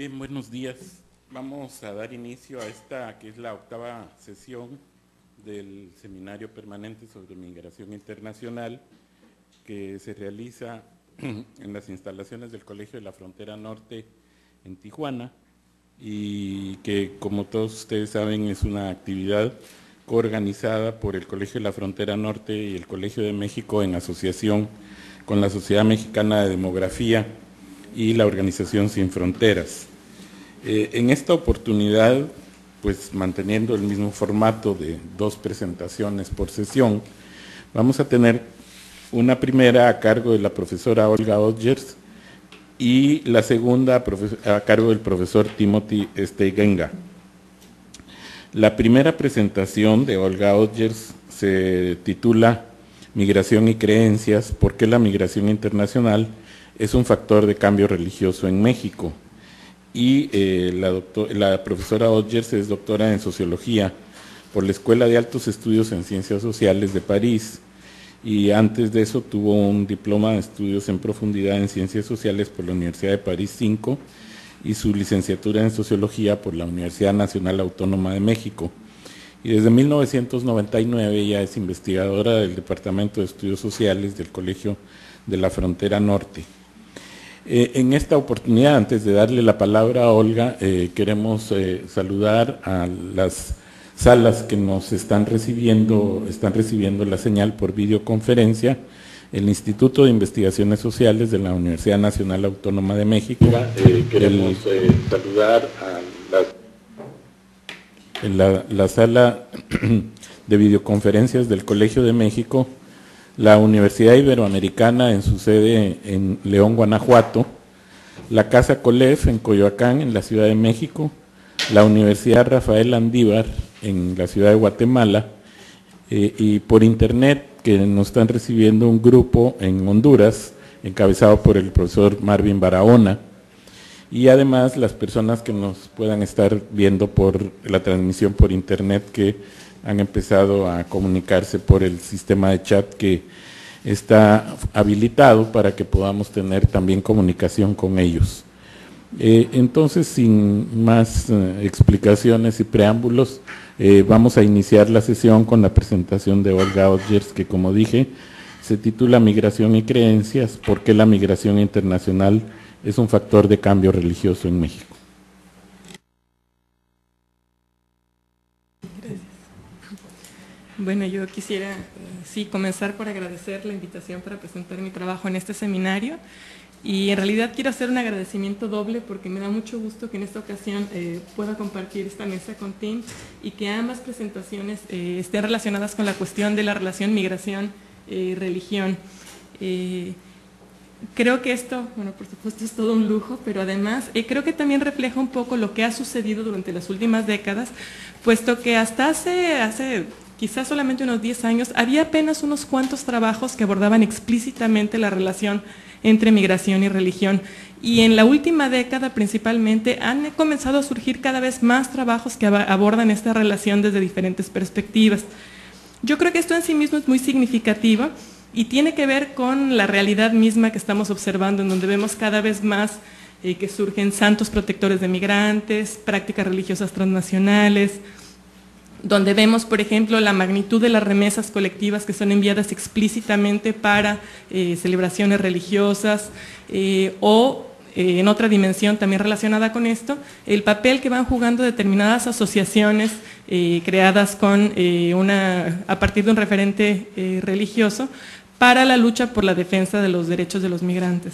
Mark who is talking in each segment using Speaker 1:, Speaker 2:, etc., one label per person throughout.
Speaker 1: Bien, buenos días. Vamos a dar inicio a esta, que es la octava sesión del Seminario Permanente sobre Migración Internacional, que se realiza en las instalaciones del Colegio de la Frontera Norte en Tijuana, y que, como todos ustedes saben, es una actividad coorganizada por el Colegio de la Frontera Norte y el Colegio de México en asociación con la Sociedad Mexicana de Demografía y la Organización Sin Fronteras. En esta oportunidad, pues manteniendo el mismo formato de 2 presentaciones por sesión, vamos a tener una primera a cargo de la profesora Olga Odgers y la segunda a cargo del profesor Timothy Steigenga. La primera presentación de Olga Odgers se titula Migración y creencias, ¿por qué la migración internacional es un factor de cambio religioso en México? Y la profesora Odgers es doctora en Sociología por la Escuela de Altos Estudios en Ciencias Sociales de París, y antes de eso tuvo un diploma de estudios en profundidad en Ciencias Sociales por la Universidad de París 5 y su licenciatura en Sociología por la Universidad Nacional Autónoma de México. Y desde 1999 ella es investigadora del Departamento de Estudios Sociales del Colegio de la Frontera Norte. En esta oportunidad, antes de darle la palabra a Olga, queremos saludar a las salas que nos están recibiendo la señal por videoconferencia: el Instituto de Investigaciones Sociales de la Universidad Nacional Autónoma de México. Queremos saludar a la sala de videoconferencias del Colegio de México, la Universidad Iberoamericana en su sede en León, Guanajuato, la Casa Colef en Coyoacán, en la Ciudad de México, la Universidad Rafael Andívar en la Ciudad de Guatemala, y por internet que nos están recibiendo un grupo en Honduras, encabezado por el profesor Marvin Barahona, y además las personas que nos puedan estar viendo por la transmisión por internet, que han empezado a comunicarse por el sistema de chat que está habilitado para que podamos tener también comunicación con ellos. Entonces, sin más explicaciones y preámbulos, vamos a iniciar la sesión con la presentación de Olga Odgers, que, como dije, se titula Migración y creencias, ¿por qué la migración internacional es un factor de cambio religioso en México?
Speaker 2: Bueno, yo quisiera comenzar por agradecer la invitación para presentar mi trabajo en este seminario, y en realidad quiero hacer un agradecimiento doble porque me da mucho gusto que en esta ocasión pueda compartir esta mesa con Tim y que ambas presentaciones estén relacionadas con la cuestión de la relación migración-religión. Creo que esto, bueno, por supuesto es todo un lujo, pero además creo que también refleja un poco lo que ha sucedido durante las últimas décadas, puesto que hasta hace quizás solamente unos 10 años, había apenas unos cuantos trabajos que abordaban explícitamente la relación entre migración y religión. Y en la última década principalmente han comenzado a surgir cada vez más trabajos que abordan esta relación desde diferentes perspectivas. Yo creo que esto en sí mismo es muy significativo y tiene que ver con la realidad misma que estamos observando, en donde vemos cada vez más que surgen santos protectores de migrantes, prácticas religiosas transnacionales, donde vemos, por ejemplo, la magnitud de las remesas colectivas que son enviadas explícitamente para celebraciones religiosas, o en otra dimensión también relacionada con esto, el papel que van jugando determinadas asociaciones creadas a partir de un referente religioso para la lucha por la defensa de los derechos de los migrantes.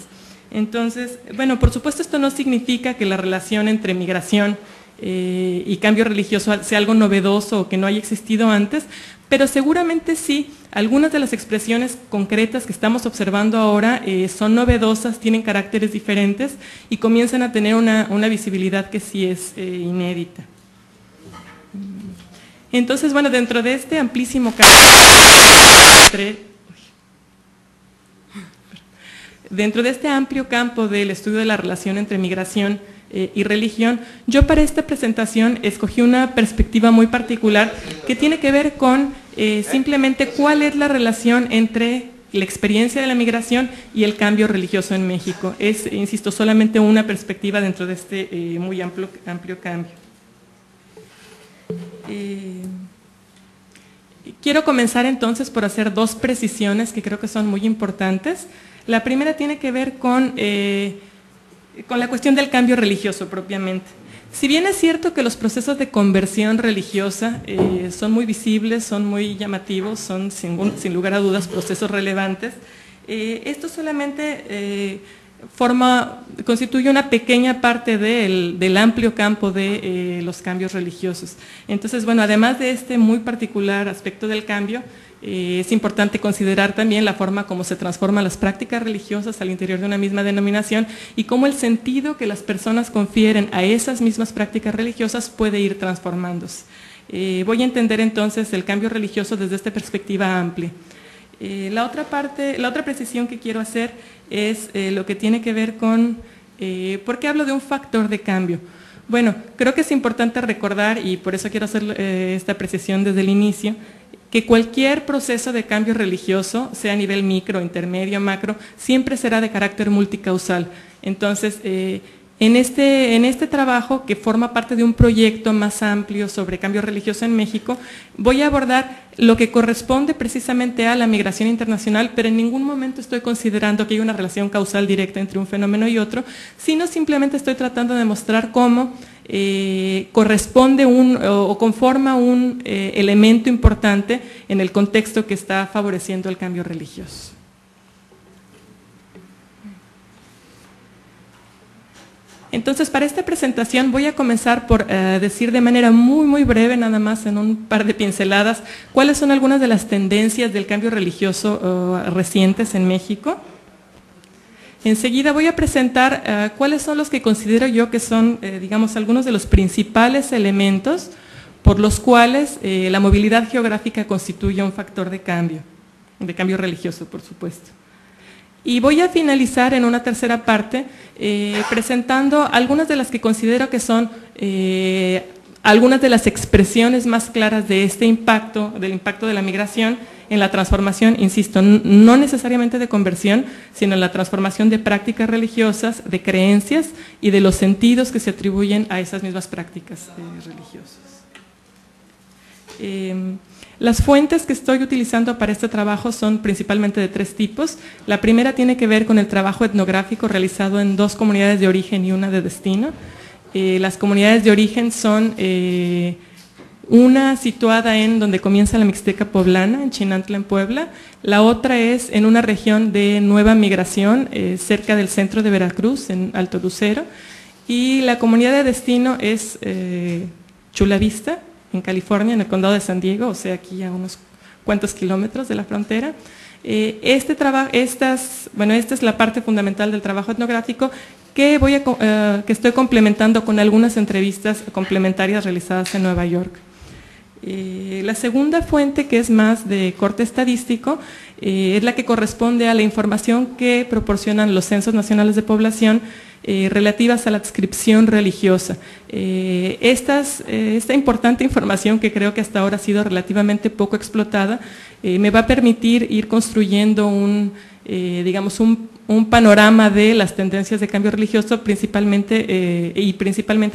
Speaker 2: Entonces, bueno, por supuesto esto no significa que la relación entre migración y cambio religioso sea algo novedoso o que no haya existido antes, pero seguramente sí, algunas de las expresiones concretas que estamos observando ahora son novedosas, tienen caracteres diferentes y comienzan a tener una visibilidad que sí es inédita. Entonces, bueno, dentro de este amplísimo campo dentro de este amplio campo del estudio de la relación entre migración y religión, yo para esta presentación escogí una perspectiva muy particular que tiene que ver con simplemente cuál es la relación entre la experiencia de la migración y el cambio religioso en México. Es, insisto, solamente una perspectiva dentro de este muy amplio cambio. Quiero comenzar entonces por hacer dos precisiones que creo que son muy importantes. La primera tiene que ver con la cuestión del cambio religioso propiamente. Si bien es cierto que los procesos de conversión religiosa son muy visibles, son muy llamativos, son sin lugar a dudas procesos relevantes, esto solamente constituye una pequeña parte del amplio campo de los cambios religiosos. Entonces, bueno, además de este muy particular aspecto del cambio, es importante considerar también la forma como se transforman las prácticas religiosas al interior de una misma denominación y cómo el sentido que las personas confieren a esas mismas prácticas religiosas puede ir transformándose. Voy a entender entonces el cambio religioso desde esta perspectiva amplia. La otra precisión que quiero hacer es lo que tiene que ver con ¿por qué hablo de un factor de cambio? Bueno, creo que es importante recordar, y por eso quiero hacer esta precisión desde el inicio, que cualquier proceso de cambio religioso, sea a nivel micro, intermedio, macro, siempre será de carácter multicausal. Entonces, en este trabajo, que forma parte de un proyecto más amplio sobre cambio religioso en México, voy a abordar lo que corresponde precisamente a la migración internacional, pero en ningún momento estoy considerando que hay una relación causal directa entre un fenómeno y otro, sino simplemente estoy tratando de mostrar cómo corresponde o conforma un elemento importante en el contexto que está favoreciendo el cambio religioso. Entonces, para esta presentación voy a comenzar por decir de manera muy breve, nada más en un par de pinceladas, cuáles son algunas de las tendencias del cambio religioso recientes en México. Enseguida voy a presentar cuáles son los que considero yo que son, digamos, algunos de los principales elementos por los cuales la movilidad geográfica constituye un factor de cambio religioso, por supuesto. Y voy a finalizar en una tercera parte presentando algunas de las que considero que son algunas de las expresiones más claras de este impacto, del impacto de la migración en la transformación, insisto, no necesariamente de conversión, sino en la transformación de prácticas religiosas, de creencias y de los sentidos que se atribuyen a esas mismas prácticas religiosas. Las fuentes que estoy utilizando para este trabajo son principalmente de tres tipos. La primera tiene que ver con el trabajo etnográfico realizado en 2 comunidades de origen y una de destino. Las comunidades de origen son una situada en donde comienza la Mixteca poblana, en Chinantla, en Puebla. La otra es en una región de nueva migración, cerca del centro de Veracruz, en Alto Lucero. Y la comunidad de destino es Chula Vista, en California, en el condado de San Diego, o sea, aquí a unos cuantos kilómetros de la frontera. Esta es la parte fundamental del trabajo etnográfico que estoy complementando con algunas entrevistas complementarias realizadas en Nueva York. La segunda fuente, que es más de corte estadístico, es la que corresponde a la información que proporcionan los censos nacionales de población relativas a la adscripción religiosa. Esta importante información, que creo que hasta ahora ha sido relativamente poco explotada, me va a permitir ir construyendo digamos un panorama de las tendencias de cambio religioso, principalmente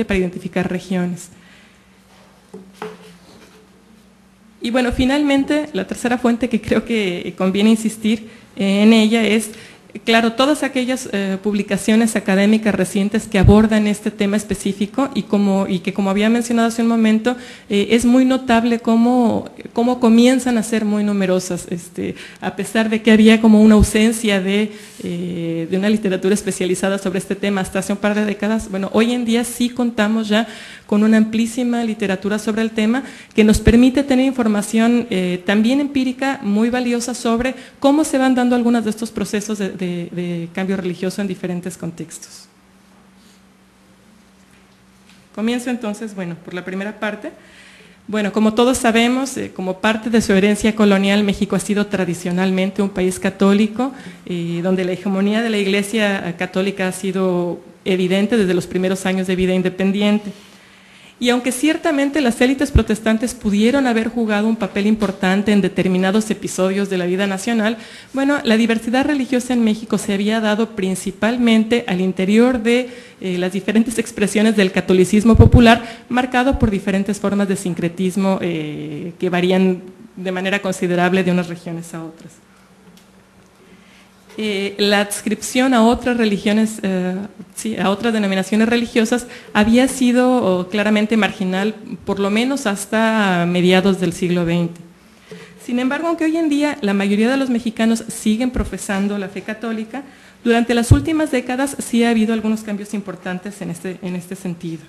Speaker 2: para identificar regiones. Y bueno, finalmente, la tercera fuente que creo que conviene insistir en ella es, claro, todas aquellas publicaciones académicas recientes que abordan este tema específico y que, como había mencionado hace un momento, es muy notable cómo comienzan a ser muy numerosas, a pesar de que había como una ausencia de una literatura especializada sobre este tema hasta hace un par de décadas. Bueno, hoy en día sí contamos ya con una amplísima literatura sobre el tema que nos permite tener información también empírica muy valiosa sobre cómo se van dando algunos de estos procesos de cambio religioso en diferentes contextos. Comienzo entonces, bueno, por la primera parte. Bueno, como todos sabemos, como parte de su herencia colonial, México ha sido tradicionalmente un país católico, donde la hegemonía de la Iglesia católica ha sido evidente desde los primeros años de vida independiente. Y aunque ciertamente las élites protestantes pudieron haber jugado un papel importante en determinados episodios de la vida nacional, bueno, la diversidad religiosa en México se había dado principalmente al interior de las diferentes expresiones del catolicismo popular, marcado por diferentes formas de sincretismo que varían de manera considerable de unas regiones a otras. La adscripción a otras religiones, a otras denominaciones religiosas, había sido claramente marginal, por lo menos hasta mediados del siglo XX. Sin embargo, aunque hoy en día la mayoría de los mexicanos siguen profesando la fe católica, durante las últimas décadas sí ha habido algunos cambios importantes en este sentido.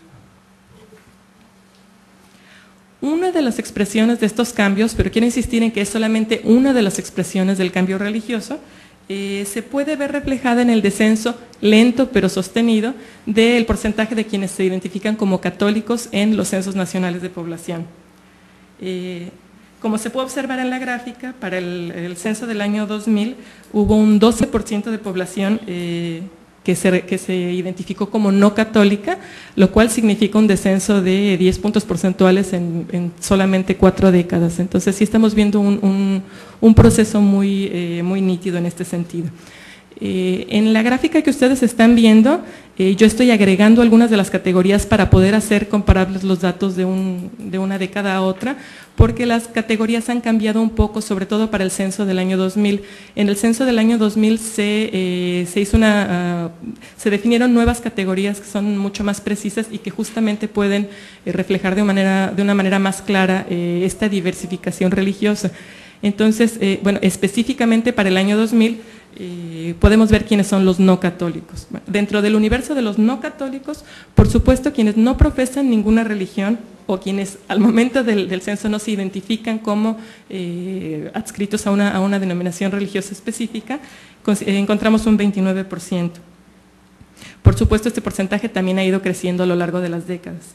Speaker 2: Una de las expresiones de estos cambios, pero quiero insistir en que es solamente una de las expresiones del cambio religioso, se puede ver reflejada en el descenso lento pero sostenido del porcentaje de quienes se identifican como católicos en los censos nacionales de población. Como se puede observar en la gráfica, para el censo del año 2000 hubo un 12% de población que se identificó como no católica, lo cual significa un descenso de 10 puntos porcentuales en solamente 4 décadas. Entonces sí estamos viendo un proceso muy nítido en este sentido. En la gráfica que ustedes están viendo, yo estoy agregando algunas de las categorías para poder hacer comparables los datos de una década a otra, porque las categorías han cambiado un poco, sobre todo para el censo del año 2000. En el censo del año 2000 se definieron nuevas categorías que son mucho más precisas y que justamente pueden reflejar de una manera más clara esta diversificación religiosa. Entonces, bueno, específicamente para el año 2000, podemos ver quiénes son los no católicos. Bueno, dentro del universo de los no católicos, por supuesto, quienes no profesan ninguna religión o quienes al momento del censo no se identifican como adscritos a una denominación religiosa específica, encontramos un 29%. Por supuesto, este porcentaje también ha ido creciendo a lo largo de las décadas.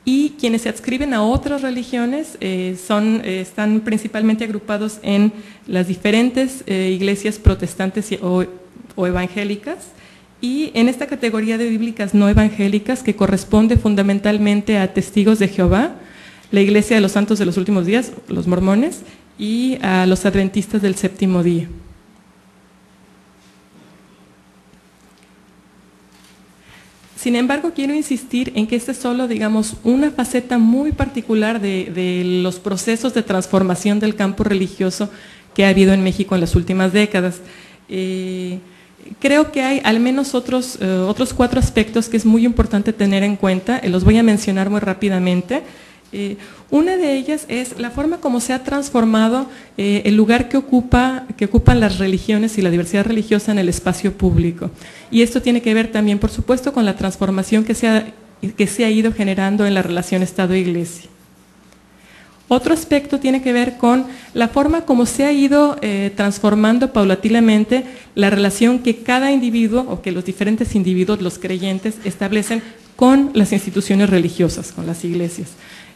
Speaker 2: Y quienes se adscriben a otras religiones están principalmente agrupados en las diferentes iglesias protestantes o evangélicas, y en esta categoría de bíblicas no evangélicas, que corresponde fundamentalmente a Testigos de Jehová, la Iglesia de los Santos de los Últimos Días, los mormones, y a los adventistas del séptimo día. Sin embargo, quiero insistir en que esta es solo, digamos, una faceta muy particular de los procesos de transformación del campo religioso que ha habido en México en las últimas décadas. Creo que hay al menos otros 4 aspectos que es muy importante tener en cuenta, los voy a mencionar muy rápidamente. Una de ellas es la forma como se ha transformado el lugar que ocupan las religiones y la diversidad religiosa en el espacio público. Y esto tiene que ver también, por supuesto, con la transformación que se ha ido generando en la relación Estado-Iglesia. Otro aspecto tiene que ver con la forma como se ha ido transformando paulatinamente la relación que cada individuo o que los diferentes individuos, los creyentes, establecen con las instituciones religiosas, con las iglesias.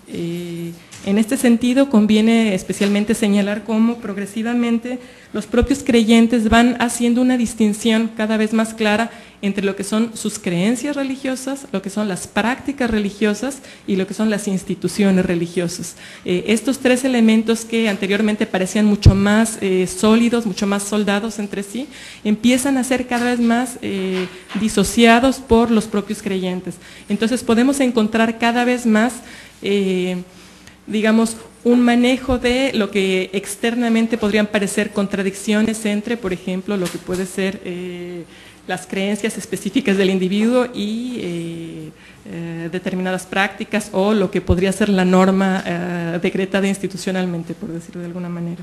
Speaker 2: En este sentido, conviene especialmente señalar cómo progresivamente los propios creyentes van haciendo una distinción cada vez más clara entre lo que son sus creencias religiosas, lo que son las prácticas religiosas y lo que son las instituciones religiosas. Estos 3 elementos que anteriormente parecían mucho más sólidos, mucho más soldados entre sí, empiezan a ser cada vez más disociados por los propios creyentes. Entonces podemos encontrar cada vez más digamos, un manejo de lo que externamente podrían parecer contradicciones entre, por ejemplo, lo que puede ser las creencias específicas del individuo y determinadas prácticas, o lo que podría ser la norma decretada institucionalmente, por decirlo de alguna manera.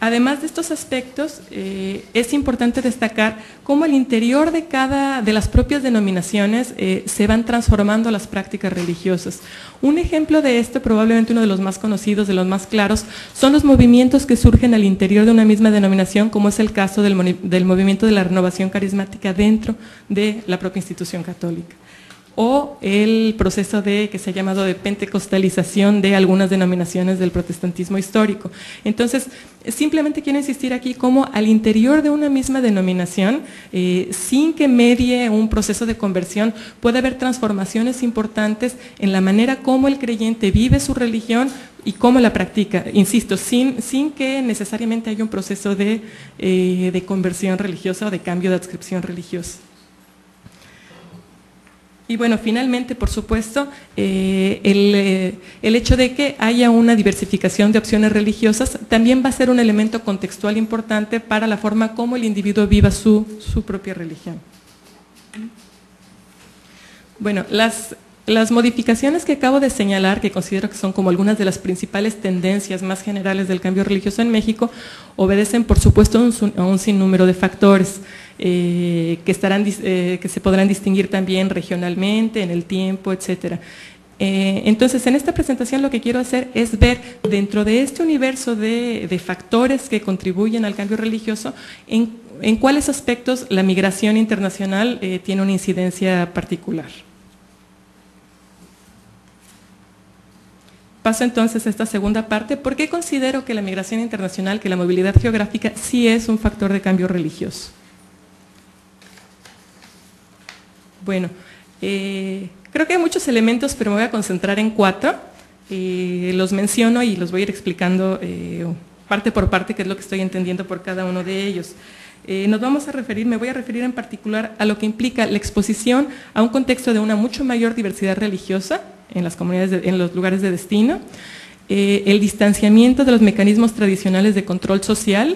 Speaker 2: Además de estos aspectos, es importante destacar cómo al interior de las propias denominaciones se van transformando las prácticas religiosas. Un ejemplo de esto, probablemente uno de los más conocidos, de los más claros, son los movimientos que surgen al interior de una misma denominación, como es el caso del movimiento de la renovación carismática dentro de la propia institución católica. o el proceso que se ha llamado de pentecostalización de algunas denominaciones del protestantismo histórico. Entonces, simplemente quiero insistir aquí cómo al interior de una misma denominación, sin que medie un proceso de conversión, puede haber transformaciones importantes en la manera como el creyente vive su religión y cómo la practica, insisto, sin que necesariamente haya un proceso de conversión religiosa o de cambio de adscripción religiosa. Y bueno, finalmente, por supuesto, el hecho de que haya una diversificación de opciones religiosas también va a ser un elemento contextual importante para la forma como el individuo viva su propia religión. Bueno, las modificaciones que acabo de señalar, que considero que son como algunas de las principales tendencias más generales del cambio religioso en México, obedecen, por supuesto, a un sinnúmero de factores que se podrán distinguir también regionalmente, en el tiempo, etcétera. Entonces, en esta presentación lo que quiero hacer es ver dentro de este universo de factores que contribuyen al cambio religioso, en cuáles aspectos la migración internacional tiene una incidencia particular. Paso entonces a esta segunda parte. ¿Por qué considero que la migración internacional, que la movilidad geográfica sí es un factor de cambio religioso? Bueno, creo que hay muchos elementos, pero me voy a concentrar en 4. Los menciono y los voy a ir explicando parte por parte, qué es lo que estoy entendiendo por cada uno de ellos. Me voy a referir en particular a lo que implica la exposición a un contexto de una mucho mayor diversidad religiosa en las comunidades, en los lugares de destino, el distanciamiento de los mecanismos tradicionales de control social,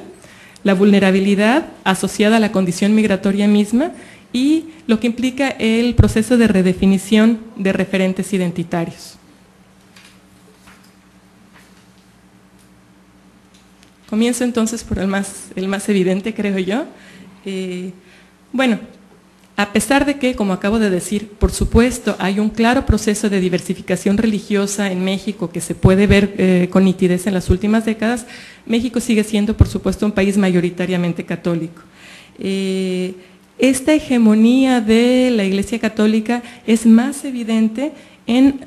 Speaker 2: la vulnerabilidad asociada a la condición migratoria misma y lo que implica el proceso de redefinición de referentes identitarios. Comienzo entonces por el más evidente, creo yo. Bueno, a pesar de que, como acabo de decir, por supuesto, hay un claro proceso de diversificación religiosa en México que se puede ver con nitidez en las últimas décadas, México sigue siendo, por supuesto, un país mayoritariamente católico. Esta hegemonía de la Iglesia Católica es más evidente en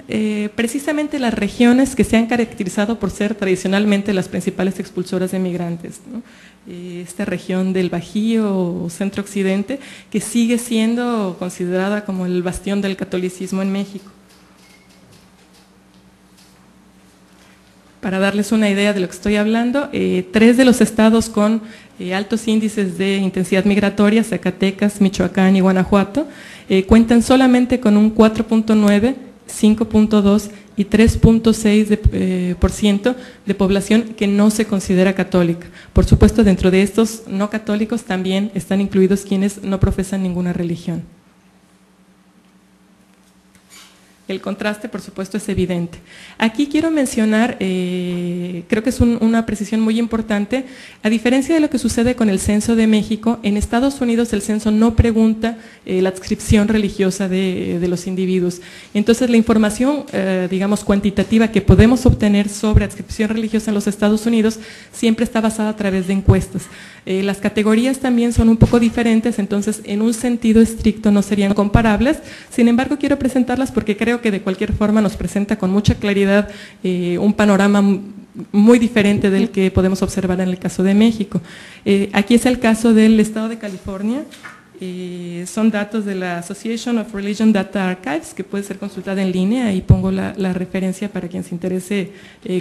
Speaker 2: precisamente las regiones que se han caracterizado por ser tradicionalmente las principales expulsoras de migrantes, ¿no? Esta región del Bajío o Centro Occidente, que sigue siendo considerada como el bastión del catolicismo en México. Para darles una idea de lo que estoy hablando, 3 de los estados con altos índices de intensidad migratoria, Zacatecas, Michoacán y Guanajuato, cuentan solamente con un 4.9, 5.2 y 3.6% de población que no se considera católica. Por supuesto, dentro de estos no católicos también están incluidos quienes no profesan ninguna religión. El contraste, por supuesto, es evidente. Aquí quiero mencionar, creo que es una precisión muy importante, a diferencia de lo que sucede con el Censo de México, en Estados Unidos el censo no pregunta la adscripción religiosa de los individuos. Entonces, la información, digamos, cuantitativa que podemos obtener sobre adscripción religiosa en los Estados Unidos siempre está basada a través de encuestas. Las categorías también son un poco diferentes, entonces en un sentido estricto no serían comparables. Sin embargo, quiero presentarlas porque creo que de cualquier forma nos presenta con mucha claridad un panorama muy diferente del que podemos observar en el caso de México. Aquí es el caso del estado de California. Son datos de la Association of Religion Data Archives, que puede ser consultada en línea. Ahí pongo la referencia para quien se interese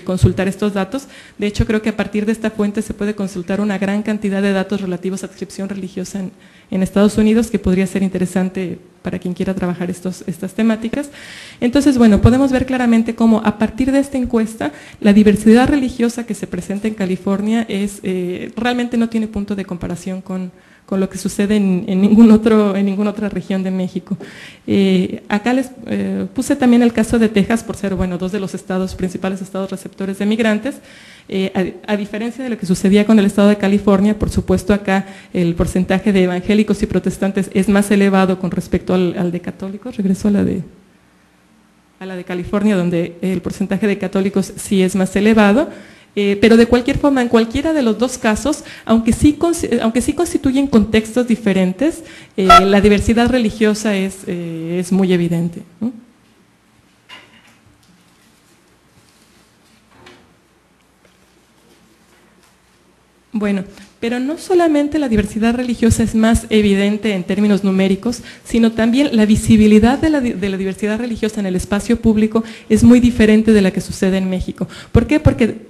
Speaker 2: consultar estos datos. De hecho, creo que a partir de esta fuente se puede consultar una gran cantidad de datos relativos a adscripción religiosa en Estados Unidos, que podría ser interesante para quien quiera trabajar estas temáticas. Entonces, bueno, podemos ver claramente cómo a partir de esta encuesta, la diversidad religiosa que se presenta en California realmente no tiene punto de comparación con lo que sucede en ninguna otra región de México. Acá les puse también el caso de Texas por ser, bueno, 2 de los principales estados receptores de migrantes. A diferencia de lo que sucedía con el estado de California, por supuesto acá el porcentaje de evangélicos y protestantes es más elevado con respecto al de católicos. Regreso a la de California, donde el porcentaje de católicos sí es más elevado. pero de cualquier forma, en cualquiera de los dos casos, aunque sí constituyen contextos diferentes, la diversidad religiosa es muy evidente, ¿no? Bueno, pero no solamente la diversidad religiosa es más evidente en términos numéricos, sino también la visibilidad de la diversidad religiosa en el espacio público es muy diferente de la que sucede en México. ¿Por qué? Porque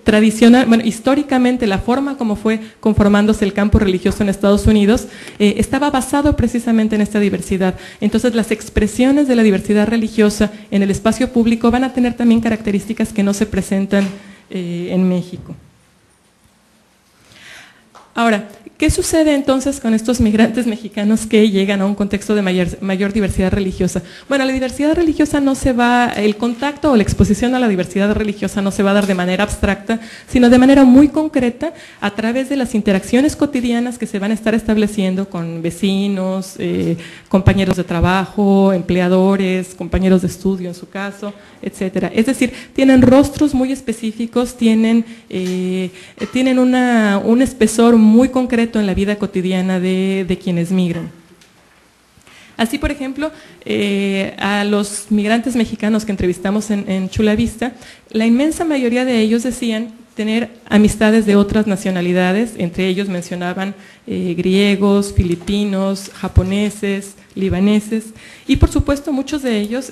Speaker 2: históricamente la forma como fue conformándose el campo religioso en Estados Unidos estaba basado precisamente en esta diversidad. Entonces las expresiones de la diversidad religiosa en el espacio público van a tener también características que no se presentan en México. Ahora, ¿qué sucede entonces con estos migrantes mexicanos que llegan a un contexto de mayor diversidad religiosa? Bueno, la diversidad religiosa no se va, el contacto o la exposición a la diversidad religiosa no se va a dar de manera abstracta, sino de manera muy concreta a través de las interacciones cotidianas que se van a estar estableciendo con vecinos, compañeros de trabajo, empleadores, compañeros de estudio en su caso, etcétera. Es decir, tienen rostros muy específicos, tienen un espesor muy concreto en la vida cotidiana de quienes migran. Así, por ejemplo, a los migrantes mexicanos que entrevistamos en Chula Vista, la inmensa mayoría de ellos decían tener amistades de otras nacionalidades, entre ellos mencionaban griegos, filipinos, japoneses, libaneses, y por supuesto muchos de ellos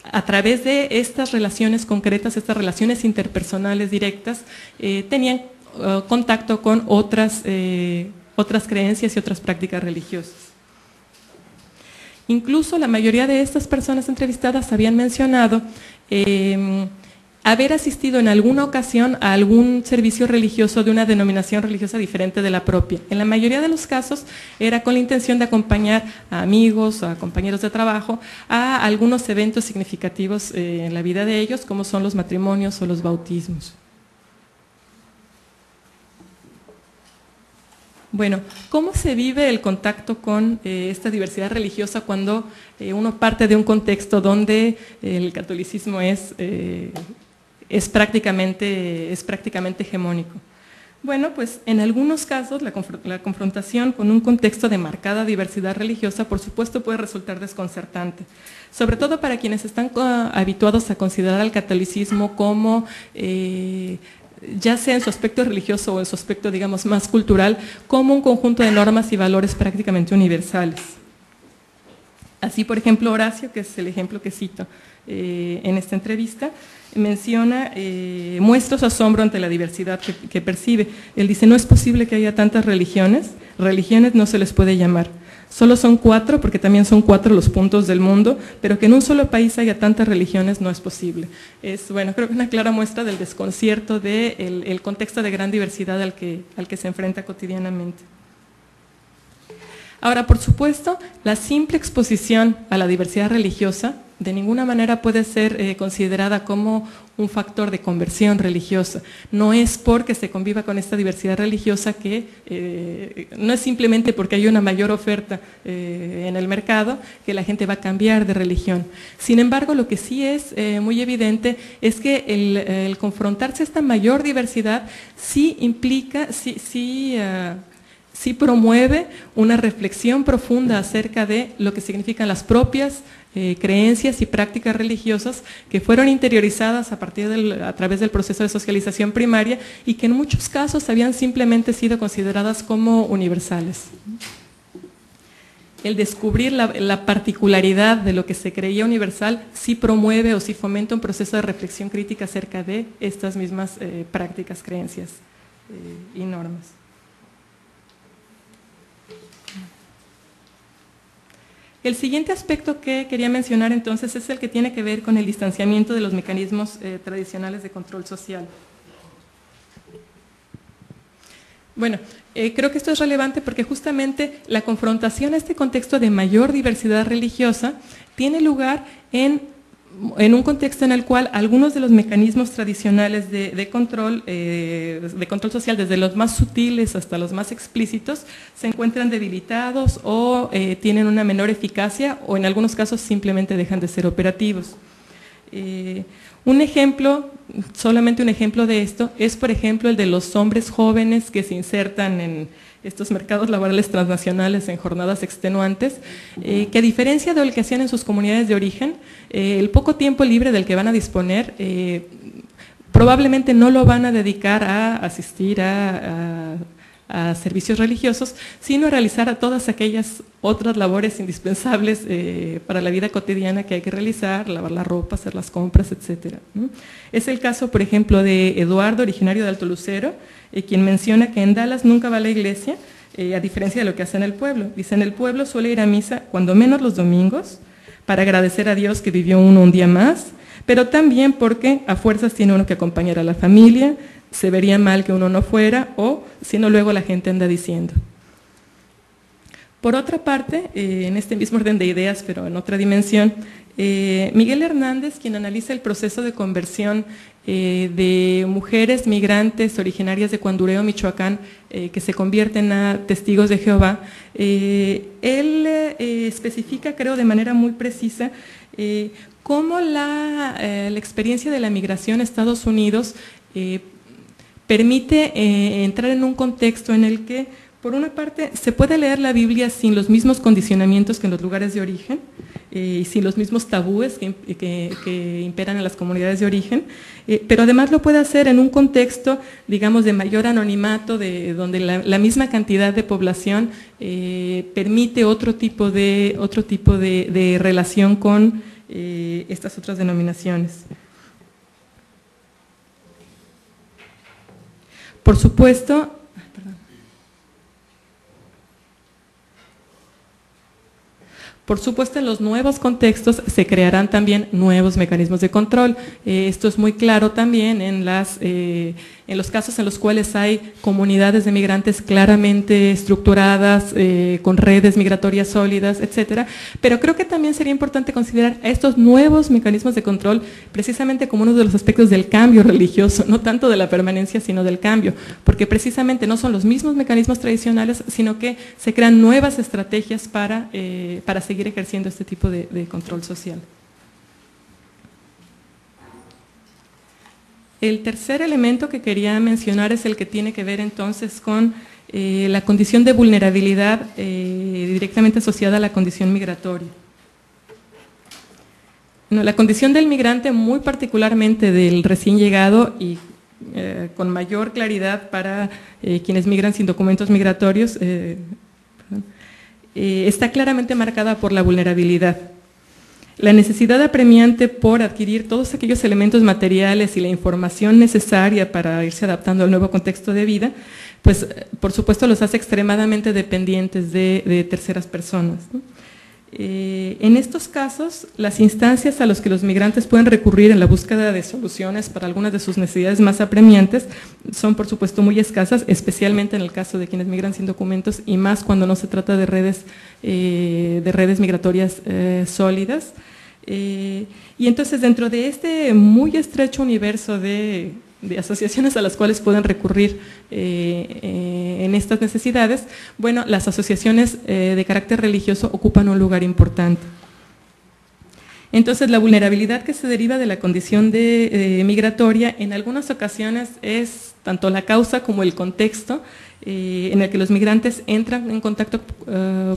Speaker 2: a través de estas relaciones concretas, estas relaciones interpersonales directas, tenían contacto con otras creencias y otras prácticas religiosas. Incluso la mayoría de estas personas entrevistadas habían mencionado haber asistido en alguna ocasión a algún servicio religioso de una denominación religiosa diferente de la propia. En la mayoría de los casos era con la intención de acompañar a amigos, a compañeros de trabajo, a algunos eventos significativos en la vida de ellos, como son los matrimonios o los bautismos. Bueno, ¿cómo se vive el contacto con esta diversidad religiosa cuando uno parte de un contexto donde el catolicismo es prácticamente hegemónico? Bueno, pues en algunos casos la confrontación con un contexto de marcada diversidad religiosa, por supuesto, puede resultar desconcertante, sobre todo para quienes están habituados a considerar al catolicismo como ya sea en su aspecto religioso o en su aspecto, digamos, más cultural, como un conjunto de normas y valores prácticamente universales. Así, por ejemplo, Horacio, que es el ejemplo que cito en esta entrevista, menciona, muestra su asombro ante la diversidad que percibe. Él dice, no es posible que haya tantas religiones no se les puede llamar. Solo son 4, porque también son 4 los puntos del mundo, pero que en un solo país haya tantas religiones no es posible. Es, bueno, creo que una clara muestra del desconcierto del contexto de gran diversidad al que se enfrenta cotidianamente. Ahora, por supuesto, la simple exposición a la diversidad religiosa de ninguna manera puede ser considerada como un factor de conversión religiosa. No es porque se conviva con esta diversidad religiosa que, no es simplemente porque hay una mayor oferta en el mercado que la gente va a cambiar de religión. Sin embargo, lo que sí es muy evidente es que el confrontarse a esta mayor diversidad sí implica, sí promueve una reflexión profunda acerca de lo que significan las propias creencias y prácticas religiosas que fueron interiorizadas a través del proceso de socialización primaria y que en muchos casos habían simplemente sido consideradas como universales. El descubrir la particularidad de lo que se creía universal sí promueve o sí fomenta un proceso de reflexión crítica acerca de estas mismas prácticas, creencias y normas. El siguiente aspecto que quería mencionar entonces es el que tiene que ver con el distanciamiento de los mecanismos tradicionales de control social. Bueno, creo que esto es relevante porque justamente la confrontación a este contexto de mayor diversidad religiosa tiene lugar en un contexto en el cual algunos de los mecanismos tradicionales de control social, desde los más sutiles hasta los más explícitos, se encuentran debilitados o tienen una menor eficacia o en algunos casos simplemente dejan de ser operativos. Un ejemplo, solamente un ejemplo de esto, es por ejemplo el de los hombres jóvenes que se insertan en estos mercados laborales transnacionales en jornadas extenuantes, que a diferencia de lo que hacían en sus comunidades de origen, el poco tiempo libre del que van a disponer, probablemente no lo van a dedicar a asistir a servicios religiosos, sino a realizar todas aquellas otras labores indispensables para la vida cotidiana que hay que realizar, lavar la ropa, hacer las compras, etc. Es el caso, por ejemplo, de Eduardo, originario de Alto Lucero, quien menciona que en Dallas nunca va a la iglesia, a diferencia de lo que hace en el pueblo. Dice, en el pueblo suele ir a misa cuando menos los domingos, para agradecer a Dios que vivió uno un día más, pero también porque a fuerzas tiene uno que acompañar a la familia, se vería mal que uno no fuera, o si no luego la gente anda diciendo. Por otra parte, en este mismo orden de ideas, pero en otra dimensión, Miguel Hernández, quien analiza el proceso de conversión de mujeres migrantes originarias de Cuandureo, Michoacán, que se convierten a testigos de Jehová, él especifica, creo de manera muy precisa, cómo la experiencia de la migración a Estados Unidos permite entrar en un contexto en el que, por una parte, se puede leer la Biblia sin los mismos condicionamientos que en los lugares de origen, y sin los mismos tabúes que imperan en las comunidades de origen, pero además lo puede hacer en un contexto, digamos, de mayor anonimato, donde la misma cantidad de población permite otro tipo de relación con estas otras denominaciones. Por supuesto, en los nuevos contextos se crearán también nuevos mecanismos de control. Esto es muy claro también en los casos en los cuales hay comunidades de migrantes claramente estructuradas, con redes migratorias sólidas, etcétera. Pero creo que también sería importante considerar a estos nuevos mecanismos de control precisamente como uno de los aspectos del cambio religioso, no tanto de la permanencia, sino del cambio, porque precisamente no son los mismos mecanismos tradicionales, sino que se crean nuevas estrategias para seguir ejerciendo este tipo de control social. El tercer elemento que quería mencionar es el que tiene que ver entonces con la condición de vulnerabilidad directamente asociada a la condición migratoria. No, la condición del migrante, muy particularmente del recién llegado y con mayor claridad para quienes migran sin documentos migratorios, está claramente marcada por la vulnerabilidad. La necesidad apremiante por adquirir todos aquellos elementos materiales y la información necesaria para irse adaptando al nuevo contexto de vida, pues por supuesto los hace extremadamente dependientes de terceras personas, ¿no? En estos casos, las instancias a las que los migrantes pueden recurrir en la búsqueda de soluciones para algunas de sus necesidades más apremiantes son por supuesto muy escasas, especialmente en el caso de quienes migran sin documentos y más cuando no se trata de redes migratorias sólidas. Y entonces dentro de este muy estrecho universo de asociaciones a las cuales pueden recurrir en estas necesidades, bueno, las asociaciones de carácter religioso ocupan un lugar importante. Entonces, la vulnerabilidad que se deriva de la condición migratoria en algunas ocasiones es tanto la causa como el contexto en el que los migrantes entran en contacto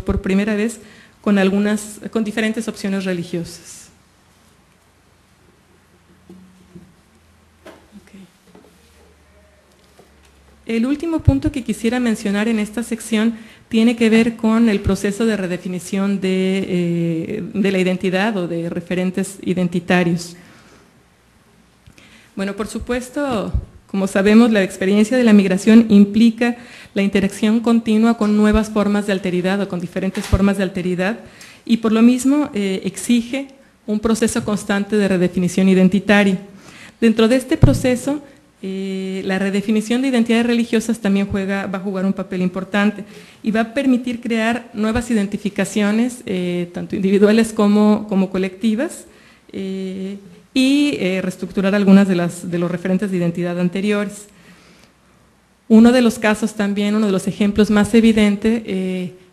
Speaker 2: por primera vez con diferentes opciones religiosas. El último punto que quisiera mencionar en esta sección tiene que ver con el proceso de redefinición de la identidad o de referentes identitarios. Bueno, por supuesto, como sabemos, la experiencia de la migración implica la interacción continua con nuevas formas de alteridad o con diferentes formas de alteridad y por lo mismo exige un proceso constante de redefinición identitaria. Dentro de este proceso, la redefinición de identidades religiosas también va a jugar un papel importante y va a permitir crear nuevas identificaciones, tanto individuales como colectivas, y reestructurar algunas de los referentes de identidad anteriores. Uno de los casos también, uno de los ejemplos más evidentes,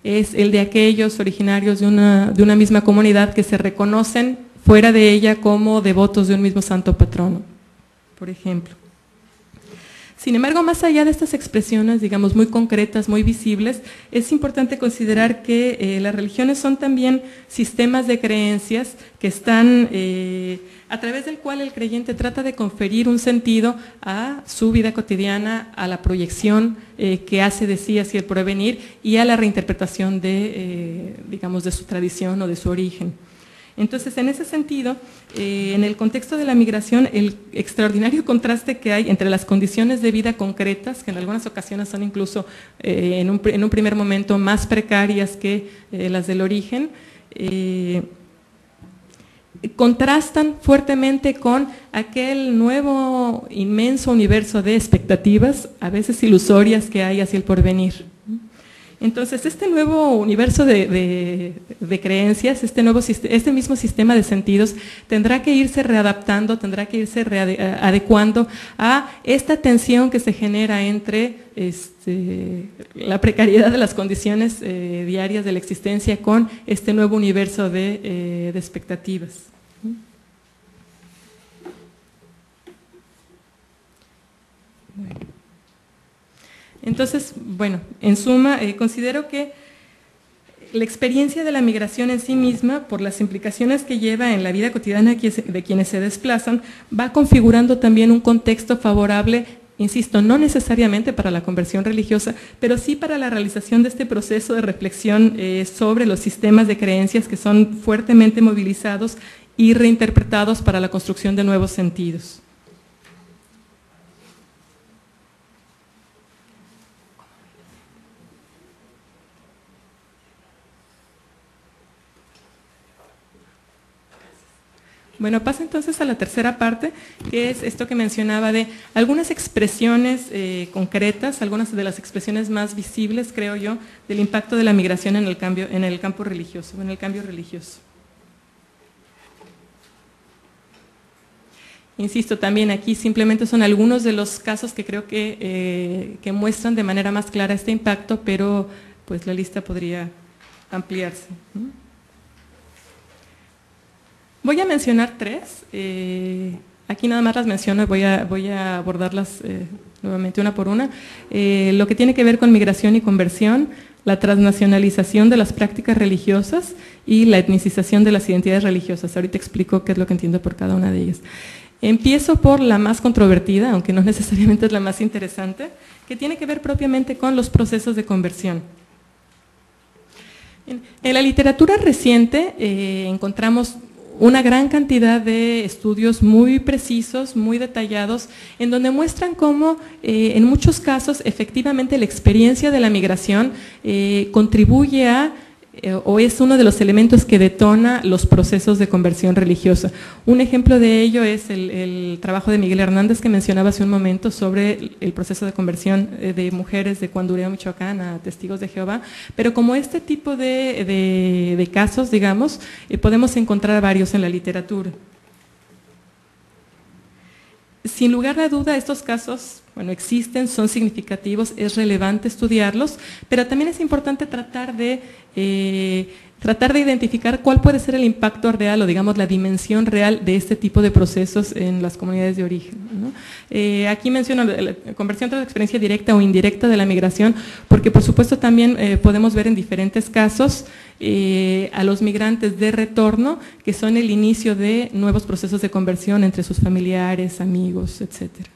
Speaker 2: es el de aquellos originarios de una misma comunidad que se reconocen fuera de ella como devotos de un mismo santo patrono, por ejemplo. Sin embargo, más allá de estas expresiones, digamos, muy concretas, muy visibles, es importante considerar que las religiones son también sistemas de creencias que están, a través del cual el creyente trata de conferir un sentido a su vida cotidiana, a la proyección que hace de sí hacia el porvenir y a la reinterpretación de, digamos, de su tradición o de su origen. Entonces, en ese sentido, en el contexto de la migración, el extraordinario contraste que hay entre las condiciones de vida concretas, que en algunas ocasiones son incluso en un primer momento más precarias que las del origen, contrastan fuertemente con aquel nuevo inmenso universo de expectativas, a veces ilusorias, que hay hacia el porvenir. Entonces, este nuevo universo de creencias, este mismo sistema de sentidos, tendrá que irse readaptando, tendrá que irse adecuando a esta tensión que se genera entre la precariedad de las condiciones diarias de la existencia con este nuevo universo de expectativas. Bueno. Entonces, bueno, en suma, considero que la experiencia de la migración en sí misma, por las implicaciones que lleva en la vida cotidiana de quienes se desplazan, va configurando también un contexto favorable, insisto, no necesariamente para la conversión religiosa, pero sí para la realización de este proceso de reflexión sobre los sistemas de creencias que son fuertemente movilizados y reinterpretados para la construcción de nuevos sentidos. Bueno, pasa entonces a la tercera parte, que es esto que mencionaba de algunas expresiones concretas, algunas de las expresiones más visibles, creo yo, del impacto de la migración en el campo religioso, en el cambio religioso. Insisto, también aquí simplemente son algunos de los casos que creo que muestran de manera más clara este impacto, pero pues la lista podría ampliarse. Voy a mencionar tres, aquí nada más las menciono y voy a abordarlas nuevamente una por una. Lo que tiene que ver con migración y conversión, la transnacionalización de las prácticas religiosas y la etnicización de las identidades religiosas. Ahorita explico qué es lo que entiendo por cada una de ellas. Empiezo por la más controvertida, aunque no necesariamente es la más interesante, que tiene que ver propiamente con los procesos de conversión. En la literatura reciente encontramos una gran cantidad de estudios muy precisos, muy detallados, en donde muestran cómo en muchos casos efectivamente la experiencia de la migración contribuye a o es uno de los elementos que detona los procesos de conversión religiosa. Un ejemplo de ello es el trabajo de Miguel Hernández que mencionaba hace un momento sobre el proceso de conversión de mujeres de Cuandureo, Michoacán, a Testigos de Jehová, pero como este tipo de casos, digamos, podemos encontrar varios en la literatura. Sin lugar a duda, estos casos, bueno, existen, son significativos, es relevante estudiarlos, pero también es importante tratar de identificar cuál puede ser el impacto real o, digamos, la dimensión real de este tipo de procesos en las comunidades de origen, ¿no? Aquí menciono la conversión tras la experiencia directa o indirecta de la migración, porque por supuesto también podemos ver en diferentes casos a los migrantes de retorno, que son el inicio de nuevos procesos de conversión entre sus familiares, amigos, etcétera.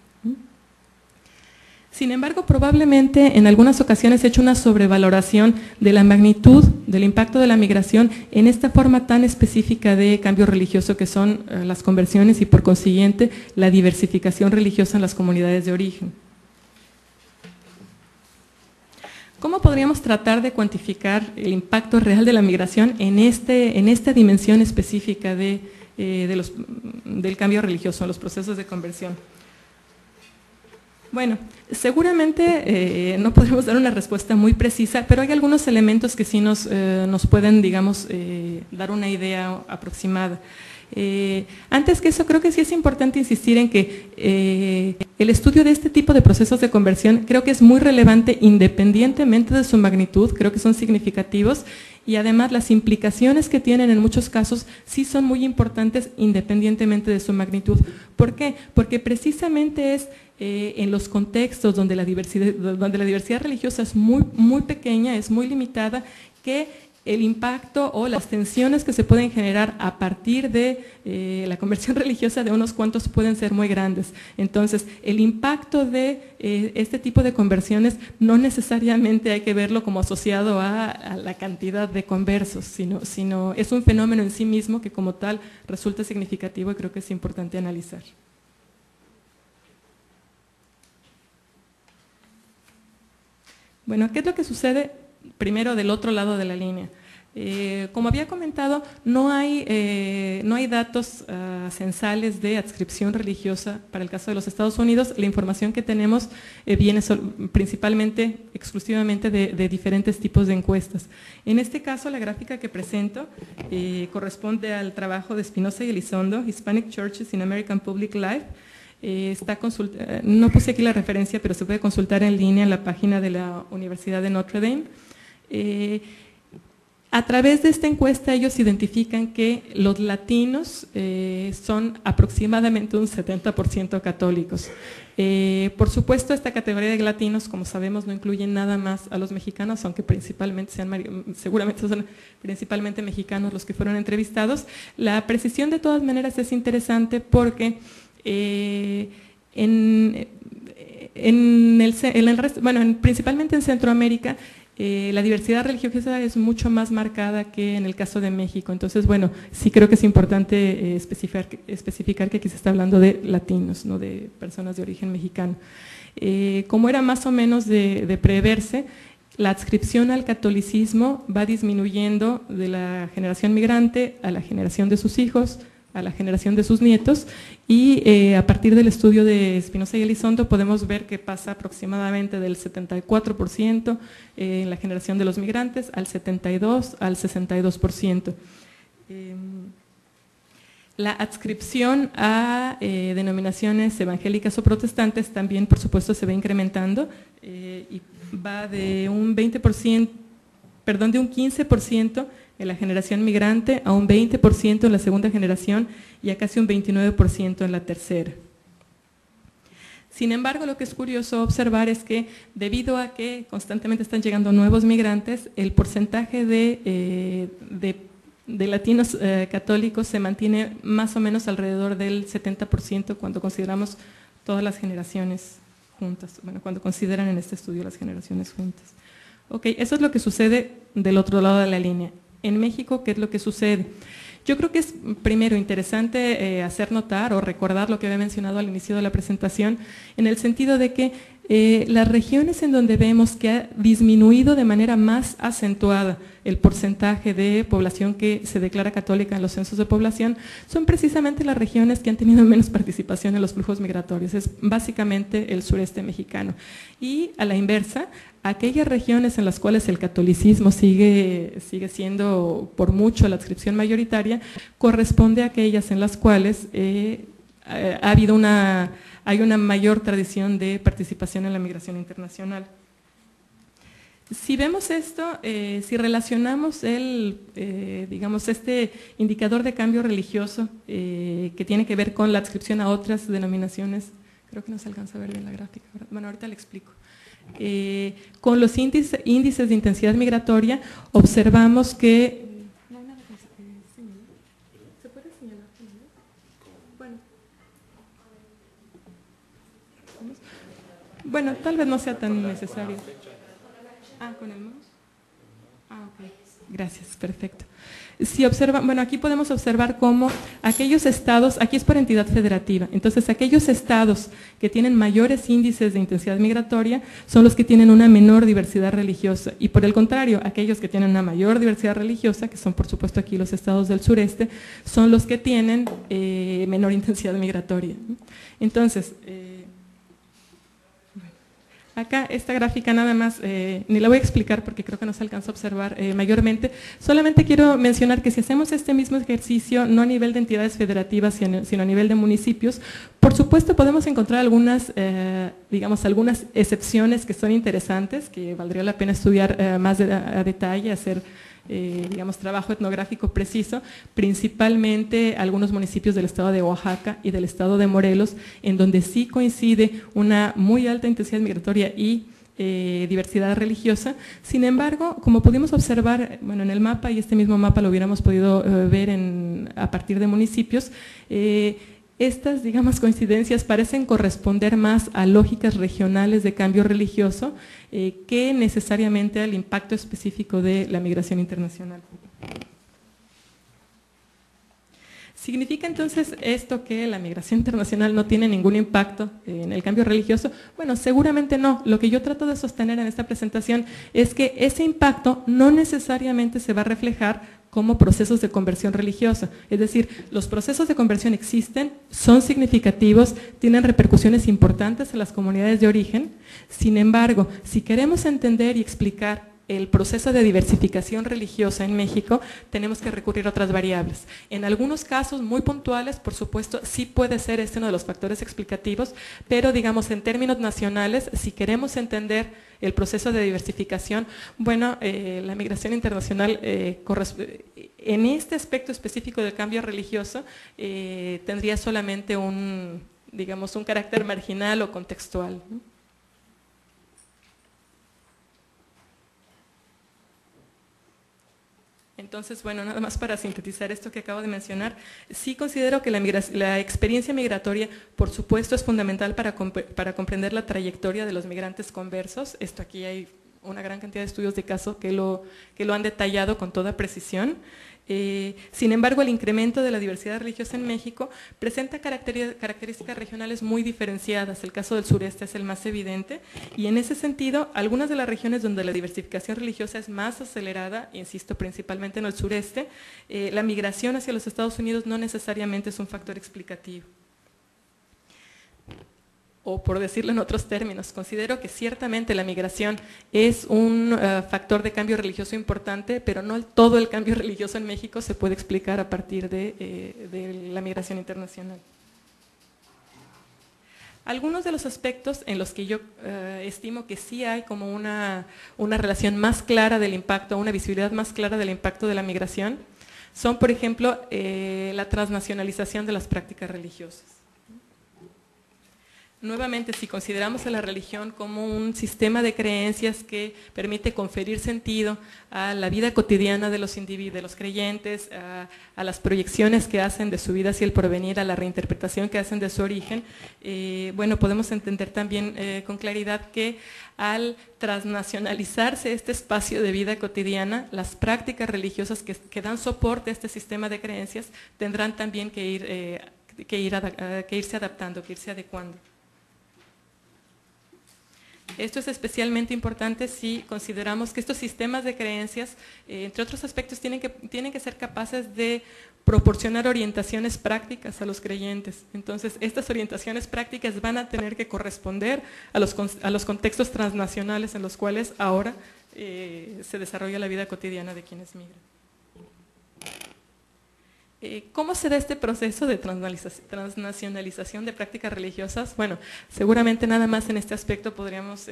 Speaker 2: Sin embargo, probablemente en algunas ocasiones se ha hecho una sobrevaloración de la magnitud del impacto de la migración en esta forma tan específica de cambio religioso que son las conversiones y por consiguiente la diversificación religiosa en las comunidades de origen. ¿Cómo podríamos tratar de cuantificar el impacto real de la migración en esta dimensión específica del cambio religioso, los procesos de conversión? Bueno, seguramente no podremos dar una respuesta muy precisa, pero hay algunos elementos que sí nos pueden, digamos, dar una idea aproximada. Antes que eso, creo que sí es importante insistir en que el estudio de este tipo de procesos de conversión creo que es muy relevante independientemente de su magnitud, creo que son significativos y además las implicaciones que tienen en muchos casos sí son muy importantes independientemente de su magnitud. ¿Por qué? Porque precisamente es en los contextos donde la diversidad religiosa es muy pequeña, es muy limitada, que el impacto o las tensiones que se pueden generar a partir de la conversión religiosa de unos cuantos pueden ser muy grandes. Entonces, el impacto de este tipo de conversiones no necesariamente hay que verlo como asociado a la cantidad de conversos, sino es un fenómeno en sí mismo que como tal resulta significativo y creo que es importante analizar. Bueno, ¿qué es lo que sucede primero del otro lado de la línea? Como había comentado, no hay datos censales de adscripción religiosa para el caso de los Estados Unidos. La información que tenemos viene principalmente, exclusivamente de diferentes tipos de encuestas. En este caso, la gráfica que presento corresponde al trabajo de Espinosa y Elizondo, Hispanic Churches in American Public Life. No puse aquí la referencia, pero se puede consultar en línea en la página de la Universidad de Notre Dame. A través de esta encuesta ellos identifican que los latinos son aproximadamente un 70% católicos. Por supuesto, esta categoría de latinos, como sabemos, no incluye nada más a los mexicanos, aunque seguramente son principalmente mexicanos los que fueron entrevistados. La precisión de todas maneras es interesante porque principalmente en Centroamérica, la diversidad religiosa es mucho más marcada que en el caso de México. Entonces, bueno, sí creo que es importante especificar que aquí se está hablando de latinos, no de personas de origen mexicano. Como era más o menos de preverse, la adscripción al catolicismo va disminuyendo de la generación migrante a la generación de sus hijos, a la generación de sus nietos, y a partir del estudio de Espinosa y Elizondo podemos ver que pasa aproximadamente del 74% en la generación de los migrantes al 72% al 62%. La adscripción a denominaciones evangélicas o protestantes también, por supuesto, se va incrementando y va de un 15% en la generación migrante a un 20% en la segunda generación y a casi un 29% en la tercera. Sin embargo, lo que es curioso observar es que debido a que constantemente están llegando nuevos migrantes, el porcentaje de latinos católicos se mantiene más o menos alrededor del 70% cuando consideramos todas las generaciones juntas, bueno, cuando consideran en este estudio las generaciones juntas. Ok, eso es lo que sucede del otro lado de la línea. En México, ¿qué es lo que sucede? Yo creo que es primero interesante hacer notar o recordar lo que había mencionado al inicio de la presentación, en el sentido de que las regiones en donde vemos que ha disminuido de manera más acentuada el porcentaje de población que se declara católica en los censos de población son precisamente las regiones que han tenido menos participación en los flujos migratorios, es básicamente el sureste mexicano. Y a la inversa, aquellas regiones en las cuales el catolicismo sigue siendo por mucho la adscripción mayoritaria, corresponde a aquellas en las cuales hay una mayor tradición de participación en la migración internacional. Si vemos esto, si relacionamos este indicador de cambio religioso que tiene que ver con la adscripción a otras denominaciones, creo que no se alcanza a ver bien la gráfica, ¿verdad? Bueno, ahorita le explico. Con los índices de intensidad migratoria observamos que… ¿No hay nada que señalar? ¿Se puede señalar? Bueno, tal vez no sea tan necesario. ¿Con el mouse? Ok, gracias, perfecto. Si observan, bueno, aquí podemos observar cómo aquellos estados, aquí es por entidad federativa, entonces aquellos estados que tienen mayores índices de intensidad migratoria son los que tienen una menor diversidad religiosa y por el contrario, aquellos que tienen una mayor diversidad religiosa, que son por supuesto aquí los estados del sureste, son los que tienen menor intensidad migratoria. Entonces, Acá esta gráfica nada más, ni la voy a explicar porque creo que no se alcanza a observar mayormente. Solamente quiero mencionar que si hacemos este mismo ejercicio, no a nivel de entidades federativas, sino a nivel de municipios, por supuesto podemos encontrar algunas, digamos, algunas excepciones que son interesantes, que valdría la pena estudiar más a detalle, hacer digamos, trabajo etnográfico preciso, principalmente algunos municipios del estado de Oaxaca y del estado de Morelos, en donde sí coincide una muy alta intensidad migratoria y diversidad religiosa. Sin embargo, como pudimos observar, bueno, en el mapa, y este mismo mapa lo hubiéramos podido ver a partir de municipios, estas, digamos, coincidencias parecen corresponder más a lógicas regionales de cambio religioso que necesariamente al impacto específico de la migración internacional. ¿Significa entonces esto que la migración internacional no tiene ningún impacto en el cambio religioso? Bueno, seguramente no. Lo que yo trato de sostener en esta presentación es que ese impacto no necesariamente se va a reflejar como procesos de conversión religiosa. Es decir, los procesos de conversión existen, son significativos, tienen repercusiones importantes en las comunidades de origen. Sin embargo, si queremos entender y explicar el proceso de diversificación religiosa en México, tenemos que recurrir a otras variables. En algunos casos muy puntuales, por supuesto, sí puede ser este uno de los factores explicativos, pero digamos en términos nacionales, si queremos entender el proceso de diversificación, bueno, la migración internacional en este aspecto específico del cambio religioso tendría solamente digamos, un carácter marginal o contextual, ¿no? Entonces, bueno, nada más para sintetizar esto que acabo de mencionar, sí considero que la experiencia migratoria, por supuesto, es fundamental para comprender la trayectoria de los migrantes conversos. Esto aquí hay una gran cantidad de estudios de caso que lo han detallado con toda precisión. Sin embargo, el incremento de la diversidad religiosa en México presenta características regionales muy diferenciadas. El caso del sureste es el más evidente y en ese sentido, algunas de las regiones donde la diversificación religiosa es más acelerada, insisto, principalmente en el sureste, la migración hacia los Estados Unidos no necesariamente es un factor explicativo. O por decirlo en otros términos, considero que ciertamente la migración es un factor de cambio religioso importante, pero no todo el cambio religioso en México se puede explicar a partir de la migración internacional. Algunos de los aspectos en los que yo estimo que sí hay como una relación más clara del impacto, una visibilidad más clara del impacto de la migración, son, por ejemplo, la transnacionalización de las prácticas religiosas. Nuevamente, si consideramos a la religión como un sistema de creencias que permite conferir sentido a la vida cotidiana de los individuos, de los creyentes, a las proyecciones que hacen de su vida hacia el porvenir, a la reinterpretación que hacen de su origen, bueno, podemos entender también con claridad que al transnacionalizarse este espacio de vida cotidiana, las prácticas religiosas que dan soporte a este sistema de creencias tendrán también que irse adaptando, que irse adecuando. Esto es especialmente importante si consideramos que estos sistemas de creencias, entre otros aspectos, tienen que ser capaces de proporcionar orientaciones prácticas a los creyentes. Entonces, estas orientaciones prácticas van a tener que corresponder a los contextos transnacionales en los cuales ahora se desarrolla la vida cotidiana de quienes migran. ¿Cómo se da este proceso de transnacionalización de prácticas religiosas? Bueno, seguramente nada más en este aspecto podríamos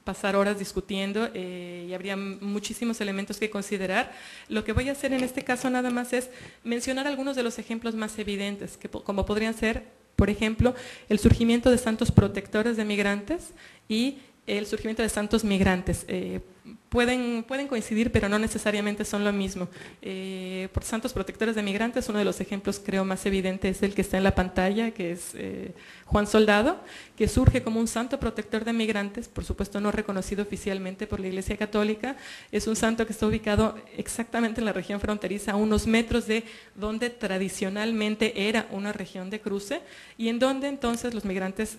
Speaker 2: pasar horas discutiendo y habría muchísimos elementos que considerar. Lo que voy a hacer en este caso nada más es mencionar algunos de los ejemplos más evidentes, como podrían ser, por ejemplo, el surgimiento de santos protectores de migrantes y el surgimiento de santos migrantes. Pueden coincidir, pero no necesariamente son lo mismo. Por santos protectores de migrantes, uno de los ejemplos creo más evidentes es el que está en la pantalla, que es Juan Soldado, que surge como un santo protector de migrantes, por supuesto no reconocido oficialmente por la Iglesia Católica. Es un santo que está ubicado exactamente en la región fronteriza, a unos metros de donde tradicionalmente era una región de cruce y en donde entonces los migrantes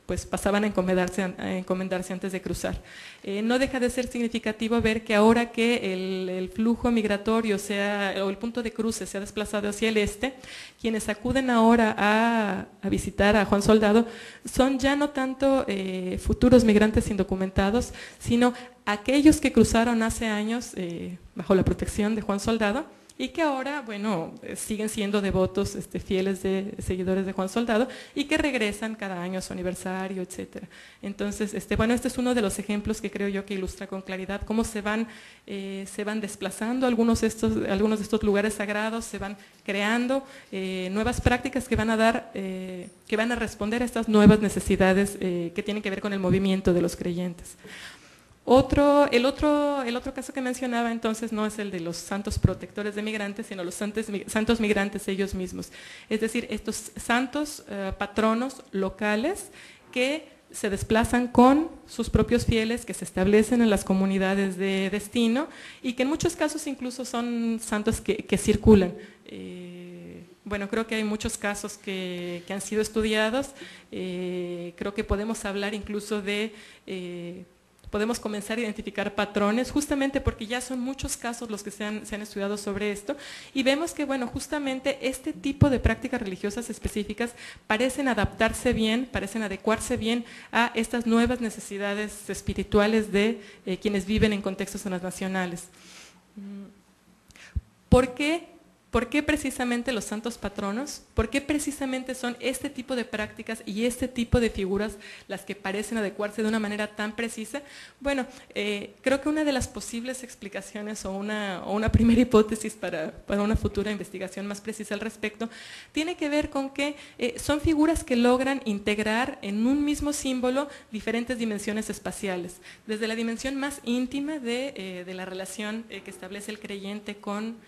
Speaker 2: pues pasaban a encomendarse antes de cruzar. No deja de ser significativo significativo ver que ahora que el flujo migratorio o el punto de cruce se ha desplazado hacia el este, quienes acuden ahora a visitar a Juan Soldado son ya no tanto futuros migrantes indocumentados, sino aquellos que cruzaron hace años bajo la protección de Juan Soldado y que ahora, bueno, siguen siendo devotos fieles seguidores de Juan Soldado y que regresan cada año a su aniversario, etcétera. Entonces, bueno, este es uno de los ejemplos que creo yo que ilustra con claridad cómo se van desplazando algunos de estos lugares sagrados, se van creando nuevas prácticas que van a responder a estas nuevas necesidades que tienen que ver con el movimiento de los creyentes. El otro caso que mencionaba entonces no es el de los santos protectores de migrantes, sino los santos migrantes ellos mismos. Es decir, estos santos patronos locales que se desplazan con sus propios fieles, que se establecen en las comunidades de destino y que en muchos casos incluso son santos que circulan. Bueno, creo que hay muchos casos que han sido estudiados. Creo que podemos hablar incluso podemos comenzar a identificar patrones, justamente porque ya son muchos casos los que se han estudiado sobre esto, y vemos que, bueno, justamente este tipo de prácticas religiosas específicas parecen adaptarse bien, parecen adecuarse bien a estas nuevas necesidades espirituales de quienes viven en contextos transnacionales. ¿Por qué? ¿Por qué precisamente los santos patronos? ¿Por qué precisamente son este tipo de prácticas y este tipo de figuras las que parecen adecuarse de una manera tan precisa? Bueno, creo que una de las posibles explicaciones o una primera hipótesis para una futura investigación más precisa al respecto tiene que ver con que son figuras que logran integrar en un mismo símbolo diferentes dimensiones espaciales, desde la dimensión más íntima de la relación que establece el creyente con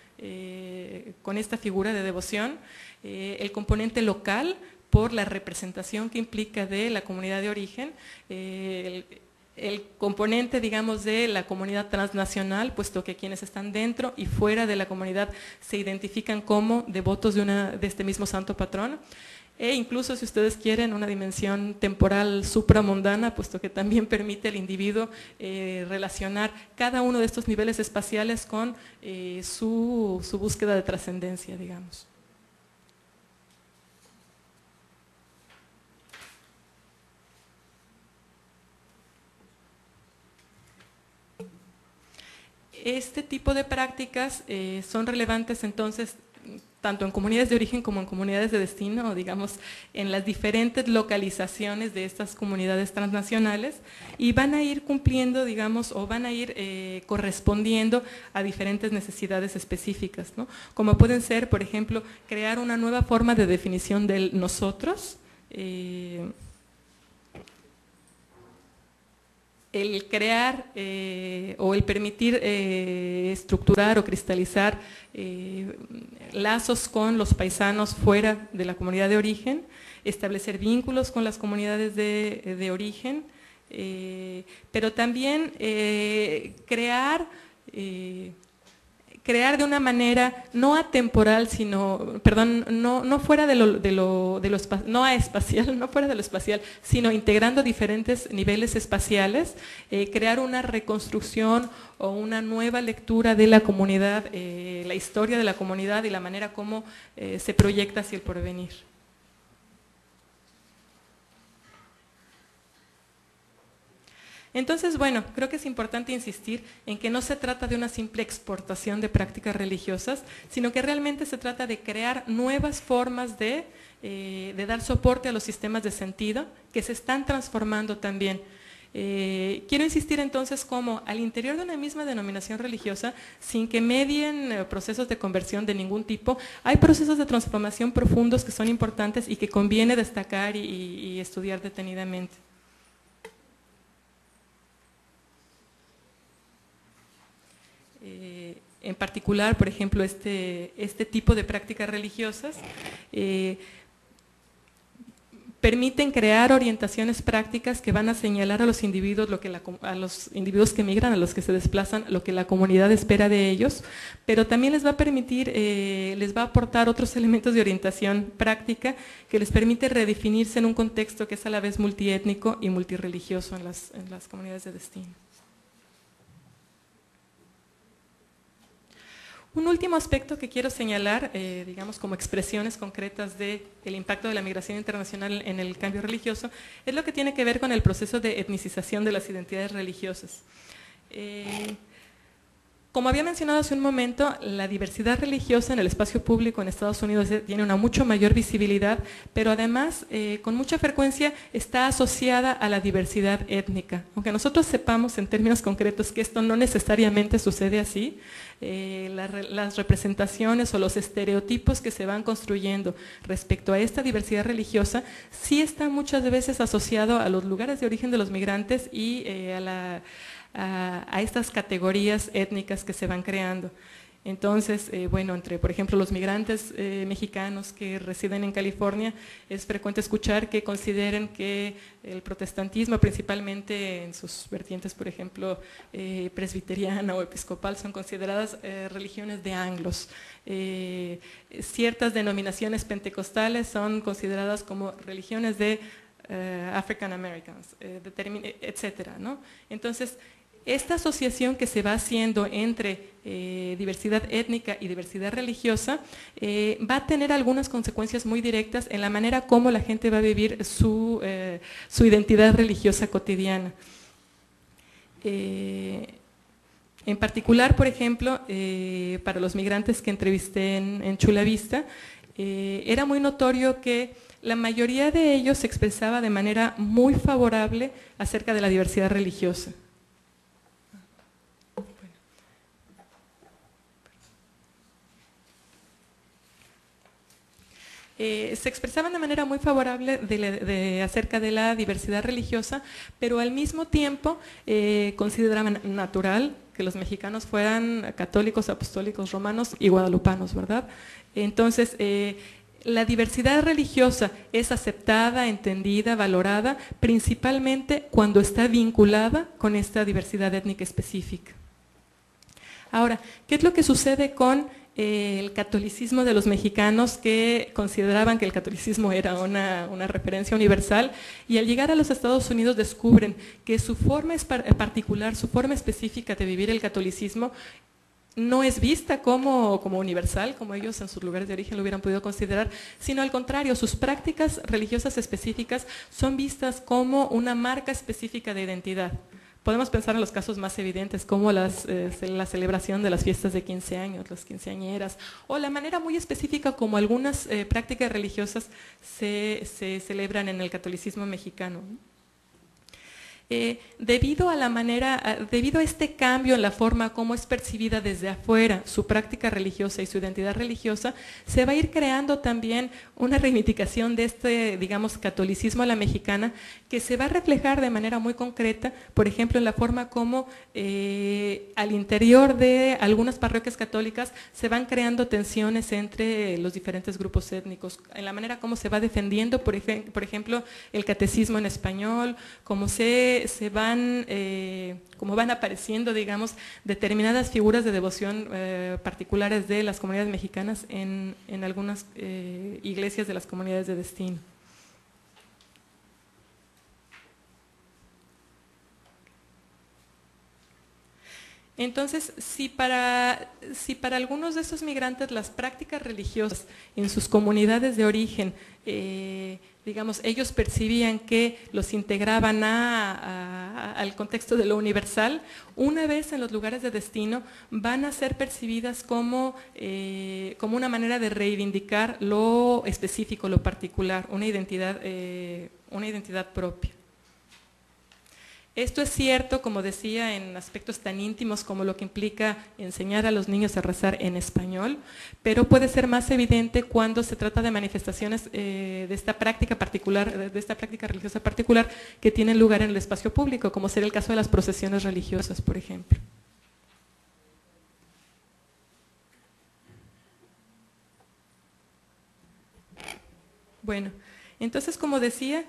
Speaker 2: esta figura de devoción, el componente local por la representación que implica de la comunidad de origen, el componente, digamos, de la comunidad transnacional, puesto que quienes están dentro y fuera de la comunidad se identifican como devotos de este mismo santo patrón. E incluso, si ustedes quieren, una dimensión temporal supramundana, puesto que también permite al individuo relacionar cada uno de estos niveles espaciales con su búsqueda de trascendencia, digamos. Este tipo de prácticas son relevantes entonces tanto en comunidades de origen como en comunidades de destino, o digamos, en las diferentes localizaciones de estas comunidades transnacionales, y van a ir cumpliendo, digamos, o van a ir correspondiendo a diferentes necesidades específicas, ¿no? Como pueden ser, por ejemplo, crear una nueva forma de definición del nosotros, el crear o el permitir estructurar o cristalizar lazos con los paisanos fuera de la comunidad de origen, establecer vínculos con las comunidades de origen, pero también crear de una manera no atemporal, sino, perdón, no fuera no espacial, no fuera de lo espacial, sino integrando diferentes niveles espaciales, crear una reconstrucción o una nueva lectura de la comunidad, la historia de la comunidad y la manera como se proyecta hacia el porvenir. Entonces, bueno, creo que es importante insistir en que no se trata de una simple exportación de prácticas religiosas, sino que realmente se trata de crear nuevas formas de dar soporte a los sistemas de sentido que se están transformando también. Quiero insistir entonces cómo al interior de una misma denominación religiosa, sin que medien procesos de conversión de ningún tipo, hay procesos de transformación profundos que son importantes y que conviene destacar y estudiar detenidamente. En particular, por ejemplo, este tipo de prácticas religiosas permiten crear orientaciones prácticas que van a señalar a los individuos a los individuos que migran, a los que se desplazan, lo que la comunidad espera de ellos, pero también les va a permitir, les va a aportar otros elementos de orientación práctica que les permite redefinirse en un contexto que es a la vez multiétnico y multirreligioso en las comunidades de destino. Un último aspecto que quiero señalar, digamos como expresiones concretas del impacto de la migración internacional en el cambio religioso, es lo que tiene que ver con el proceso de etnicización de las identidades religiosas. Como había mencionado hace un momento, la diversidad religiosa en el espacio público en Estados Unidos tiene una mucho mayor visibilidad, pero además con mucha frecuencia está asociada a la diversidad étnica. Aunque nosotros sepamos en términos concretos que esto no necesariamente sucede así, las representaciones o los estereotipos que se van construyendo respecto a esta diversidad religiosa sí está muchas veces asociado a los lugares de origen de los migrantes y a estas categorías étnicas que se van creando. Entonces, bueno, entre por ejemplo los migrantes mexicanos que residen en California, es frecuente escuchar que consideren que el protestantismo, principalmente en sus vertientes, por ejemplo, presbiteriana o episcopal, son consideradas religiones de anglos. Ciertas denominaciones pentecostales son consideradas como religiones de African Americans, etcétera, ¿no? Entonces, esta asociación que se va haciendo entre diversidad étnica y diversidad religiosa va a tener algunas consecuencias muy directas en la manera como la gente va a vivir su identidad religiosa cotidiana. En particular, por ejemplo, para los migrantes que entrevisté en Chula Vista, era muy notorio que la mayoría de ellos se expresaba de manera muy favorable acerca de la diversidad religiosa. Se expresaban de manera muy favorable acerca de la diversidad religiosa, pero al mismo tiempo consideraban natural que los mexicanos fueran católicos, apostólicos, romanos y guadalupanos, ¿verdad? Entonces, la diversidad religiosa es aceptada, entendida, valorada, principalmente cuando está vinculada con esta diversidad étnica específica. Ahora, ¿qué es lo que sucede con el catolicismo de los mexicanos que consideraban que el catolicismo era una referencia universal y al llegar a los Estados Unidos descubren que su forma particular, su forma específica de vivir el catolicismo no es vista como universal, como ellos en sus lugares de origen lo hubieran podido considerar, sino al contrario, sus prácticas religiosas específicas son vistas como una marca específica de identidad. Podemos pensar en los casos más evidentes como la celebración de las fiestas de 15 años, las quinceañeras, o la manera muy específica como algunas prácticas religiosas se celebran en el catolicismo mexicano. Debido a este cambio en la forma como es percibida desde afuera su práctica religiosa y su identidad religiosa, se va a ir creando también una reivindicación de este, digamos, catolicismo a la mexicana, que se va a reflejar de manera muy concreta, por ejemplo, en la forma como al interior de algunas parroquias católicas se van creando tensiones entre los diferentes grupos étnicos, en la manera como se va defendiendo, por ejemplo, el catecismo en español, como van apareciendo, digamos, determinadas figuras de devoción particulares de las comunidades mexicanas en algunas iglesias de las comunidades de destino. Entonces, si para algunos de esos migrantes las prácticas religiosas en sus comunidades de origen, digamos, ellos percibían que los integraban al contexto de lo universal, una vez en los lugares de destino van a ser percibidas como una manera de reivindicar lo específico, lo particular, una identidad propia. Esto es cierto, como decía, en aspectos tan íntimos como lo que implica enseñar a los niños a rezar en español, pero puede ser más evidente cuando se trata de manifestaciones de esta práctica religiosa particular que tienen lugar en el espacio público, como sería el caso de las procesiones religiosas, por ejemplo. Bueno, entonces, como decía,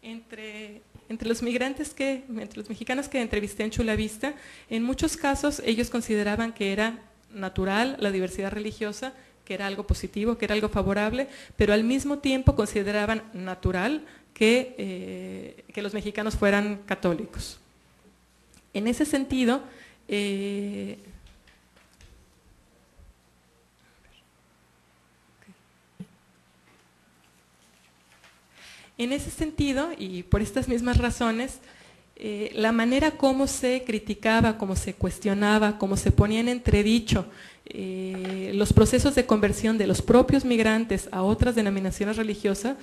Speaker 2: entre los mexicanos que entrevisté en Chula Vista, en muchos casos ellos consideraban que era natural la diversidad religiosa, que era algo positivo, que era algo favorable, pero al mismo tiempo consideraban natural que los mexicanos fueran católicos. En ese sentido, En ese sentido, y por estas mismas razones, la manera como se criticaba, como se cuestionaba, como se ponía en entredicho los procesos de conversión de los propios migrantes a otras denominaciones religiosas,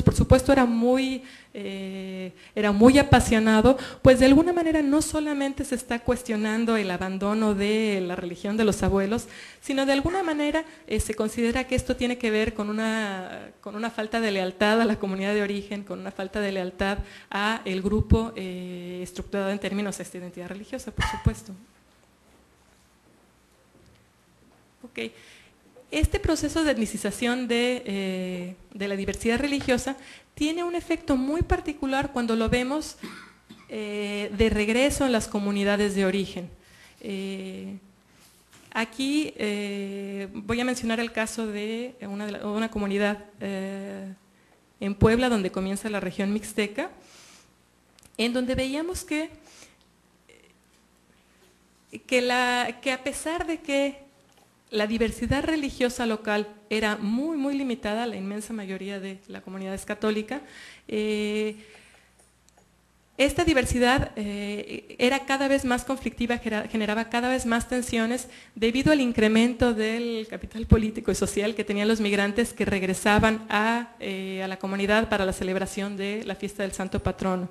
Speaker 2: por supuesto era muy apasionado, pues de alguna manera no solamente se está cuestionando el abandono de la religión de los abuelos, sino de alguna manera se considera que esto tiene que ver con una falta de lealtad a la comunidad de origen, con una falta de lealtad a el grupo estructurado en términos de esta identidad religiosa, por supuesto. Ok. Este proceso de etnicización de la diversidad religiosa tiene un efecto muy particular cuando lo vemos de regreso en las comunidades de origen. Aquí voy a mencionar el caso de una comunidad en Puebla, donde comienza la región mixteca, en donde veíamos que a pesar de que la diversidad religiosa local era muy, muy limitada, la inmensa mayoría de la comunidad es católica. Esta diversidad era cada vez más conflictiva, generaba cada vez más tensiones debido al incremento del capital político y social que tenían los migrantes que regresaban a la comunidad para la celebración de la fiesta del Santo Patrono.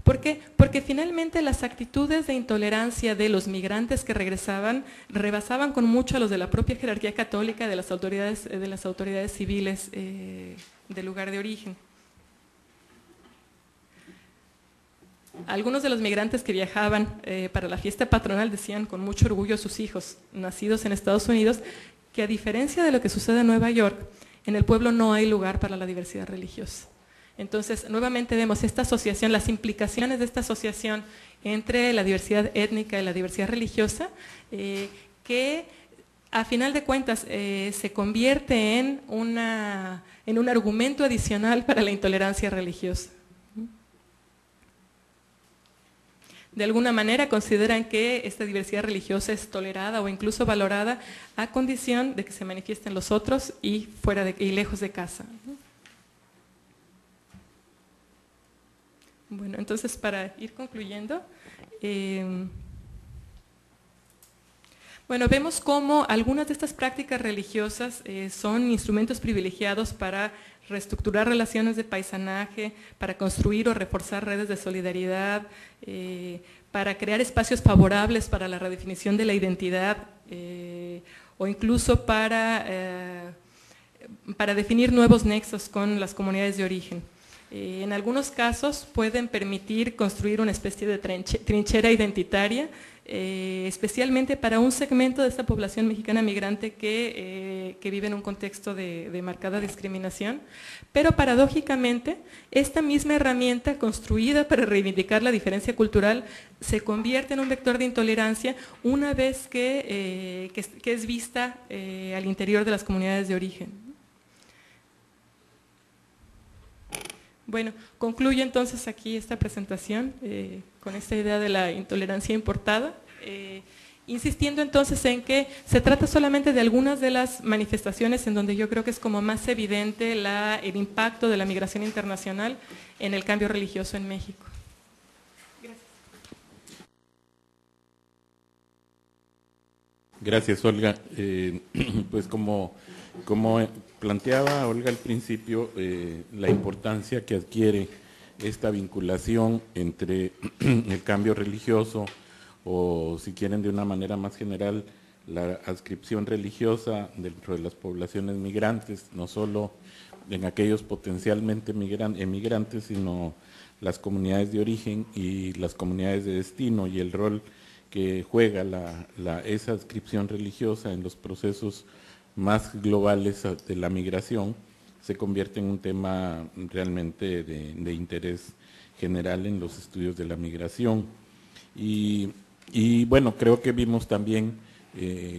Speaker 2: ¿Por qué? Porque finalmente las actitudes de intolerancia de los migrantes que regresaban rebasaban con mucho a los de la propia jerarquía católica, de las autoridades civiles del lugar de origen. Algunos de los migrantes que viajaban para la fiesta patronal decían con mucho orgullo a sus hijos, nacidos en Estados Unidos, que a diferencia de lo que sucede en Nueva York, en el pueblo no hay lugar para la diversidad religiosa. Entonces, nuevamente vemos esta asociación, las implicaciones de esta asociación entre la diversidad étnica y la diversidad religiosa, que a final de cuentas se convierte en un argumento adicional para la intolerancia religiosa. De alguna manera consideran que esta diversidad religiosa es tolerada o incluso valorada a condición de que se manifiesten los otros y lejos de casa. Bueno, entonces para ir concluyendo, bueno, vemos cómo algunas de estas prácticas religiosas son instrumentos privilegiados para reestructurar relaciones de paisanaje, para construir o reforzar redes de solidaridad, para crear espacios favorables para la redefinición de la identidad o incluso para definir nuevos nexos con las comunidades de origen. En algunos casos pueden permitir construir una especie de trinchera identitaria, especialmente para un segmento de esta población mexicana migrante que vive en un contexto de marcada discriminación, pero paradójicamente esta misma herramienta construida para reivindicar la diferencia cultural se convierte en un vector de intolerancia una vez que es vista al interior de las comunidades de origen. Bueno, concluyo entonces aquí esta presentación con esta idea de la intolerancia importada, insistiendo entonces en que se trata solamente de algunas de las manifestaciones en donde yo creo que es como más evidente el impacto de la migración internacional en el cambio religioso en México.
Speaker 1: Gracias, Olga. Pues como planteaba Olga al principio, la importancia que adquiere esta vinculación entre el cambio religioso o, si quieren de una manera más general, la adscripción religiosa dentro de las poblaciones migrantes, no solo en aquellos potencialmente emigrantes, sino las comunidades de origen y las comunidades de destino, y el rol que juega esa adscripción religiosa en los procesos más globales de la migración, se convierte en un tema realmente de interés general en los estudios de la migración. Y bueno, creo que vimos también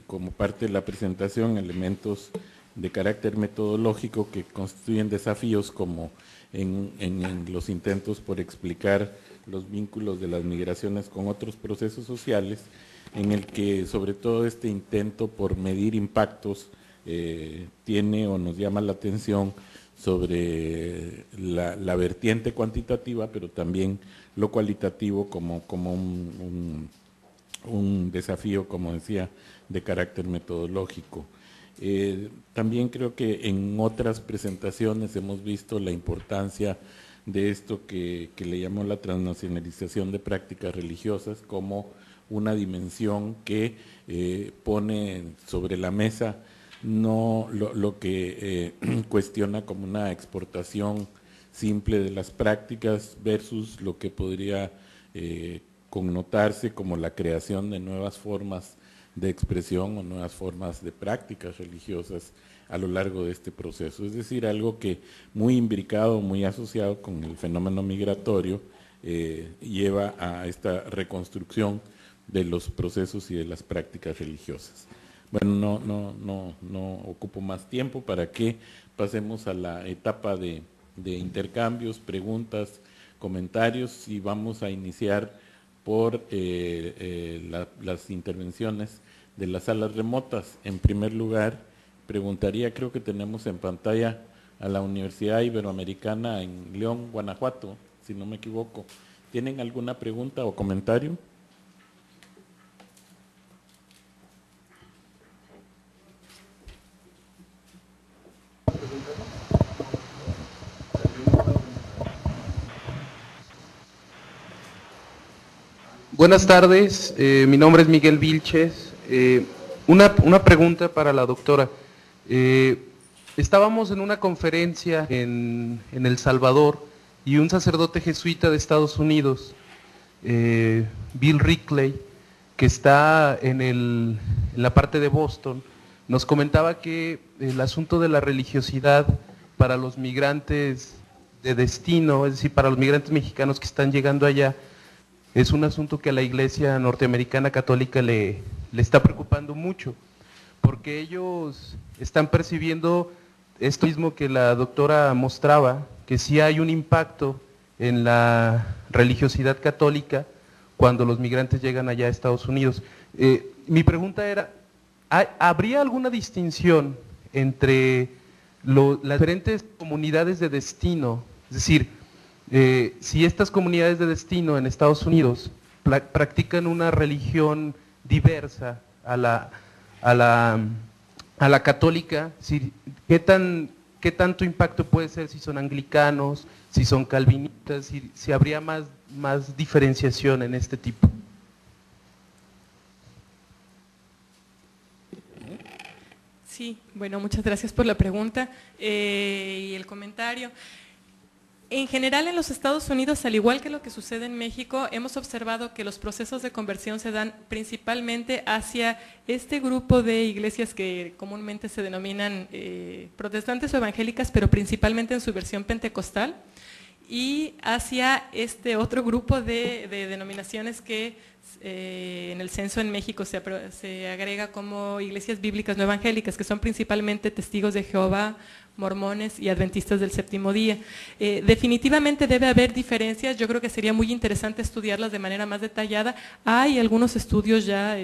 Speaker 1: como parte de la presentación elementos de carácter metodológico que constituyen desafíos, como en los intentos por explicar los vínculos de las migraciones con otros procesos sociales, en el que sobre todo este intento por medir impactos tiene o nos llama la atención sobre la vertiente cuantitativa, pero también lo cualitativo como un desafío, como decía, de carácter metodológico. También creo que en otras presentaciones hemos visto la importancia de esto que le llamó la transnacionalización de prácticas religiosas como una dimensión que pone sobre la mesa no lo que cuestiona como una exportación simple de las prácticas versus lo que podría connotarse como la creación de nuevas formas de expresión o nuevas formas de prácticas religiosas a lo largo de este proceso. Es decir, algo que muy imbricado, muy asociado con el fenómeno migratorio, lleva a esta reconstrucción de los procesos y de las prácticas religiosas. Bueno, no ocupo más tiempo para que pasemos a la etapa de intercambios, preguntas, comentarios, y vamos a iniciar por las intervenciones de las salas remotas. En primer lugar, preguntaría, creo que tenemos en pantalla a la Universidad Iberoamericana en León, Guanajuato, si no me equivoco. ¿Tienen alguna pregunta o comentario?
Speaker 3: Buenas tardes, mi nombre es Miguel Vilches. Una pregunta para la doctora. Estábamos en una conferencia en El Salvador y un sacerdote jesuita de Estados Unidos, Bill Rickley, que está en la parte de Boston, nos comentaba que el asunto de la religiosidad para los migrantes de destino, es decir, para los migrantes mexicanos que están llegando allá, es un asunto que a la Iglesia norteamericana católica le está preocupando mucho, porque ellos están percibiendo esto mismo que la doctora mostraba, que sí hay un impacto en la religiosidad católica cuando los migrantes llegan allá a Estados Unidos. Mi pregunta era, ¿habría alguna distinción entre las diferentes comunidades de destino? Es decir, si estas comunidades de destino en Estados Unidos practican una religión diversa a la católica, ¿qué tanto impacto puede ser si son anglicanos, si son calvinistas, si habría más diferenciación en este tipo?
Speaker 2: Sí, bueno, muchas gracias por la pregunta y el comentario. En general, en los Estados Unidos, al igual que lo que sucede en México, hemos observado que los procesos de conversión se dan principalmente hacia este grupo de iglesias que comúnmente se denominan protestantes o evangélicas, pero principalmente en su versión pentecostal, y hacia este otro grupo de denominaciones que en el censo en México se agrega como iglesias bíblicas no evangélicas, que son principalmente testigos de Jehová, mormones y adventistas del séptimo día. Definitivamente debe haber diferencias, yo creo que sería muy interesante estudiarlas de manera más detallada. Hay algunos estudios ya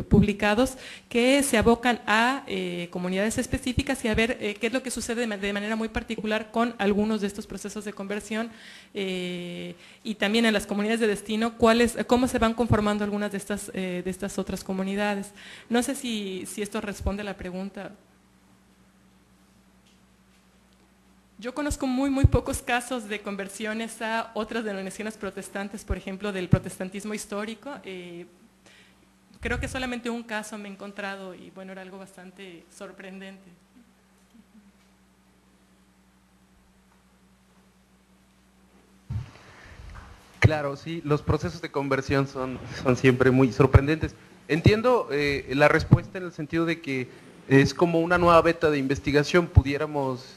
Speaker 2: publicados que se abocan a comunidades específicas y a ver qué es lo que sucede de manera muy particular con algunos de estos procesos de conversión y también en las comunidades de destino, cómo se van conformando algunas de estas otras comunidades. No sé si esto responde a la pregunta. Yo conozco muy pocos casos de conversiones a otras denominaciones protestantes, por ejemplo, del protestantismo histórico. Creo que solamente un caso me he encontrado y bueno, era algo bastante sorprendente.
Speaker 3: Claro, sí, los procesos de conversión son siempre muy sorprendentes. Entiendo la respuesta en el sentido de que es como una nueva beta de investigación, pudiéramos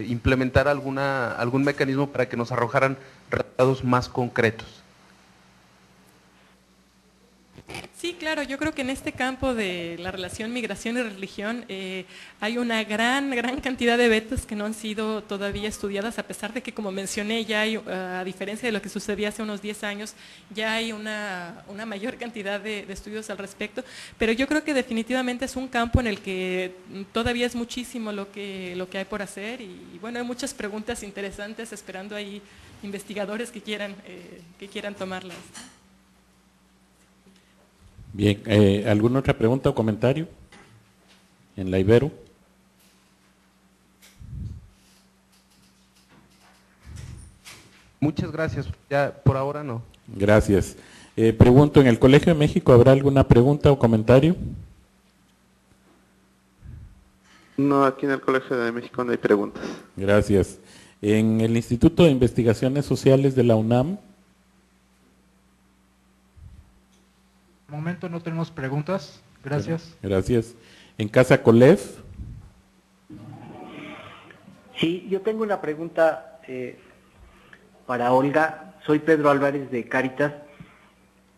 Speaker 3: implementar algún mecanismo para que nos arrojaran resultados más concretos.
Speaker 2: Sí, claro. claro, yo creo que en este campo de la relación migración y religión hay una gran cantidad de vetas que no han sido todavía estudiadas, a pesar de que, como mencioné, ya hay, a diferencia de lo que sucedía hace unos 10 años, ya hay una mayor cantidad de estudios al respecto, pero yo creo que definitivamente es un campo en el que todavía es muchísimo lo que hay por hacer y bueno, hay muchas preguntas interesantes esperando ahí investigadores que quieran tomarlas.
Speaker 1: Bien, ¿alguna otra pregunta o comentario en la Ibero?
Speaker 3: Muchas gracias, ya por ahora no.
Speaker 1: Gracias. Pregunto, ¿en el Colegio de México habrá alguna pregunta o comentario?
Speaker 4: No, aquí en el Colegio de México no hay preguntas.
Speaker 1: Gracias. ¿En el Instituto de Investigaciones Sociales de la UNAM?
Speaker 5: De momento no tenemos preguntas. Gracias.
Speaker 1: Gracias. ¿En Casa Colef?
Speaker 6: Sí, yo tengo una pregunta para Olga. Soy Pedro Álvarez de Cáritas.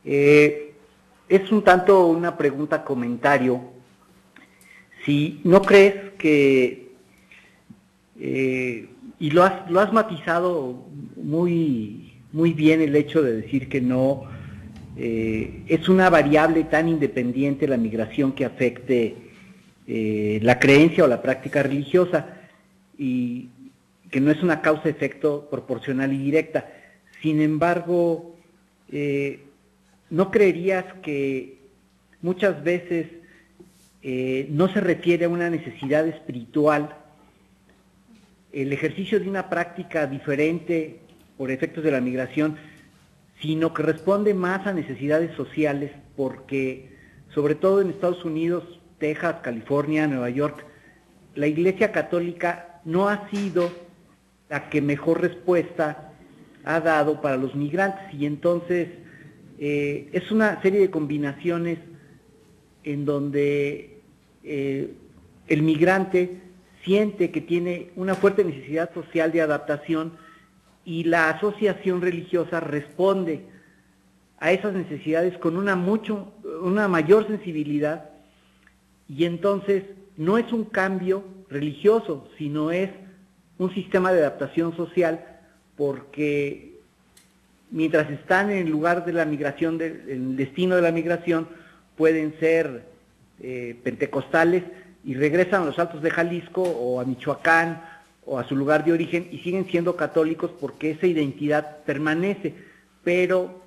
Speaker 6: Es un tanto una pregunta comentario. Si no crees que, y lo has matizado muy bien el hecho de decir que no es una variable tan independiente la migración que afecte la creencia o la práctica religiosa y que no es una causa-efecto proporcional y directa. Sin embargo, ¿no creerías que muchas veces no se refiere a una necesidad espiritual el ejercicio de una práctica diferente por efectos de la migración, sino que responde más a necesidades sociales, porque sobre todo en Estados Unidos, Texas, California, Nueva York, la Iglesia Católica no ha sido la que mejor respuesta ha dado para los migrantes, y entonces es una serie de combinaciones en donde el migrante siente que tiene una fuerte necesidad social de adaptación y la asociación religiosa responde a esas necesidades con una mayor sensibilidad, y entonces no es un cambio religioso, sino es un sistema de adaptación social, porque mientras están en el lugar de la migración, el destino de la migración, pueden ser pentecostales y regresan a los Altos de Jalisco o a Michoacán o a su lugar de origen y siguen siendo católicos porque esa identidad permanece, pero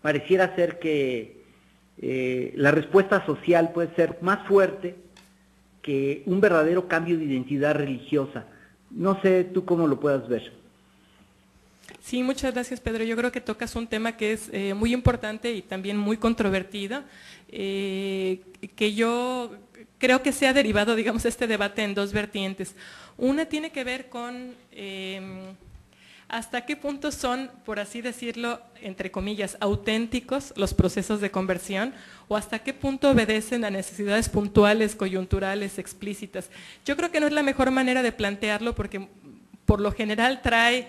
Speaker 6: pareciera ser que la respuesta social puede ser más fuerte que un verdadero cambio de identidad religiosa. No sé tú cómo lo puedas ver.
Speaker 2: Sí, muchas gracias, Pedro. Yo creo que tocas un tema que es muy importante y también muy controvertido, que yo creo que se ha derivado, digamos, este debate en dos vertientes. Una tiene que ver con hasta qué punto son, por así decirlo, entre comillas, auténticos los procesos de conversión, o hasta qué punto obedecen a necesidades puntuales, coyunturales, explícitas. Yo creo que no es la mejor manera de plantearlo, porque por lo general trae,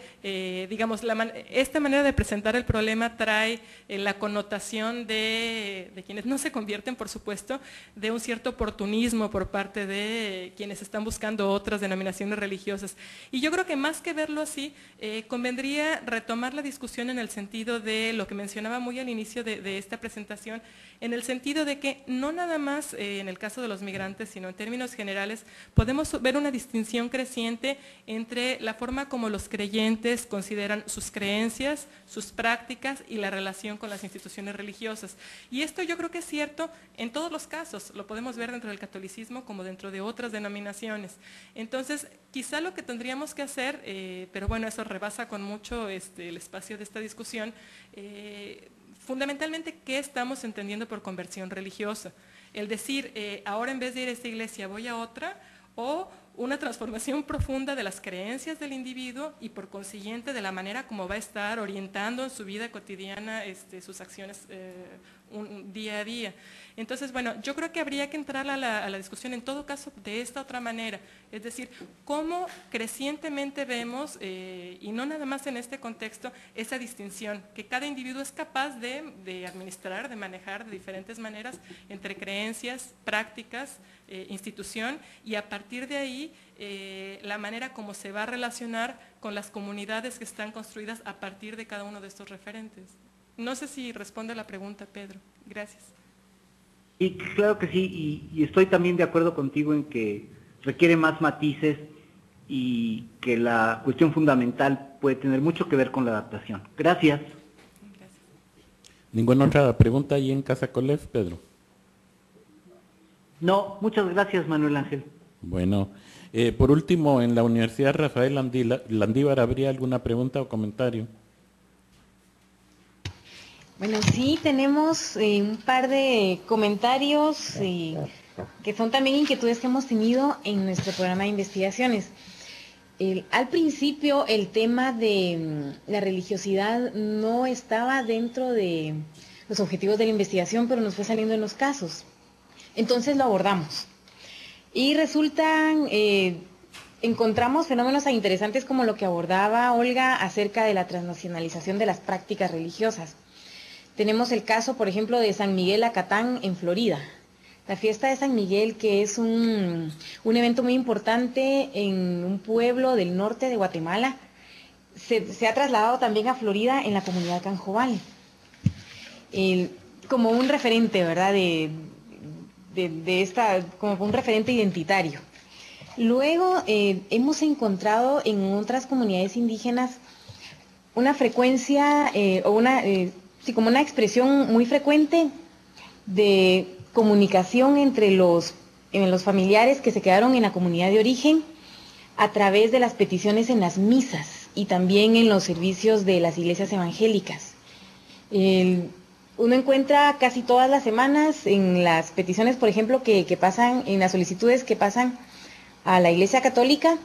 Speaker 2: digamos, esta manera de presentar el problema trae la connotación de quienes no se convierten, por supuesto, de un cierto oportunismo por parte de quienes están buscando otras denominaciones religiosas. Y yo creo que más que verlo así, convendría retomar la discusión en el sentido de lo que mencionaba muy al inicio de esta presentación, en el sentido de que no nada más en el caso de los migrantes, sino en términos generales, podemos ver una distinción creciente entre la forma como los creyentes consideran sus creencias, sus prácticas y la relación con las instituciones religiosas. Y esto yo creo que es cierto en todos los casos, lo podemos ver dentro del catolicismo como dentro de otras denominaciones. Entonces, quizá lo que tendríamos que hacer, pero bueno, eso rebasa con mucho el espacio de esta discusión, fundamentalmente, ¿qué estamos entendiendo por conversión religiosa? El decir, ahora en vez de ir a esta iglesia voy a otra, o una transformación profunda de las creencias del individuo y por consiguiente de la manera como va a estar orientando en su vida cotidiana sus acciones un día a día. Entonces, bueno, yo creo que habría que entrar a la discusión en todo caso de esta otra manera, es decir, cómo crecientemente vemos, y no nada más en este contexto, esa distinción, que cada individuo es capaz de administrar, de manejar de diferentes maneras entre creencias, prácticas, institución, y a partir de ahí la manera como se va a relacionar con las comunidades que están construidas a partir de cada uno de estos referentes. No sé si responde a la pregunta, Pedro. Gracias.
Speaker 6: Y claro que sí, y estoy también de acuerdo contigo en que requiere más matices y que la cuestión fundamental puede tener mucho que ver con la adaptación. Gracias.
Speaker 1: ¿Ninguna otra pregunta ahí en Casa Colef, Pedro?
Speaker 6: No, muchas gracias, Manuel Ángel.
Speaker 1: Bueno, por último, en la Universidad Rafael Landívar, ¿habría alguna pregunta o comentario?
Speaker 7: Bueno, sí, tenemos un par de comentarios que son también inquietudes que hemos tenido en nuestro programa de investigaciones. Al principio el tema de la religiosidad no estaba dentro de los objetivos de la investigación, pero nos fue saliendo en los casos. Entonces lo abordamos. Y encontramos fenómenos tan interesantes como lo que abordaba Olga acerca de la transnacionalización de las prácticas religiosas. Tenemos el caso, por ejemplo, de San Miguel Acatán en Florida. La fiesta de San Miguel, que es un evento muy importante en un pueblo del norte de Guatemala, se ha trasladado también a Florida en la comunidad Canjobal. Como un referente, ¿verdad?, como un referente identitario. Luego hemos encontrado en otras comunidades indígenas una frecuencia como una expresión muy frecuente de comunicación entre los familiares que se quedaron en la comunidad de origen a través de las peticiones en las misas y también en los servicios de las iglesias evangélicas. Uno encuentra casi todas las semanas en las peticiones, por ejemplo, que pasan, en las solicitudes que pasan a la Iglesia Católica,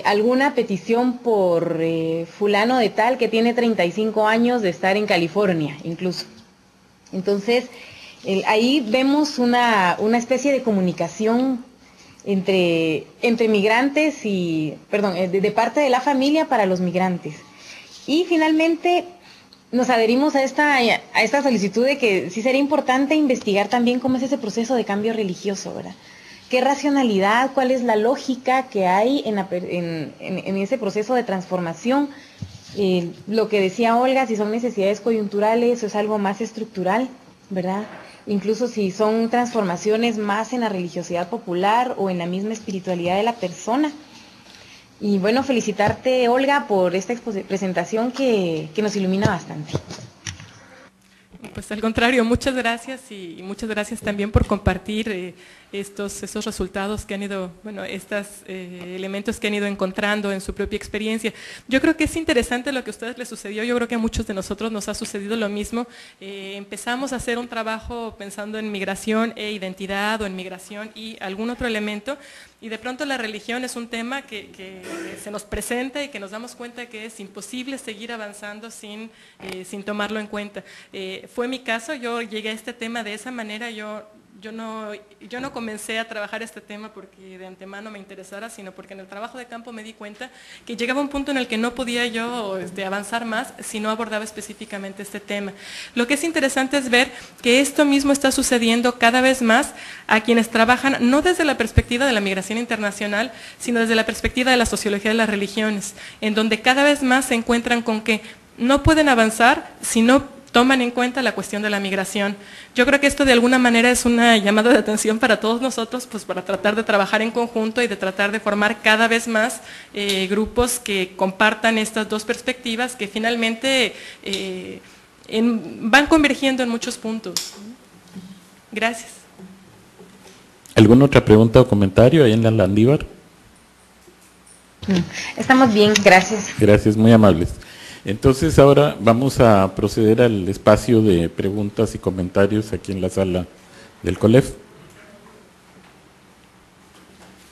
Speaker 7: alguna petición por fulano de tal que tiene 35 años de estar en California, incluso. Entonces, ahí vemos una especie de comunicación entre migrantes de parte de la familia para los migrantes. Y finalmente nos adherimos a esta solicitud de que sí sería importante investigar también cómo es ese proceso de cambio religioso, ¿verdad? ¿Qué racionalidad, cuál es la lógica que hay en ese proceso de transformación? Lo que decía Olga, si son necesidades coyunturales o es algo más estructural, ¿verdad? Incluso si son transformaciones más en la religiosidad popular o en la misma espiritualidad de la persona. Y bueno, felicitarte, Olga, por esta presentación que nos ilumina bastante.
Speaker 2: Pues al contrario, muchas gracias y muchas gracias también por compartir esos resultados que han ido, estos elementos que han ido encontrando en su propia experiencia. Yo creo que es interesante lo que a ustedes les sucedió, yo creo que a muchos de nosotros nos ha sucedido lo mismo. Empezamos a hacer un trabajo pensando en migración e identidad o en migración y algún otro elemento, y de pronto la religión es un tema que se nos presenta y que nos damos cuenta que es imposible seguir avanzando sin tomarlo en cuenta. Fue mi caso, yo llegué a este tema de esa manera, yo no comencé a trabajar este tema porque de antemano me interesara, sino porque en el trabajo de campo me di cuenta que llegaba un punto en el que no podía yo avanzar más si no abordaba específicamente este tema. Lo que es interesante es ver que esto mismo está sucediendo cada vez más a quienes trabajan no desde la perspectiva de la migración internacional, sino desde la perspectiva de la sociología de las religiones, en donde cada vez más se encuentran con que no pueden avanzar si no toman en cuenta la cuestión de la migración. Yo creo que esto de alguna manera es una llamada de atención para todos nosotros, pues para tratar de trabajar en conjunto y de tratar de formar cada vez más grupos que compartan estas dos perspectivas que finalmente van convergiendo en muchos puntos. Gracias.
Speaker 1: ¿Alguna otra pregunta o comentario ahí en la Landívar?
Speaker 7: Estamos bien, gracias.
Speaker 1: Gracias, muy amables. Entonces ahora vamos a proceder al espacio de preguntas y comentarios aquí en la sala del COLEF.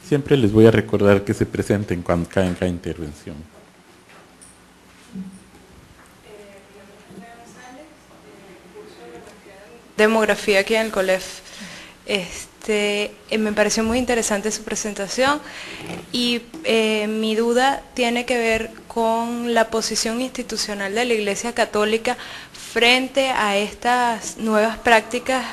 Speaker 1: Siempre les voy a recordar que se presenten cuando en cada intervención.
Speaker 8: demografía aquí en el COLEF. Me pareció muy interesante su presentación y mi duda tiene que ver con la posición institucional de la Iglesia Católica frente a estas nuevas prácticas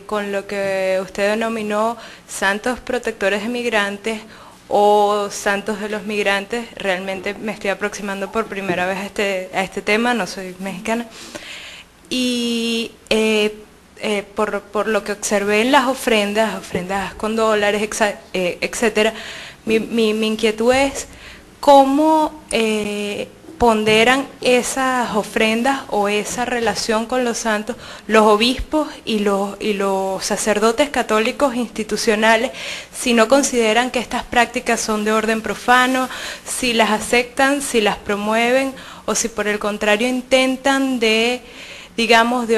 Speaker 8: con lo que usted denominó santos protectores de migrantes o santos de los migrantes. Realmente me estoy aproximando por primera vez a este tema, no soy mexicana. Y por lo que observé en las ofrendas con dólares, etcétera, mi inquietud es cómo ponderan esas ofrendas o esa relación con los santos los obispos y los sacerdotes católicos institucionales, si no consideran que estas prácticas son de orden profano, si las aceptan, si las promueven o si por el contrario intentan de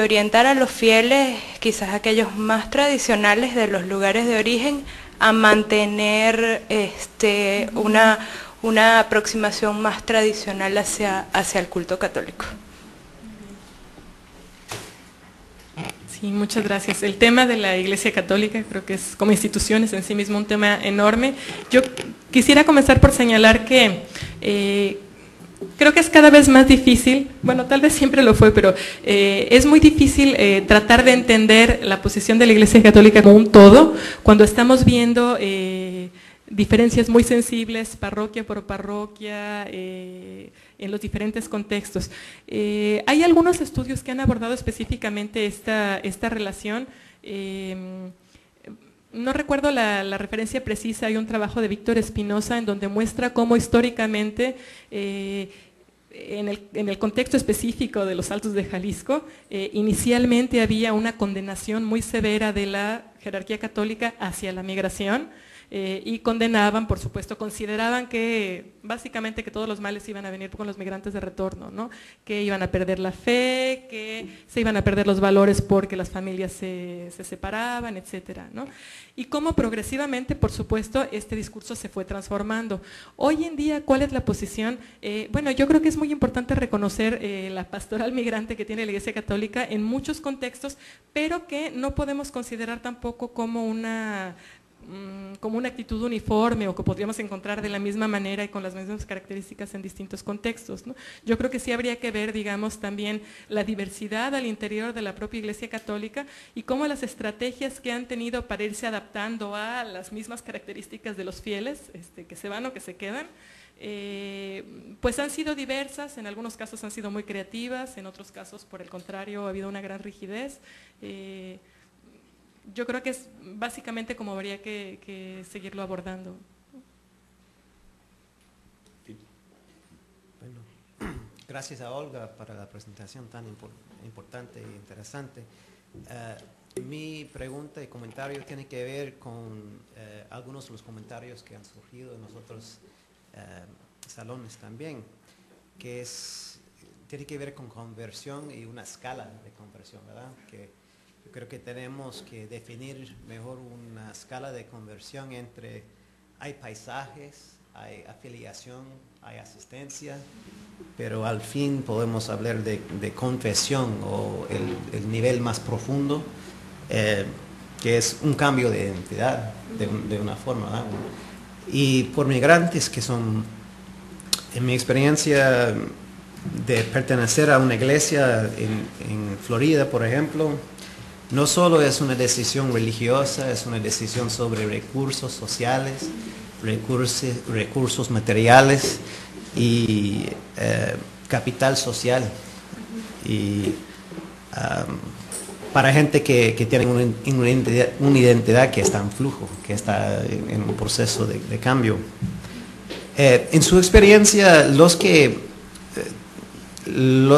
Speaker 8: orientar a los fieles, quizás aquellos más tradicionales de los lugares de origen, a mantener una aproximación más tradicional hacia el culto católico.
Speaker 2: Sí, muchas gracias. El tema de la Iglesia Católica creo que es, como instituciones en sí mismo, un tema enorme. Yo quisiera comenzar por señalar que creo que es cada vez más difícil, bueno, tal vez siempre lo fue, pero es muy difícil tratar de entender la posición de la Iglesia Católica como un todo, cuando estamos viendo diferencias muy sensibles, parroquia por parroquia, en los diferentes contextos. Hay algunos estudios que han abordado específicamente esta relación. No recuerdo la referencia precisa, hay un trabajo de Víctor Espinosa en donde muestra cómo históricamente, en el contexto específico de los Altos de Jalisco, inicialmente había una condenación muy severa de la jerarquía católica hacia la migración, y condenaban, por supuesto, consideraban que básicamente que todos los males iban a venir con los migrantes de retorno, ¿no? Que iban a perder la fe, que se iban a perder los valores porque las familias se separaban, etcétera, ¿no? Y cómo progresivamente, por supuesto, este discurso se fue transformando. Hoy en día, ¿cuál es la posición? Bueno, yo creo que es muy importante reconocer la pastoral migrante que tiene la Iglesia Católica en muchos contextos, pero que no podemos considerar tampoco como una actitud uniforme o que podríamos encontrar de la misma manera y con las mismas características en distintos contextos, ¿no? Yo creo que sí habría que ver, digamos, también la diversidad al interior de la propia Iglesia Católica y cómo las estrategias que han tenido para irse adaptando a las mismas características de los fieles, que se van o que se quedan, pues han sido diversas, en algunos casos han sido muy creativas, en otros casos, por el contrario, ha habido una gran rigidez. Yo creo que es básicamente como habría que seguirlo abordando.
Speaker 9: Bueno, gracias a Olga para la presentación tan importante e interesante. Mi pregunta y comentario tiene que ver con algunos de los comentarios que han surgido en los otros salones también, que tiene que ver con conversión y una escala de conversión, ¿verdad? Yo creo que tenemos que definir mejor una escala de conversión entre hay paisajes, hay afiliación, hay asistencia, pero al fin podemos hablar de confesión o el nivel más profundo, que es un cambio de identidad de una forma, ¿verdad? Y por migrantes que son, en mi experiencia de pertenecer a una iglesia en Florida, por ejemplo, no solo es una decisión religiosa, es una decisión sobre recursos sociales, recursos materiales y capital social. Y para gente que tiene una identidad que está en flujo, que está en un proceso de cambio. En su experiencia, los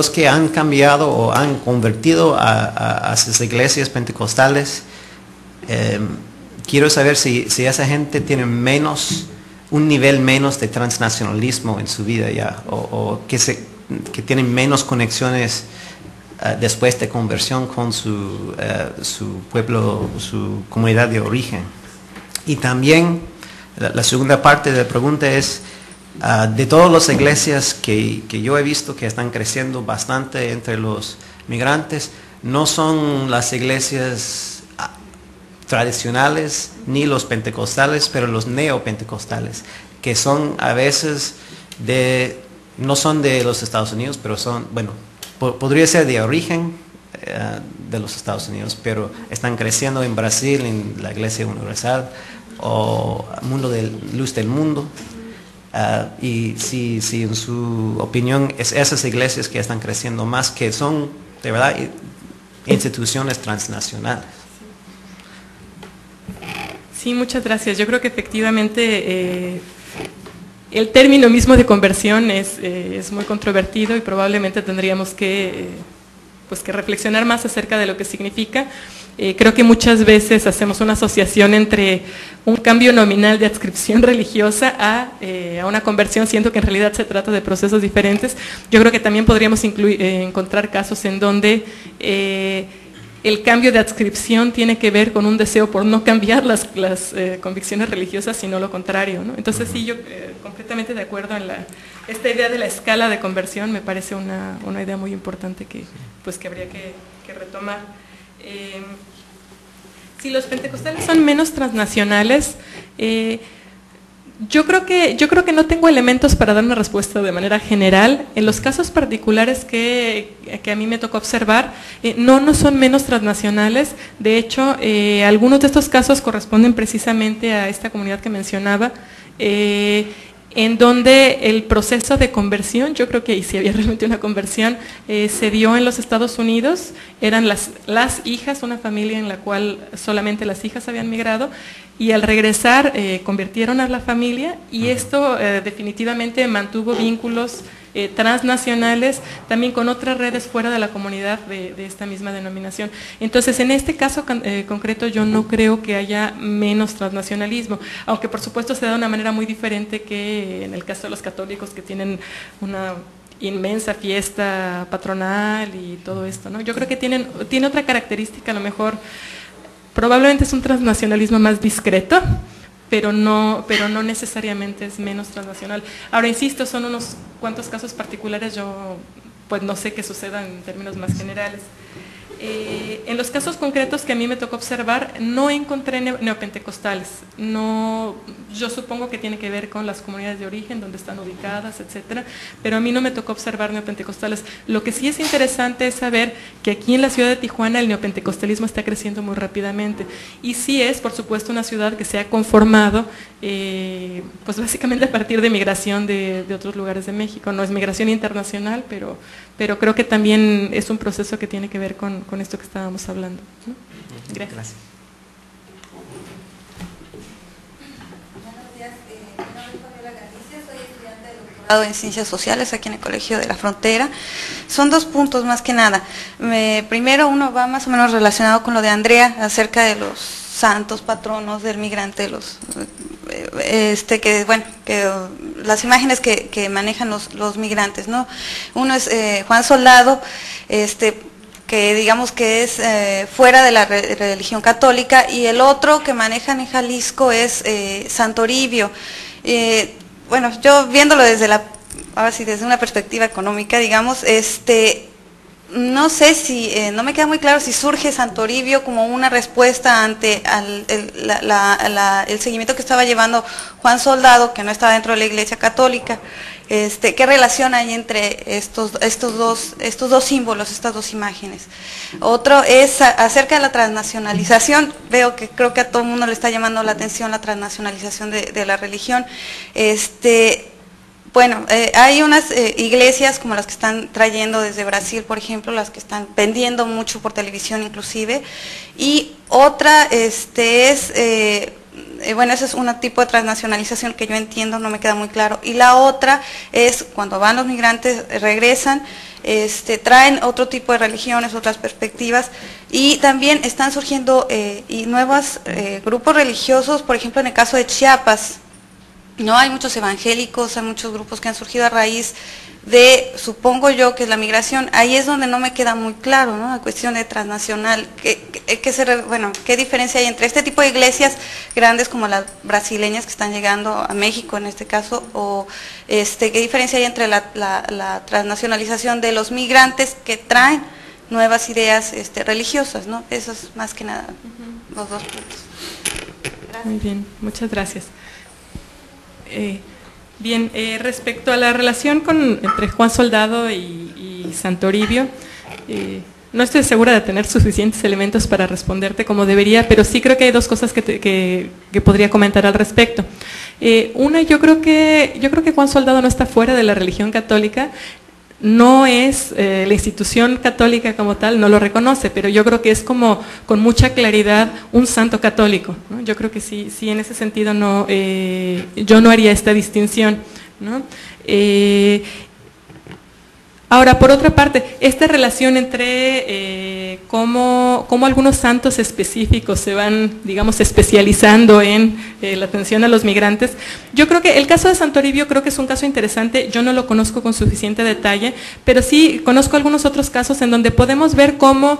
Speaker 9: que han cambiado o han convertido a esas iglesias pentecostales, quiero saber si esa gente tiene un nivel menos de transnacionalismo en su vida ya, o que tienen menos conexiones después de conversión con su pueblo, su comunidad de origen. Y también la segunda parte de la pregunta es, de todas las iglesias que yo he visto que están creciendo bastante entre los migrantes, no son las iglesias tradicionales ni los pentecostales, pero los neopentecostales, que son a veces no son de los Estados Unidos, pero son, bueno, podría ser de origen de los Estados Unidos, pero están creciendo en Brasil, en la Iglesia Universal o Mundo de Luz del Mundo. Y si en su opinión es esas iglesias que están creciendo más, que son de verdad instituciones transnacionales.
Speaker 2: Sí, muchas gracias. Yo creo que efectivamente el término mismo de conversión es muy controvertido y probablemente tendríamos que reflexionar más acerca de lo que significa. Creo que muchas veces hacemos una asociación entre un cambio nominal de adscripción religiosa a una conversión, siendo que en realidad se trata de procesos diferentes. Yo creo que también podríamos encontrar casos en donde el cambio de adscripción tiene que ver con un deseo por no cambiar las convicciones religiosas, sino lo contrario, ¿no? Entonces sí, yo completamente de acuerdo en esta idea de la escala de conversión. Me parece una idea muy importante que habría que retomar. Si los pentecostales son menos transnacionales, yo creo que no tengo elementos para dar una respuesta de manera general. En los casos particulares que a mí me tocó observar, no son menos transnacionales. De hecho, algunos de estos casos corresponden precisamente a esta comunidad que mencionaba, en donde el proceso de conversión, yo creo que ahí sí había realmente una conversión, se dio en los Estados Unidos. Eran las hijas, una familia en la cual solamente las hijas habían migrado, y al regresar convirtieron a la familia, y esto definitivamente mantuvo vínculos transnacionales también con otras redes fuera de la comunidad de esta misma denominación. Entonces, en este caso concreto, yo no creo que haya menos transnacionalismo, aunque por supuesto se da de una manera muy diferente que en el caso de los católicos, que tienen una inmensa fiesta patronal y todo esto, ¿no? Yo creo que tiene otra característica, a lo mejor probablemente es un transnacionalismo más discreto, pero no necesariamente es menos transnacional. Ahora, insisto, son unos cuantos casos particulares, yo pues no sé qué suceda en términos más generales. En los casos concretos que a mí me tocó observar, no encontré neopentecostales. Yo supongo que tiene que ver con las comunidades de origen, donde están ubicadas, etcétera, pero a mí no me tocó observar neopentecostales. Lo que sí es interesante es saber que aquí en la ciudad de Tijuana el neopentecostalismo está creciendo muy rápidamente, y sí es, por supuesto, una ciudad que se ha conformado pues básicamente a partir de migración de otros lugares de México. No es migración internacional, pero creo que también es un proceso que tiene que ver con esto que estábamos hablando, ¿no? Gracias.
Speaker 10: Buenos días, mi nombre es Fabiola Galicia, soy estudiante de doctorado en Ciencias Sociales aquí en el Colegio de la Frontera. Son dos puntos más que nada. Primero, uno va más o menos relacionado con lo de Andrea acerca de los santos patronos del migrante, que las imágenes que manejan los migrantes, ¿no? Uno es Juan Soldado, que digamos que es fuera de la religión católica, y el otro que manejan en Jalisco es Santo Toribio. Bueno, yo viéndolo desde una perspectiva económica, digamos, no sé si, no me queda muy claro si surge Santo Toribio como una respuesta ante el seguimiento que estaba llevando Juan Soldado, que no estaba dentro de la Iglesia Católica. ¿Qué relación hay entre estos dos símbolos, estas dos imágenes? Otro es acerca de la transnacionalización. Creo que a todo el mundo le está llamando la atención la transnacionalización de la religión. Bueno, hay unas iglesias como las que están trayendo desde Brasil, por ejemplo, las que están vendiendo mucho por televisión inclusive, y otra bueno, ese es un tipo de transnacionalización que yo entiendo, no me queda muy claro, y la otra es cuando van los migrantes, regresan, traen otro tipo de religiones, otras perspectivas, y también están surgiendo nuevos grupos religiosos, por ejemplo en el caso de Chiapas. No, hay muchos evangélicos, hay muchos grupos que han surgido a raíz de, supongo yo, que es la migración. Ahí es donde no me queda muy claro, ¿no? La cuestión de transnacional, ¿qué diferencia hay entre este tipo de iglesias grandes como las brasileñas que están llegando a México en este caso, o qué diferencia hay entre la transnacionalización de los migrantes que traen nuevas ideas religiosas, ¿no? Eso es más que nada los dos puntos. Gracias.
Speaker 2: Muy bien, muchas gracias. Bien, respecto a la relación entre Juan Soldado y Santoribio, no estoy segura de tener suficientes elementos para responderte como debería, pero sí creo que hay dos cosas que podría comentar al respecto. Una, yo creo que Juan Soldado no está fuera de la religión católica, no es, la institución católica como tal no lo reconoce, pero yo creo que es como con mucha claridad un santo católico, ¿no? Yo creo que sí en ese sentido no, yo no haría esta distinción, ¿no? Ahora, por otra parte, esta relación entre cómo algunos santos específicos se van, digamos, especializando en la atención a los migrantes, yo creo que el caso de Santoribio creo que es un caso interesante, yo no lo conozco con suficiente detalle, pero sí conozco algunos otros casos en donde podemos ver cómo,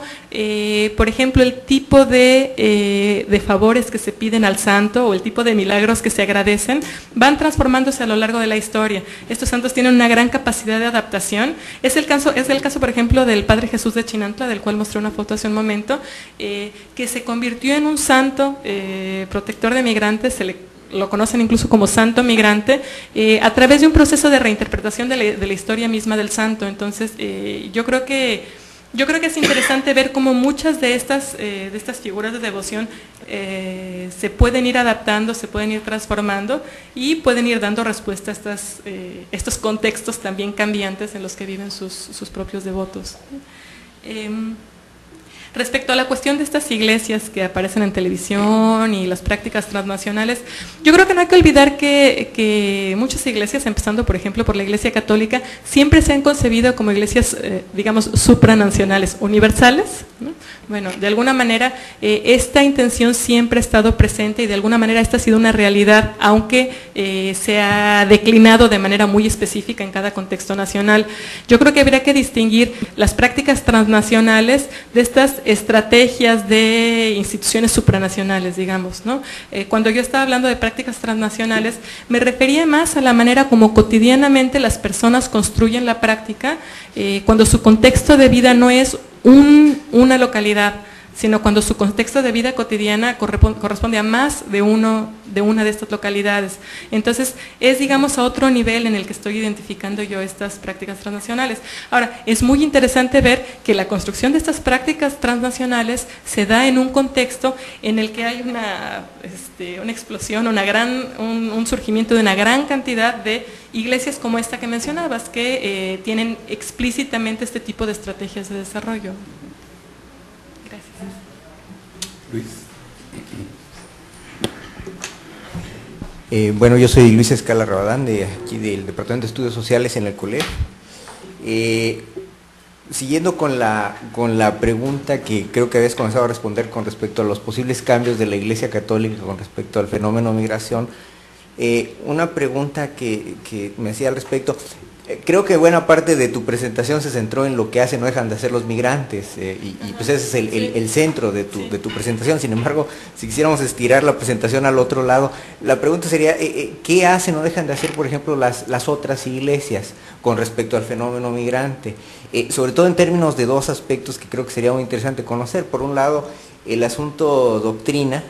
Speaker 2: por ejemplo, el tipo de favores que se piden al santo o el tipo de milagros que se agradecen van transformándose a lo largo de la historia. Estos santos tienen una gran capacidad de adaptación. Es el caso, por ejemplo, del Padre Jesús de Chinantla, del cual mostré una foto hace un momento, que se convirtió en un santo protector de migrantes, lo conocen incluso como santo migrante, a través de un proceso de reinterpretación de la historia misma del santo. Entonces, yo creo que es interesante ver cómo muchas de estas figuras de devoción se pueden ir adaptando, se pueden ir transformando y pueden ir dando respuesta a estos contextos también cambiantes en los que viven sus propios devotos. Respecto a la cuestión de estas iglesias que aparecen en televisión y las prácticas transnacionales, yo creo que no hay que olvidar que muchas iglesias, empezando por ejemplo por la Iglesia Católica, siempre se han concebido como iglesias, digamos, supranacionales, universales, ¿no? Bueno, de alguna manera esta intención siempre ha estado presente y de alguna manera esta ha sido una realidad, aunque se ha declinado de manera muy específica en cada contexto nacional. Yo creo que habría que distinguir las prácticas transnacionales de estas estrategias de instituciones supranacionales, digamos, ¿no? Cuando yo estaba hablando de prácticas transnacionales, me refería más a la manera como cotidianamente las personas construyen la práctica, cuando su contexto de vida no es una localidad, sino cuando su contexto de vida cotidiana corresponde a más de una de estas localidades. Entonces, es, digamos, a otro nivel en el que estoy identificando yo estas prácticas transnacionales. Ahora, es muy interesante ver que la construcción de estas prácticas transnacionales se da en un contexto en el que hay una explosión, un surgimiento de una gran cantidad de iglesias como esta que mencionabas, que tienen explícitamente este tipo de estrategias de desarrollo.
Speaker 11: Luis. Bueno, yo soy Luis Escala Rabadán, de aquí del Departamento de Estudios Sociales en el COLEF. Siguiendo con la pregunta que creo que habías comenzado a responder con respecto a los posibles cambios de la Iglesia Católica con respecto al fenómeno migración, una pregunta que me hacía al respecto. Creo que buena parte de tu presentación se centró en lo que hacen o dejan de hacer los migrantes, y pues ese es el centro de tu presentación. Sin embargo, si quisiéramos estirar la presentación al otro lado, la pregunta sería, ¿qué hacen o dejan de hacer, por ejemplo, las otras iglesias con respecto al fenómeno migrante? Sobre todo en términos de dos aspectos que creo que sería muy interesante conocer. Por un lado, el asunto doctrina,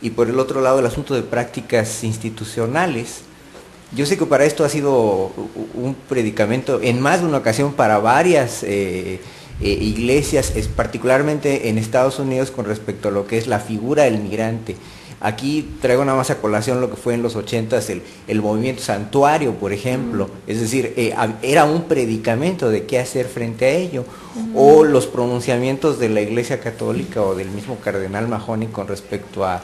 Speaker 11: y por el otro lado, el asunto de prácticas institucionales. Yo sé que para esto ha sido un predicamento en más de una ocasión para varias iglesias, particularmente en Estados Unidos, con respecto a lo que es la figura del migrante. Aquí traigo nada más a colación lo que fue en los 80s el movimiento santuario, por ejemplo. Es decir, era un predicamento de qué hacer frente a ello. O los pronunciamientos de la Iglesia Católica o del mismo cardenal Mahony con respecto a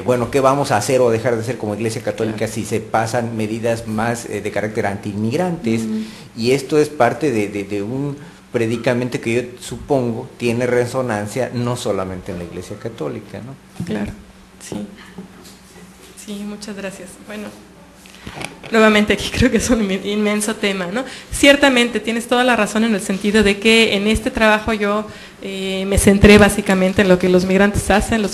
Speaker 11: bueno, ¿qué vamos a hacer o dejar de hacer como Iglesia Católica si se pasan medidas más de carácter anti-inmigrantes? Y esto es parte de un predicamento que yo supongo tiene resonancia no solamente en la Iglesia Católica, ¿no?
Speaker 2: Claro, sí. Sí, muchas gracias. Bueno, nuevamente aquí creo que es un inmenso tema, ¿no? Ciertamente tienes toda la razón en el sentido de que en este trabajo yo me centré básicamente en lo que los migrantes hacen, lo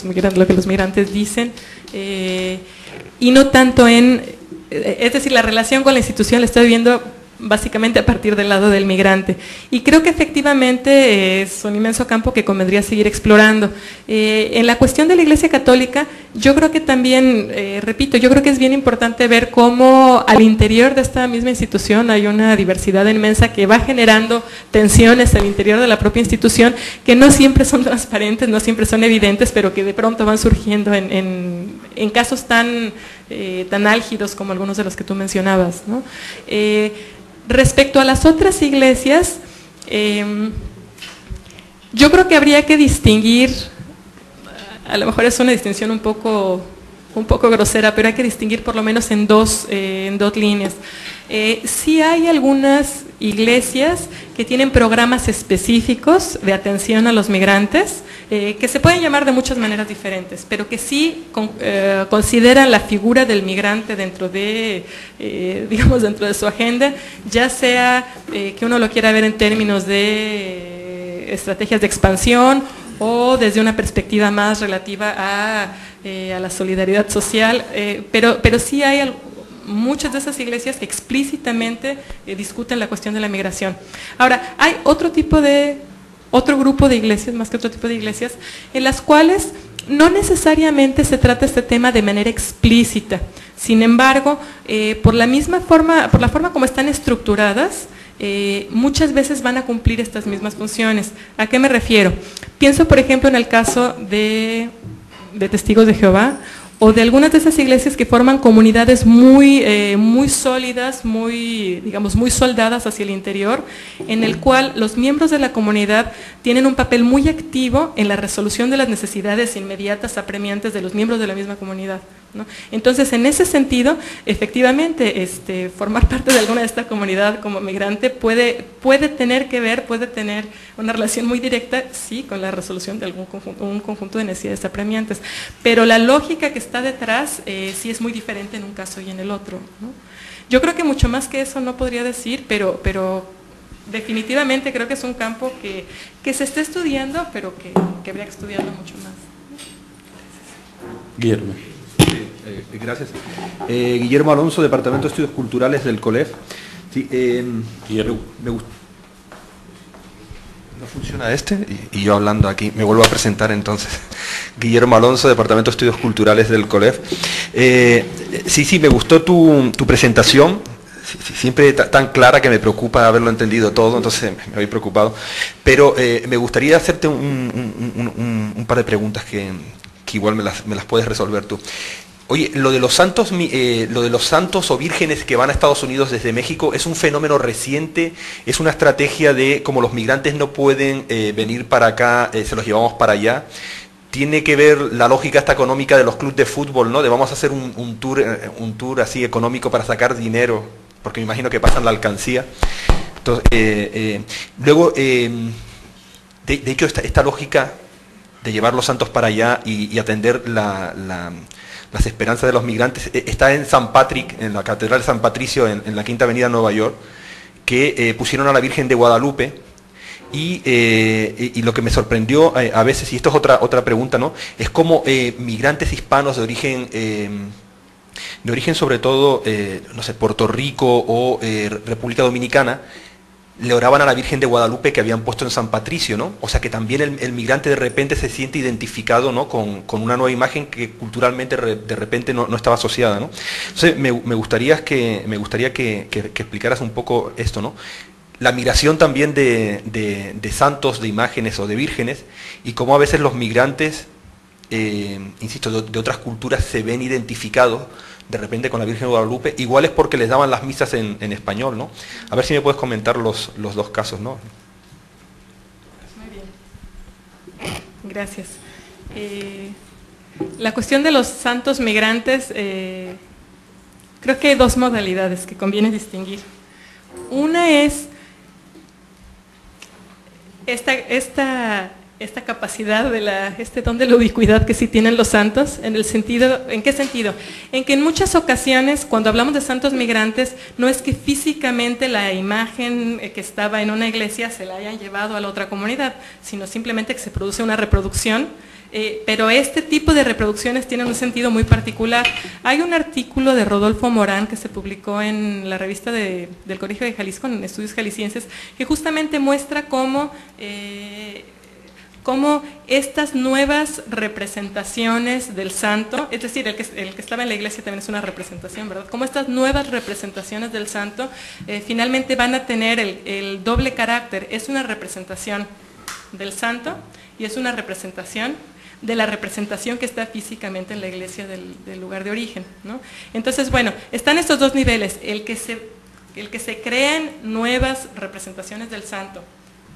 Speaker 2: que los migrantes dicen, y no tanto es decir, la relación con la institución la estoy viendo básicamente a partir del lado del migrante. Y creo que efectivamente es un inmenso campo que convendría seguir explorando. En la cuestión de la Iglesia Católica, yo creo que también, repito, yo creo que es bien importante ver cómo al interior de esta misma institución hay una diversidad inmensa que va generando tensiones al interior de la propia institución que no siempre son transparentes, no siempre son evidentes, pero que de pronto van surgiendo en casos tan álgidos como algunos de los que tú mencionabas, ¿no? Respecto a las otras iglesias, yo creo que habría que distinguir, a lo mejor es una distinción un poco grosera, pero hay que distinguir por lo menos en dos líneas. Sí hay algunas iglesias que tienen programas específicos de atención a los migrantes, que se pueden llamar de muchas maneras diferentes, pero que sí consideran la figura del migrante dentro de, digamos, dentro de su agenda, ya sea que uno lo quiera ver en términos de estrategias de expansión o desde una perspectiva más relativa a la solidaridad social, pero sí hay muchas de esas iglesias que explícitamente discuten la cuestión de la migración. Ahora, hay otro grupo de iglesias, más que otro tipo de iglesias, en las cuales no necesariamente se trata este tema de manera explícita. Sin embargo, por la forma como están estructuradas, muchas veces van a cumplir estas mismas funciones. ¿A qué me refiero? Pienso, por ejemplo, en el caso de Testigos de Jehová, o de algunas de esas iglesias que forman comunidades muy sólidas, digamos, muy soldadas hacia el interior, en el cual los miembros de la comunidad tienen un papel muy activo en la resolución de las necesidades inmediatas apremiantes de los miembros de la misma comunidad, ¿no? Entonces, en ese sentido, efectivamente, formar parte de alguna de esta comunidad como migrante puede tener una relación muy directa, sí, con la resolución de un conjunto de necesidades apremiantes, pero la lógica que está detrás sí es muy diferente en un caso y en el otro, ¿no? Yo creo que mucho más que eso no podría decir, pero definitivamente creo que es un campo que se está estudiando, pero que habría que estudiarlo mucho más.
Speaker 1: Guillermo.
Speaker 12: Gracias. Guillermo Alonso, Departamento de Estudios Culturales del COLEF. Sí,
Speaker 1: Guillermo.
Speaker 12: Me gusta. ¿No funciona y yo hablando aquí, me vuelvo a presentar entonces. Guillermo Alonso, Departamento de Estudios Culturales del COLEF. Sí, me gustó tu presentación, siempre tan clara que me preocupa haberlo entendido todo, entonces me había preocupado. Pero me gustaría hacerte un par de preguntas que igual me las puedes resolver tú. Oye, lo de los santos o vírgenes que van a Estados Unidos desde México es un fenómeno reciente, es una estrategia de como los migrantes no pueden venir para acá, se los llevamos para allá. Tiene que ver la lógica esta económica de los clubes de fútbol, ¿no? De vamos a hacer un tour así económico para sacar dinero, porque me imagino que pasan la alcancía. Entonces, luego, de hecho, esta lógica de llevar los santos para allá y atender las esperanzas de los migrantes, está en San Patrick, en la Catedral de San Patricio, en la Quinta Avenida de Nueva York, que pusieron a la Virgen de Guadalupe, y lo que me sorprendió a veces, y esto es otra pregunta, ¿no? Es como migrantes hispanos de origen sobre todo, no sé, Puerto Rico o República Dominicana, le oraban a la Virgen de Guadalupe que habían puesto en San Patricio, ¿no? O sea que también el migrante de repente se siente identificado, ¿no? con una nueva imagen que culturalmente de repente no estaba asociada, ¿no? Entonces me gustaría que explicaras un poco esto, ¿no? La migración también de santos, de imágenes o de vírgenes, y cómo a veces los migrantes, insisto, de otras culturas se ven identificados de repente con la Virgen de Guadalupe, igual es porque les daban las misas en español, ¿no? A ver si me puedes comentar los dos casos, ¿no?
Speaker 2: Muy bien. Gracias. La cuestión de los santos migrantes, creo que hay dos modalidades que conviene distinguir. Una es esta capacidad de este don de la ubicuidad que sí tienen los santos, ¿en qué sentido? En que en muchas ocasiones, cuando hablamos de santos migrantes, no es que físicamente la imagen que estaba en una iglesia se la hayan llevado a la otra comunidad, sino simplemente que se produce una reproducción, pero este tipo de reproducciones tienen un sentido muy particular. Hay un artículo de Rodolfo Morán que se publicó en la revista del Colegio de Jalisco, en Estudios Jaliscienses, que justamente muestra cómo estas nuevas representaciones del santo, es decir, el que estaba en la iglesia también es una representación, ¿verdad? Cómo estas nuevas representaciones del santo finalmente van a tener el doble carácter, es una representación del santo y es una representación de la representación que está físicamente en la iglesia del lugar de origen, ¿no? Entonces, bueno, están estos dos niveles, el que se creen nuevas representaciones del santo,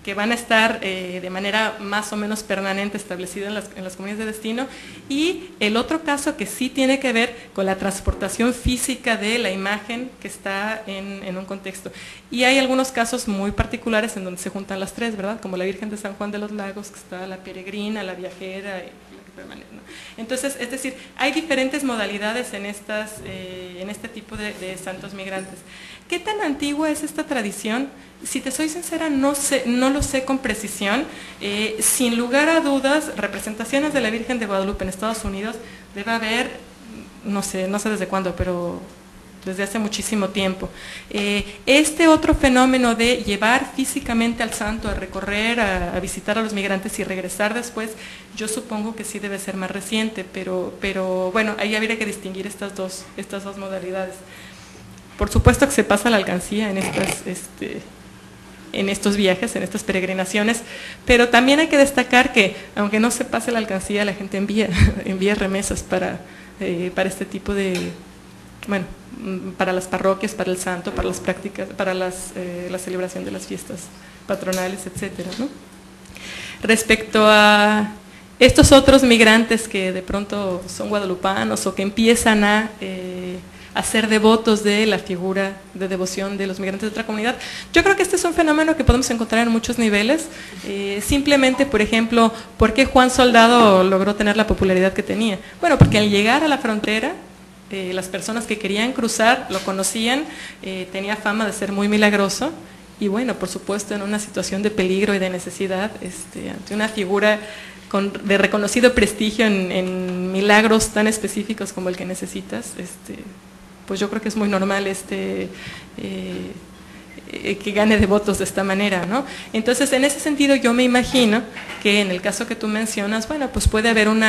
Speaker 2: que van a estar de manera más o menos permanente establecida en las comunidades de destino, y el otro caso que sí tiene que ver con la transportación física de la imagen que está en un contexto. Y hay algunos casos muy particulares en donde se juntan las tres, ¿verdad? Como la Virgen de San Juan de los Lagos, que está la peregrina, la viajera y la que permanece, ¿no? Entonces, es decir, hay diferentes modalidades en este tipo de santos migrantes. ¿Qué tan antigua es esta tradición? Si te soy sincera, no lo sé con precisión. Sin lugar a dudas, representaciones de la Virgen de Guadalupe en Estados Unidos debe haber, no sé desde cuándo, pero desde hace muchísimo tiempo. Este otro fenómeno de llevar físicamente al santo a recorrer, a visitar a los migrantes y regresar después, yo supongo que sí debe ser más reciente, pero bueno, ahí habría que distinguir estas dos modalidades. Por supuesto que se pasa la alcancía en estos viajes, en estas peregrinaciones, pero también hay que destacar que, aunque no se pase la alcancía, la gente envía remesas para este tipo de, bueno, para las parroquias, para el santo, para las prácticas, para la celebración de las fiestas patronales, etcétera, ¿no? Respecto a estos otros migrantes que de pronto son guadalupanos o que empiezan a ser devotos de la figura de devoción de los migrantes de otra comunidad. Yo creo que este es un fenómeno que podemos encontrar en muchos niveles. Simplemente, por ejemplo, ¿por qué Juan Soldado logró tener la popularidad que tenía? Bueno, porque al llegar a la frontera, las personas que querían cruzar lo conocían, tenía fama de ser muy milagroso, y bueno, por supuesto, en una situación de peligro y de necesidad, ante una figura de reconocido prestigio en milagros tan específicos como el que necesitas, pues yo creo que es muy normal que gane devotos de esta manera, ¿no? Entonces, en ese sentido, yo me imagino que en el caso que tú mencionas, bueno, pues puede haber un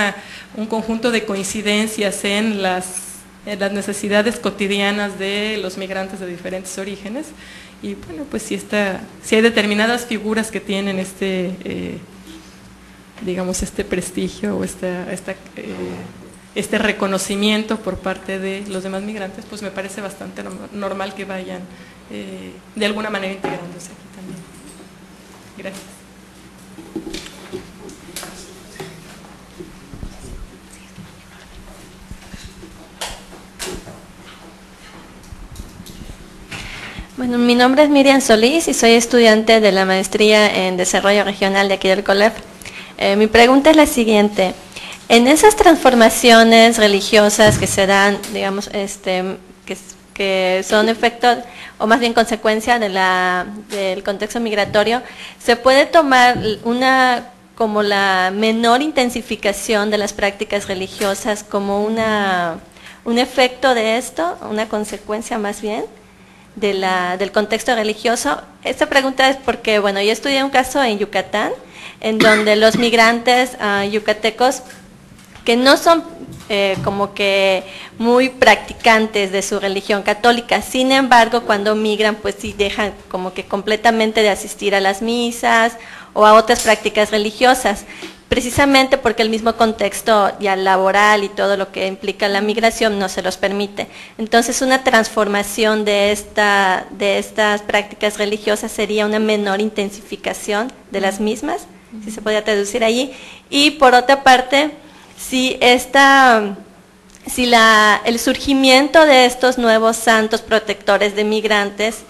Speaker 2: conjunto de coincidencias en las necesidades cotidianas de los migrantes de diferentes orígenes, y bueno, pues si hay determinadas figuras que tienen digamos, este prestigio o este reconocimiento por parte de los demás migrantes, pues me parece bastante normal que vayan de alguna manera integrándose aquí también. Gracias.
Speaker 13: Bueno, mi nombre es Miriam Solís y soy estudiante de la maestría en Desarrollo Regional de aquí del COLEF. Mi pregunta es la siguiente. En esas transformaciones religiosas que se dan, digamos, que son efecto, o más bien consecuencia del contexto migratorio, ¿se puede tomar como la menor intensificación de las prácticas religiosas como un efecto de esto, una consecuencia más bien del contexto religioso? Esta pregunta es porque, bueno, yo estudié un caso en Yucatán, en donde los migrantes yucatecos que no son como que muy practicantes de su religión católica, sin embargo, cuando migran, pues sí dejan como que completamente de asistir a las misas o a otras prácticas religiosas, precisamente porque el mismo contexto ya laboral y todo lo que implica la migración no se los permite. Entonces, una transformación de estas prácticas religiosas sería una menor intensificación de las mismas, si se podría traducir allí. Y por otra parte, si el surgimiento de estos nuevos santos protectores de migrantes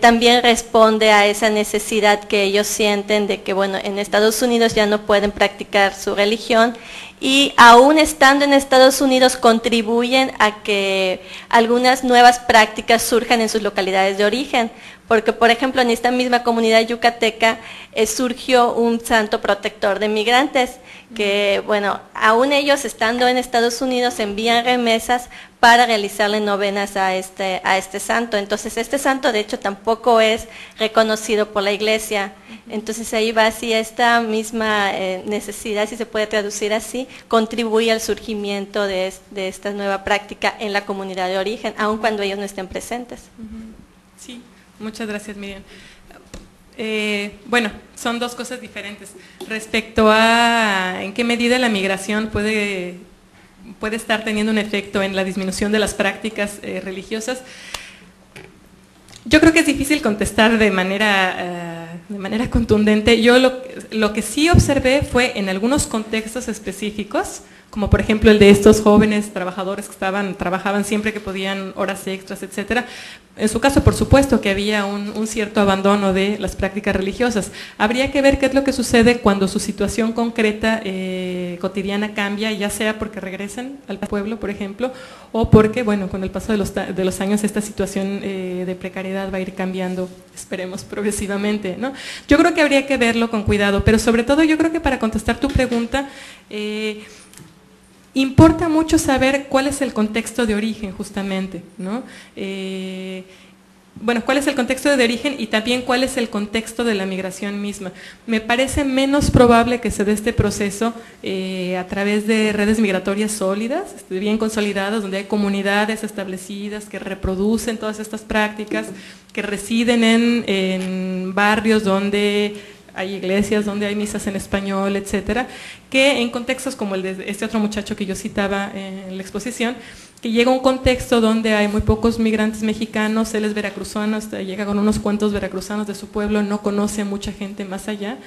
Speaker 13: también responde a esa necesidad que ellos sienten de que, bueno, en Estados Unidos ya no pueden practicar su religión y aún estando en Estados Unidos contribuyen a que algunas nuevas prácticas surjan en sus localidades de origen. Porque, por ejemplo, en esta misma comunidad yucateca surgió un santo protector de migrantes, que, bueno, aún ellos estando en Estados Unidos envían remesas para realizarle novenas a este santo. Entonces, este santo, de hecho, tampoco es reconocido por la Iglesia. Entonces, ahí va así esta misma necesidad, si se puede traducir así, contribuye al surgimiento de esta nueva práctica en la comunidad de origen, aun cuando ellos no estén presentes.
Speaker 2: Sí. Muchas gracias, Miriam. Bueno, son dos cosas diferentes. Respecto a en qué medida la migración puede estar teniendo un efecto en la disminución de las prácticas religiosas, yo creo que es difícil contestar de manera contundente. Yo lo que sí observé fue en algunos contextos específicos, como por ejemplo el de estos jóvenes trabajadores que trabajaban siempre que podían, horas extras, etcétera. En su caso, por supuesto, que había un cierto abandono de las prácticas religiosas. Habría que ver qué es lo que sucede cuando su situación concreta, cotidiana, cambia, ya sea porque regresan al pueblo, por ejemplo, o porque, bueno, con el paso de los años esta situación de precariedad va a ir cambiando, esperemos, progresivamente, ¿no? Yo creo que habría que verlo con cuidado, pero sobre todo yo creo que para contestar tu pregunta, importa mucho saber cuál es el contexto de origen, justamente, ¿no? Bueno, cuál es el contexto de origen y también cuál es el contexto de la migración misma. Me parece menos probable que se dé este proceso a través de redes migratorias sólidas, bien consolidadas, donde hay comunidades establecidas que reproducen todas estas prácticas, que residen en barrios donde hay iglesias, donde hay misas en español, etcétera, que en contextos como el de este otro muchacho que yo citaba en la exposición, que llega a un contexto donde hay muy pocos migrantes mexicanos, él es veracruzano, llega con unos cuantos veracruzanos de su pueblo, no conoce a mucha gente más allá,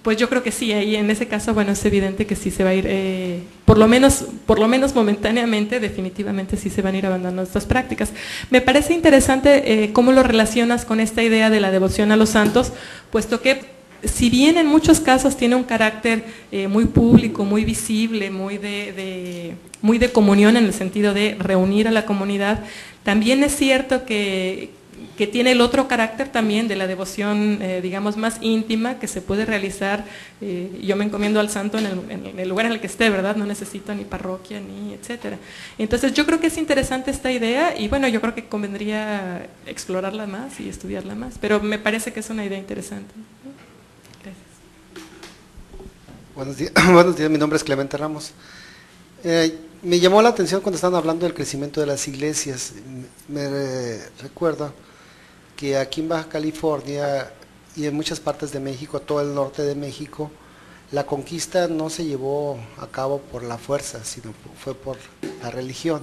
Speaker 2: pues yo creo que sí, ahí en ese caso, bueno, es evidente que sí se va a ir, por lo menos momentáneamente, definitivamente sí se van a ir abandonando estas prácticas. Me parece interesante cómo lo relacionas con esta idea de la devoción a los santos, puesto que si bien en muchos casos tiene un carácter muy público, muy visible, muy de comunión en el sentido de reunir a la comunidad, también es cierto que tiene el otro carácter también de la devoción, digamos, más íntima, que se puede realizar, yo me encomiendo al santo en el lugar en el que esté, ¿verdad? No necesito ni parroquia, ni etcétera. Entonces yo creo que es interesante esta idea y bueno, yo creo que convendría explorarla más y estudiarla más, pero me parece que es una idea interesante. Gracias.
Speaker 14: Buenos días, mi nombre es Clemente Ramos. Me llamó la atención cuando estaban hablando del crecimiento de las iglesias. Me recuerda que aquí en Baja California y en muchas partes de México, todo el norte de México, la conquista no se llevó a cabo por la fuerza, sino fue por la religión,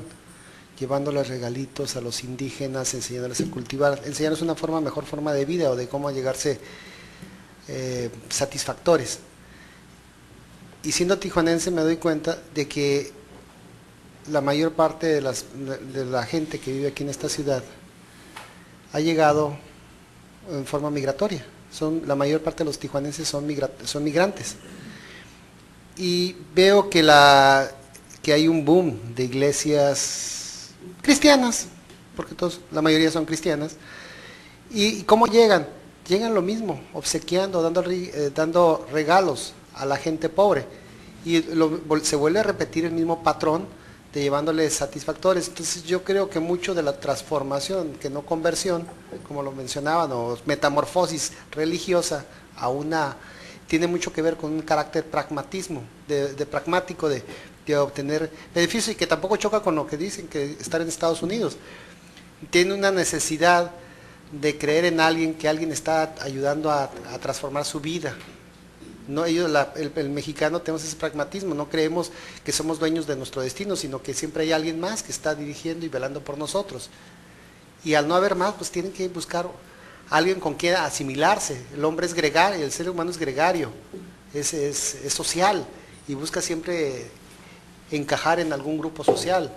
Speaker 14: llevándoles regalitos a los indígenas, enseñándoles a cultivar, enseñándoles una mejor forma de vida o de cómo llegarse satisfactores. Y siendo tijuanense me doy cuenta de que la mayor parte de la gente que vive aquí en esta ciudad ha llegado en forma migratoria. La mayor parte de los tijuanenses son migrantes. Y veo que hay un boom de iglesias cristianas, porque la mayoría son cristianas. ¿Y cómo llegan? Llegan lo mismo, obsequiando, dando regalos a la gente pobre. Y se vuelve a repetir el mismo patrón de llevándoles satisfactores. Entonces yo creo que mucho de la transformación, que no conversión, como lo mencionaban, o metamorfosis religiosa tiene mucho que ver con un carácter pragmatismo, pragmático de obtener beneficios, y que tampoco choca con lo que dicen, que estar en Estados Unidos. Tiene una necesidad de creer en alguien, que alguien está ayudando a transformar su vida. No, el mexicano tenemos ese pragmatismo, no creemos que somos dueños de nuestro destino, sino que siempre hay alguien más que está dirigiendo y velando por nosotros. Y al no haber más, pues tienen que buscar a alguien con quien asimilarse. El hombre es gregario, el ser humano es gregario, es social y busca siempre encajar en algún grupo social.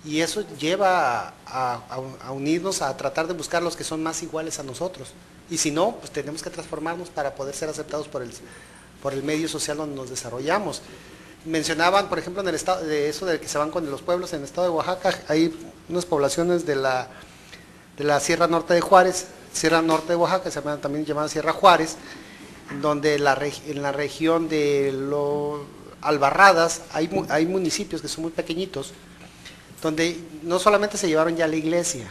Speaker 14: Y eso lleva a unirnos, a tratar de buscar los que son más iguales a nosotros. Y si no, pues tenemos que transformarnos para poder ser aceptados por el medio social donde nos desarrollamos. Mencionaban, por ejemplo, en el estado, de eso de que se van con los pueblos en el estado de Oaxaca, hay unas poblaciones de la Sierra Norte de Juárez, Sierra Norte de Oaxaca, se llama, también llamada Sierra Juárez, donde en la región de Albarradas hay municipios que son muy pequeñitos, donde no solamente se llevaron ya la iglesia,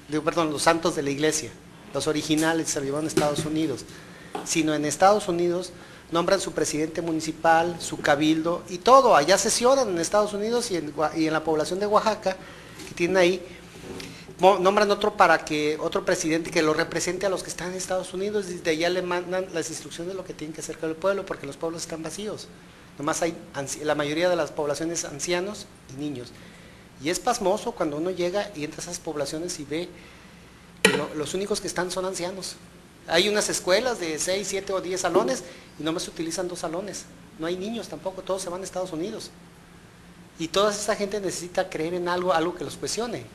Speaker 14: los santos de la iglesia, los originales se llevaron a Estados Unidos, sino en Estados Unidos nombran su presidente municipal, su cabildo y todo, allá sesionan en Estados Unidos y en la población de Oaxaca, que tienen ahí, nombran otro presidente que lo represente a los que están en Estados Unidos, y desde allá le mandan las instrucciones de lo que tienen que hacer con el pueblo, porque los pueblos están vacíos, nomás hay la mayoría de las poblaciones ancianos y niños. Y es pasmoso cuando uno llega y entra a esas poblaciones y ve que los únicos que están son ancianos. Hay unas escuelas de 6, 7 o 10 salones y nomás se utilizan 2 salones. No hay niños tampoco, todos se van a Estados Unidos. Y toda esa gente necesita creer en algo que los cuestione.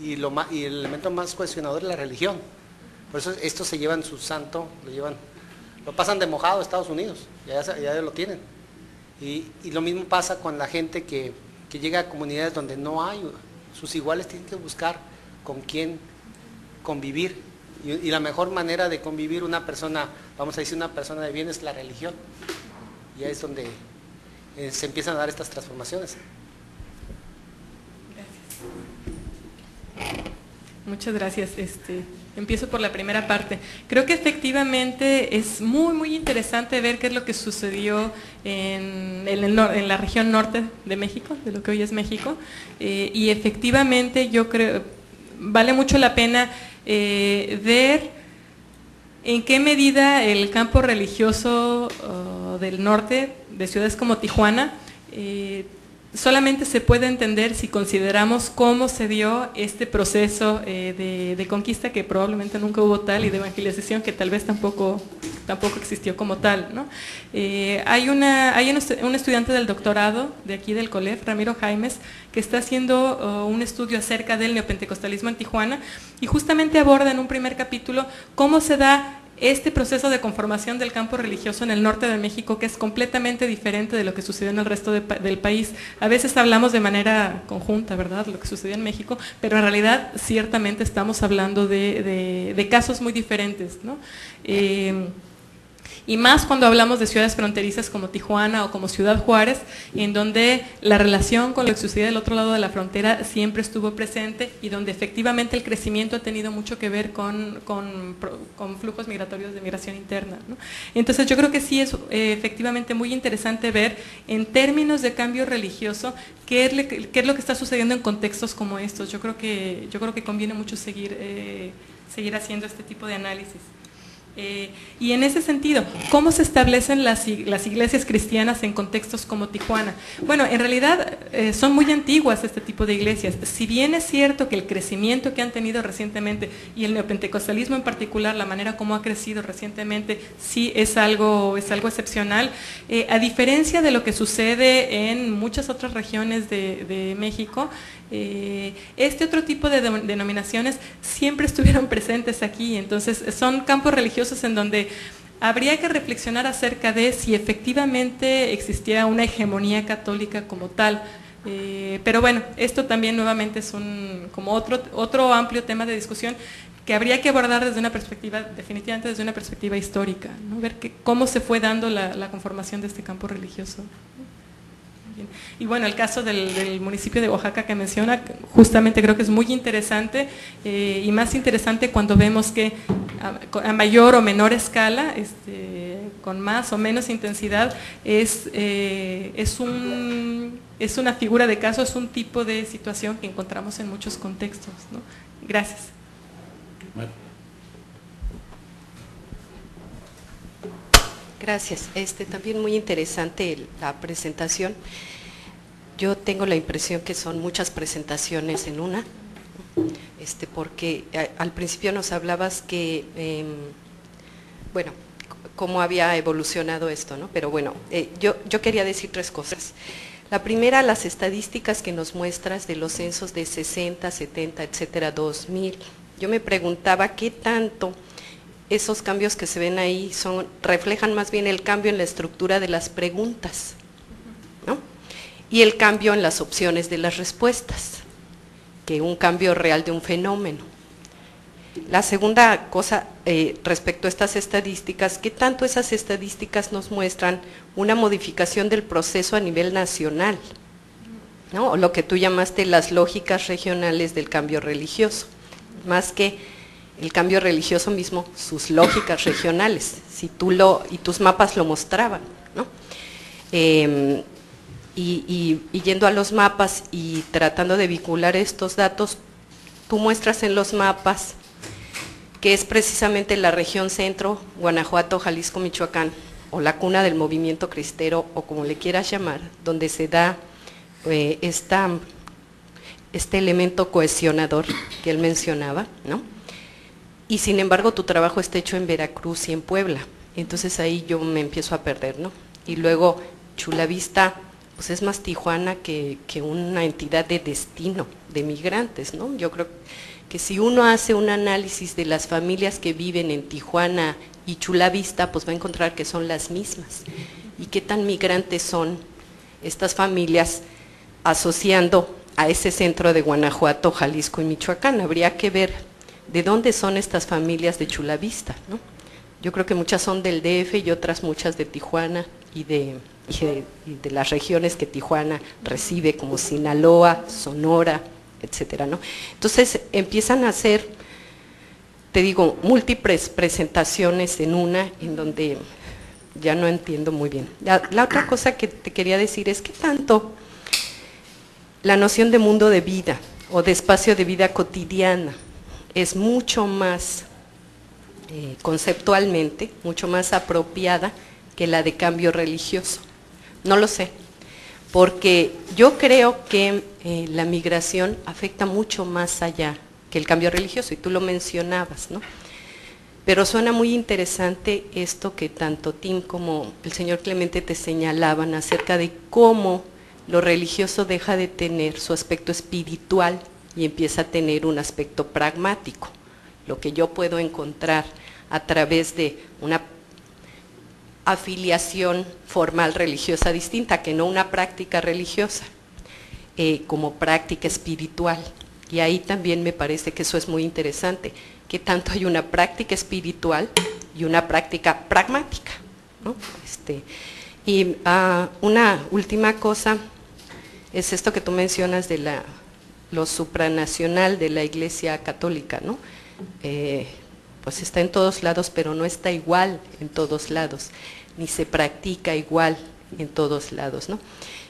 Speaker 14: Y el elemento más cuestionador es la religión. Por eso estos se llevan su santo, lo pasan de mojado a Estados Unidos, ya lo tienen. Y lo mismo pasa con la gente que llega a comunidades donde no hay, sus iguales tienen que buscar con quién convivir. Y la mejor manera de convivir una persona, vamos a decir una persona de bien, es la religión. Y ahí es donde se empiezan a dar estas transformaciones.
Speaker 2: Gracias. Muchas gracias. Empiezo por la primera parte. Creo que efectivamente es muy, muy interesante ver qué es lo que sucedió en la región norte de México, de lo que hoy es México, y efectivamente yo creo, vale mucho la pena ver en qué medida el campo religioso del norte, de ciudades como Tijuana, solamente se puede entender si consideramos cómo se dio este proceso de conquista, que probablemente nunca hubo tal, y de evangelización, que tal vez tampoco existió como tal, ¿no? Hay un estudiante del doctorado de aquí del COLEF, Ramiro Jaimes, que está haciendo un estudio acerca del neopentecostalismo en Tijuana, y justamente aborda en un primer capítulo cómo se da este proceso de conformación del campo religioso en el norte de México, que es completamente diferente de lo que sucedió en el resto del país. A veces hablamos de manera conjunta, ¿verdad?, lo que sucedió en México, pero en realidad ciertamente estamos hablando de casos muy diferentes, ¿no? Y más cuando hablamos de ciudades fronterizas como Tijuana o como Ciudad Juárez, en donde la relación con lo que sucede del otro lado de la frontera siempre estuvo presente, y donde efectivamente el crecimiento ha tenido mucho que ver con flujos migratorios de migración interna, ¿no? Entonces yo creo que sí es efectivamente muy interesante ver en términos de cambio religioso qué es lo que está sucediendo en contextos como estos. Yo creo que conviene mucho seguir haciendo este tipo de análisis. Y en ese sentido, ¿cómo se establecen las iglesias cristianas en contextos como Tijuana? Bueno, en realidad son muy antiguas este tipo de iglesias. Si bien es cierto que el crecimiento que han tenido recientemente, y el neopentecostalismo en particular, la manera como ha crecido recientemente, sí es algo excepcional, a diferencia de lo que sucede en muchas otras regiones de México, este otro tipo de denominaciones siempre estuvieron presentes aquí. Entonces son campos religiosos en donde habría que reflexionar acerca de si efectivamente existía una hegemonía católica como tal. Pero bueno, esto también nuevamente es como otro amplio tema de discusión que habría que abordar desde una perspectiva, definitivamente desde una perspectiva histórica, ¿no? Ver cómo se fue dando la conformación de este campo religioso. Y bueno, el caso del municipio de Oaxaca que menciona, justamente creo que es muy interesante, y más interesante cuando vemos que a mayor o menor escala, con más o menos intensidad, es una figura de caso, es un tipo de situación que encontramos en muchos contextos, ¿no? Gracias.
Speaker 15: Gracias. También muy interesante la presentación. Yo tengo la impresión que son muchas presentaciones en una, porque al principio nos hablabas que, bueno, cómo había evolucionado esto, ¿no? Pero bueno, yo quería decir 3 cosas. La primera, las estadísticas que nos muestras de los censos de 60, 70, etcétera, 2000. Yo me preguntaba qué tanto esos cambios que se ven ahí reflejan más bien el cambio en la estructura de las preguntas, ¿no? Y el cambio en las opciones de las respuestas, que un cambio real de un fenómeno. La segunda cosa respecto a estas estadísticas, ¿qué tanto esas estadísticas nos muestran una modificación del proceso a nivel nacional? ¿No? O lo que tú llamaste las lógicas regionales del cambio religioso, más que el cambio religioso mismo, sus lógicas regionales, y tus mapas lo mostraban, ¿no? Y yendo a los mapas y tratando de vincular estos datos, tú muestras en los mapas que es precisamente la región centro, Guanajuato, Jalisco, Michoacán, o la cuna del movimiento cristero, o como le quieras llamar, donde se da este elemento cohesionador que él mencionaba, ¿no? Y sin embargo tu trabajo está hecho en Veracruz y en Puebla, entonces ahí yo me empiezo a perder, ¿no? Y luego Chulavista, pues es más Tijuana que una entidad de destino de migrantes, ¿no? Yo creo que si uno hace un análisis de las familias que viven en Tijuana y Chulavista, pues va a encontrar que son las mismas. ¿Y qué tan migrantes son estas familias asociando a ese centro de Guanajuato, Jalisco y Michoacán? Habría que ver de dónde son estas familias de Chulavista, ¿no? Yo creo que muchas son del DF y otras muchas de Tijuana y de las regiones que Tijuana recibe, como Sinaloa, Sonora, etcétera, ¿no? Entonces empiezan a hacer, te digo, múltiples presentaciones en una, en donde ya no entiendo muy bien. La otra cosa que te quería decir es que tanto la noción de mundo de vida o de espacio de vida cotidiana es mucho más conceptualmente, mucho más apropiada que la de cambio religioso. No lo sé, porque yo creo que la migración afecta mucho más allá que el cambio religioso, y tú lo mencionabas, ¿no? Pero suena muy interesante esto que tanto Tim como el señor Clemente te señalaban acerca de cómo lo religioso deja de tener su aspecto espiritual y empieza a tener un aspecto pragmático, lo que yo puedo encontrar a través de una afiliación formal religiosa distinta, que no una práctica religiosa, como práctica espiritual. Y ahí también me parece que eso es muy interesante, que tanto hay una práctica espiritual y una práctica pragmática, ¿no? Y una última cosa es esto que tú mencionas de lo supranacional de la Iglesia Católica, ¿no? Pues está en todos lados, pero no está igual en todos lados, ni se practica igual en todos lados, ¿no?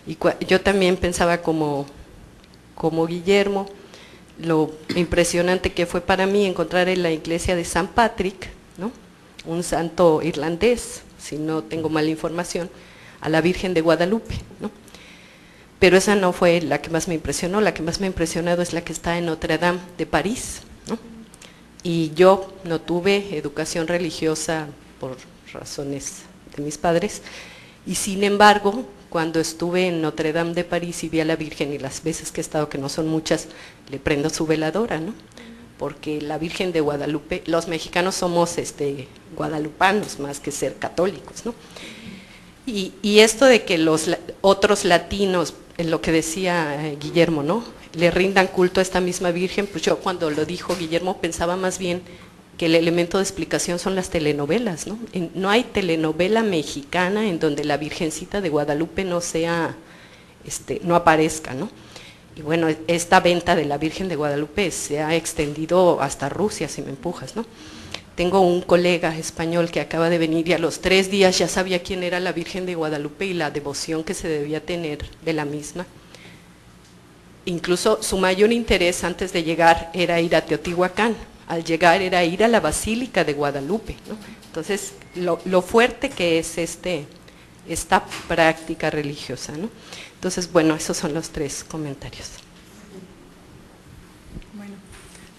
Speaker 15: Y yo también pensaba como Guillermo, lo impresionante que fue para mí encontrar en la iglesia de San Patrick, ¿no? Un santo irlandés, si no tengo mala información, a la Virgen de Guadalupe, ¿no? Pero esa no fue la que más me impresionó, la que más me ha impresionado es la que está en Notre Dame de París, ¿no? Y yo no tuve educación religiosa por razones de mis padres, y sin embargo, cuando estuve en Notre Dame de París y vi a la Virgen, y las veces que he estado, que no son muchas, le prendo su veladora, ¿no? Porque la Virgen de Guadalupe, los mexicanos somos guadalupanos más que ser católicos, ¿no? Y esto de que los otros latinos, en lo que decía Guillermo, ¿no?, le rindan culto a esta misma Virgen, pues yo cuando lo dijo Guillermo pensaba más bien que el elemento de explicación son las telenovelas, ¿no? No hay telenovela mexicana en donde la Virgencita de Guadalupe no sea, no aparezca, ¿no? Y bueno, esta venta de la Virgen de Guadalupe se ha extendido hasta Rusia, si me empujas, ¿no? Tengo un colega español que acaba de venir y a los 3 días ya sabía quién era la Virgen de Guadalupe y la devoción que se debía tener de la misma. Incluso su mayor interés antes de llegar era ir a Teotihuacán, al llegar era ir a la Basílica de Guadalupe, ¿no? Entonces, lo fuerte que es esta práctica religiosa, ¿no? Entonces, bueno, esos son los 3 comentarios.
Speaker 2: Bueno,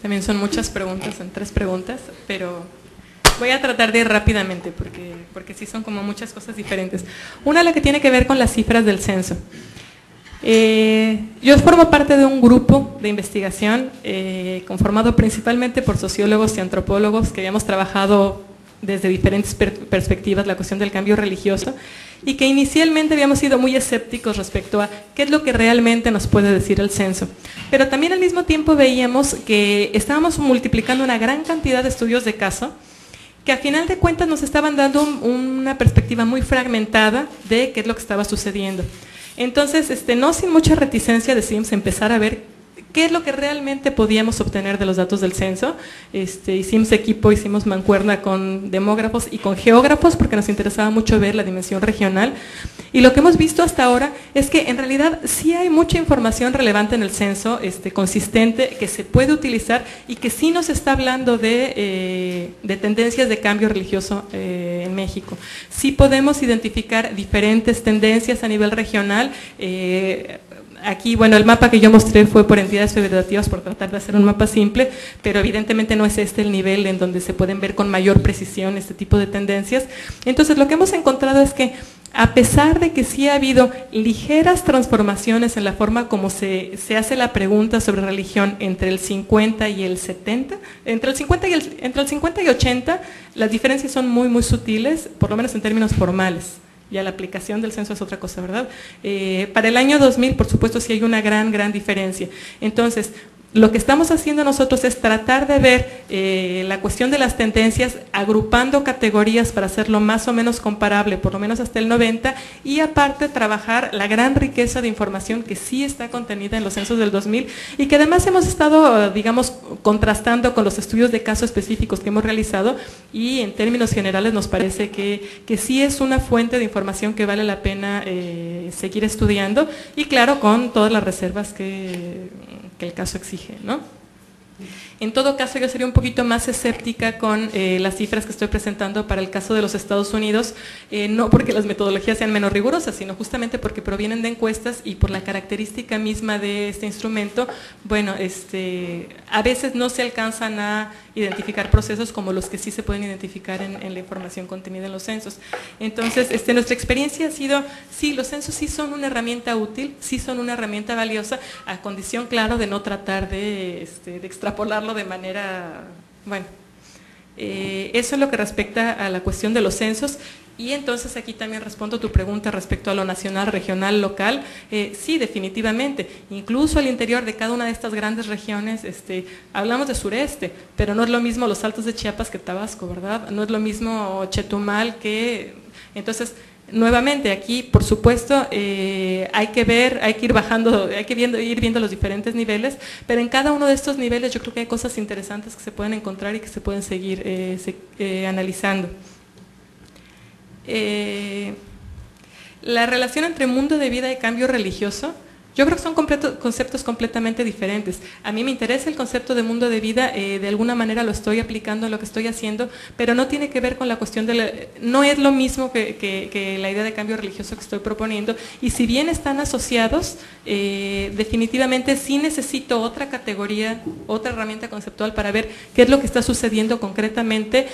Speaker 2: también son muchas preguntas, son 3 preguntas, pero voy a tratar de ir rápidamente porque sí son como muchas cosas diferentes. Una, la que tiene que ver con las cifras del censo. Yo formo parte de un grupo de investigación conformado principalmente por sociólogos y antropólogos que habíamos trabajado desde diferentes perspectivas la cuestión del cambio religioso y que inicialmente habíamos sido muy escépticos respecto a qué es lo que realmente nos puede decir el censo. Pero también al mismo tiempo veíamos que estábamos multiplicando una gran cantidad de estudios de caso que a final de cuentas nos estaban dando una perspectiva muy fragmentada de qué es lo que estaba sucediendo. Entonces, no sin mucha reticencia decidimos empezar a ver qué es lo que realmente podíamos obtener de los datos del censo. Hicimos equipo, hicimos mancuerna con demógrafos y con geógrafos porque nos interesaba mucho ver la dimensión regional. Y lo que hemos visto hasta ahora es que en realidad sí hay mucha información relevante en el censo, consistente, que se puede utilizar y que sí nos está hablando de tendencias de cambio religioso en México. Sí podemos identificar diferentes tendencias a nivel regional. Aquí, bueno, el mapa que yo mostré fue por entidades federativas por tratar de hacer un mapa simple, pero evidentemente no es este el nivel en donde se pueden ver con mayor precisión este tipo de tendencias. Entonces, lo que hemos encontrado es que a pesar de que sí ha habido ligeras transformaciones en la forma como se hace la pregunta sobre religión entre el 50 y el 70, entre el 50 y 80, las diferencias son muy, muy sutiles, por lo menos en términos formales. Ya la aplicación del censo es otra cosa, ¿verdad? Para el año 2000, por supuesto, sí hay una gran diferencia. Entonces, lo que estamos haciendo nosotros es tratar de ver la cuestión de las tendencias, agrupando categorías para hacerlo más o menos comparable, por lo menos hasta el 90, y aparte trabajar la gran riqueza de información que sí está contenida en los censos del 2000 y que además hemos estado, digamos, contrastando con los estudios de caso específicos que hemos realizado y en términos generales nos parece que sí es una fuente de información que vale la pena seguir estudiando y claro, con todas las reservas que el caso exige, ¿no? En todo caso, yo sería un poquito más escéptica con las cifras que estoy presentando para el caso de los Estados Unidos, no porque las metodologías sean menos rigurosas, sino justamente porque provienen de encuestas y por la característica misma de este instrumento, bueno, a veces no se alcanzan a identificar procesos como los que sí se pueden identificar en la información contenida en los censos. Entonces, nuestra experiencia ha sido, sí, los censos sí son una herramienta útil, sí son una herramienta valiosa, a condición, claro, de no tratar de extrapolarlo de manera, bueno, eso es lo que respecta a la cuestión de los censos. Y entonces aquí también respondo a tu pregunta respecto a lo nacional, regional, local. Sí, definitivamente, incluso al interior de cada una de estas grandes regiones, hablamos de sureste, pero no es lo mismo los Altos de Chiapas que Tabasco, ¿verdad? No es lo mismo Chetumal que… Entonces, nuevamente aquí, por supuesto, hay que ver, hay que ir bajando, hay que ir viendo los diferentes niveles, pero en cada uno de estos niveles yo creo que hay cosas interesantes que se pueden encontrar y que se pueden seguir analizando. La relación entre mundo de vida y cambio religioso, yo creo que son conceptos completamente diferentes. A mí me interesa el concepto de mundo de vida, de alguna manera lo estoy aplicando en lo que estoy haciendo, pero no tiene que ver con la cuestión de no es lo mismo que la idea de cambio religioso que estoy proponiendo, y si bien están asociados, definitivamente sí necesito otra categoría, otra herramienta conceptual para ver qué es lo que está sucediendo concretamente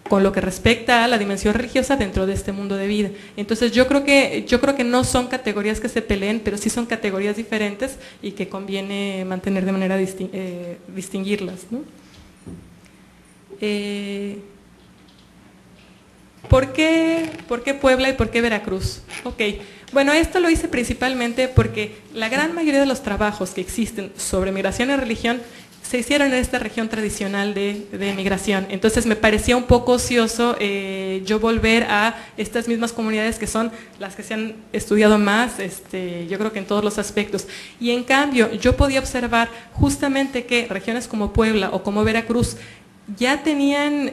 Speaker 2: con lo que respecta a la dimensión religiosa dentro de este mundo de vida. Entonces yo creo que no son categorías que se peleen, pero sí son categorías diferentes y que conviene mantener de manera distinguirlas, ¿no? ¿Por qué Puebla y por qué Veracruz? Ok, bueno, esto lo hice principalmente porque la gran mayoría de los trabajos que existen sobre migración y religión se hicieron en esta región tradicional de migración. Entonces me parecía un poco ocioso yo volver a estas mismas comunidades que son las que se han estudiado más, yo creo que en todos los aspectos. Y en cambio, yo podía observar justamente que regiones como Puebla o como Veracruz ya tenían,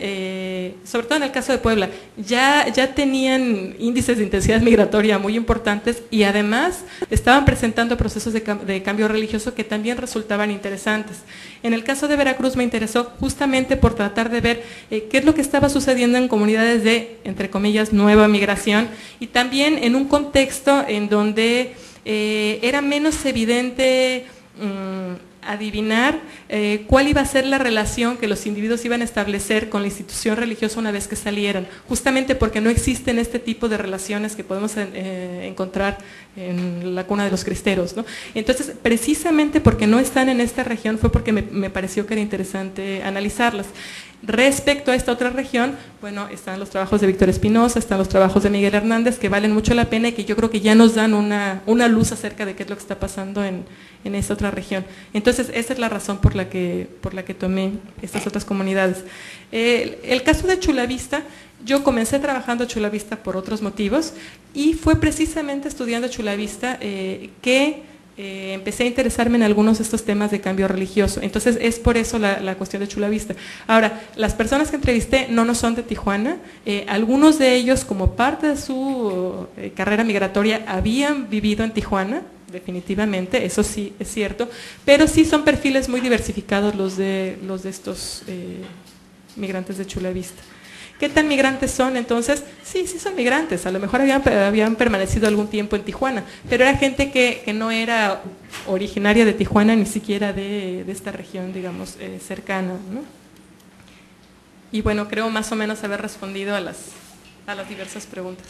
Speaker 2: sobre todo en el caso de Puebla, ya tenían índices de intensidad migratoria muy importantes y además estaban presentando procesos de cambio religioso que también resultaban interesantes. En el caso de Veracruz me interesó justamente por tratar de ver qué es lo que estaba sucediendo en comunidades de, entre comillas, nueva migración y también en un contexto en donde era menos evidente adivinar cuál iba a ser la relación que los individuos iban a establecer con la institución religiosa una vez que salieran, justamente porque no existen este tipo de relaciones que podemos encontrar en la cuna de los cristeros, ¿no? Entonces, precisamente porque no están en esta región fue porque me pareció que era interesante analizarlas. Respecto a esta otra región, bueno, están los trabajos de Víctor Espinosa, están los trabajos de Miguel Hernández, que valen mucho la pena y que yo creo que ya nos dan una luz acerca de qué es lo que está pasando en esa otra región. Entonces, esa es la razón por la que tomé estas otras comunidades. El caso de Chulavista, yo comencé trabajando en Chulavista por otros motivos y fue precisamente estudiando Chulavista que empecé a interesarme en algunos de estos temas de cambio religioso. Entonces es por eso la cuestión de Chulavista. Ahora, las personas que entrevisté no son de Tijuana, algunos de ellos como parte de su carrera migratoria habían vivido en Tijuana, definitivamente, eso sí es cierto, pero sí son perfiles muy diversificados los de estos migrantes de Chulavista. ¿Qué tan migrantes son? Entonces, sí son migrantes, a lo mejor habían permanecido algún tiempo en Tijuana, pero era gente que no era originaria de Tijuana, ni siquiera de esta región, digamos, cercana, ¿no? Y bueno, creo más o menos haber respondido a las diversas preguntas.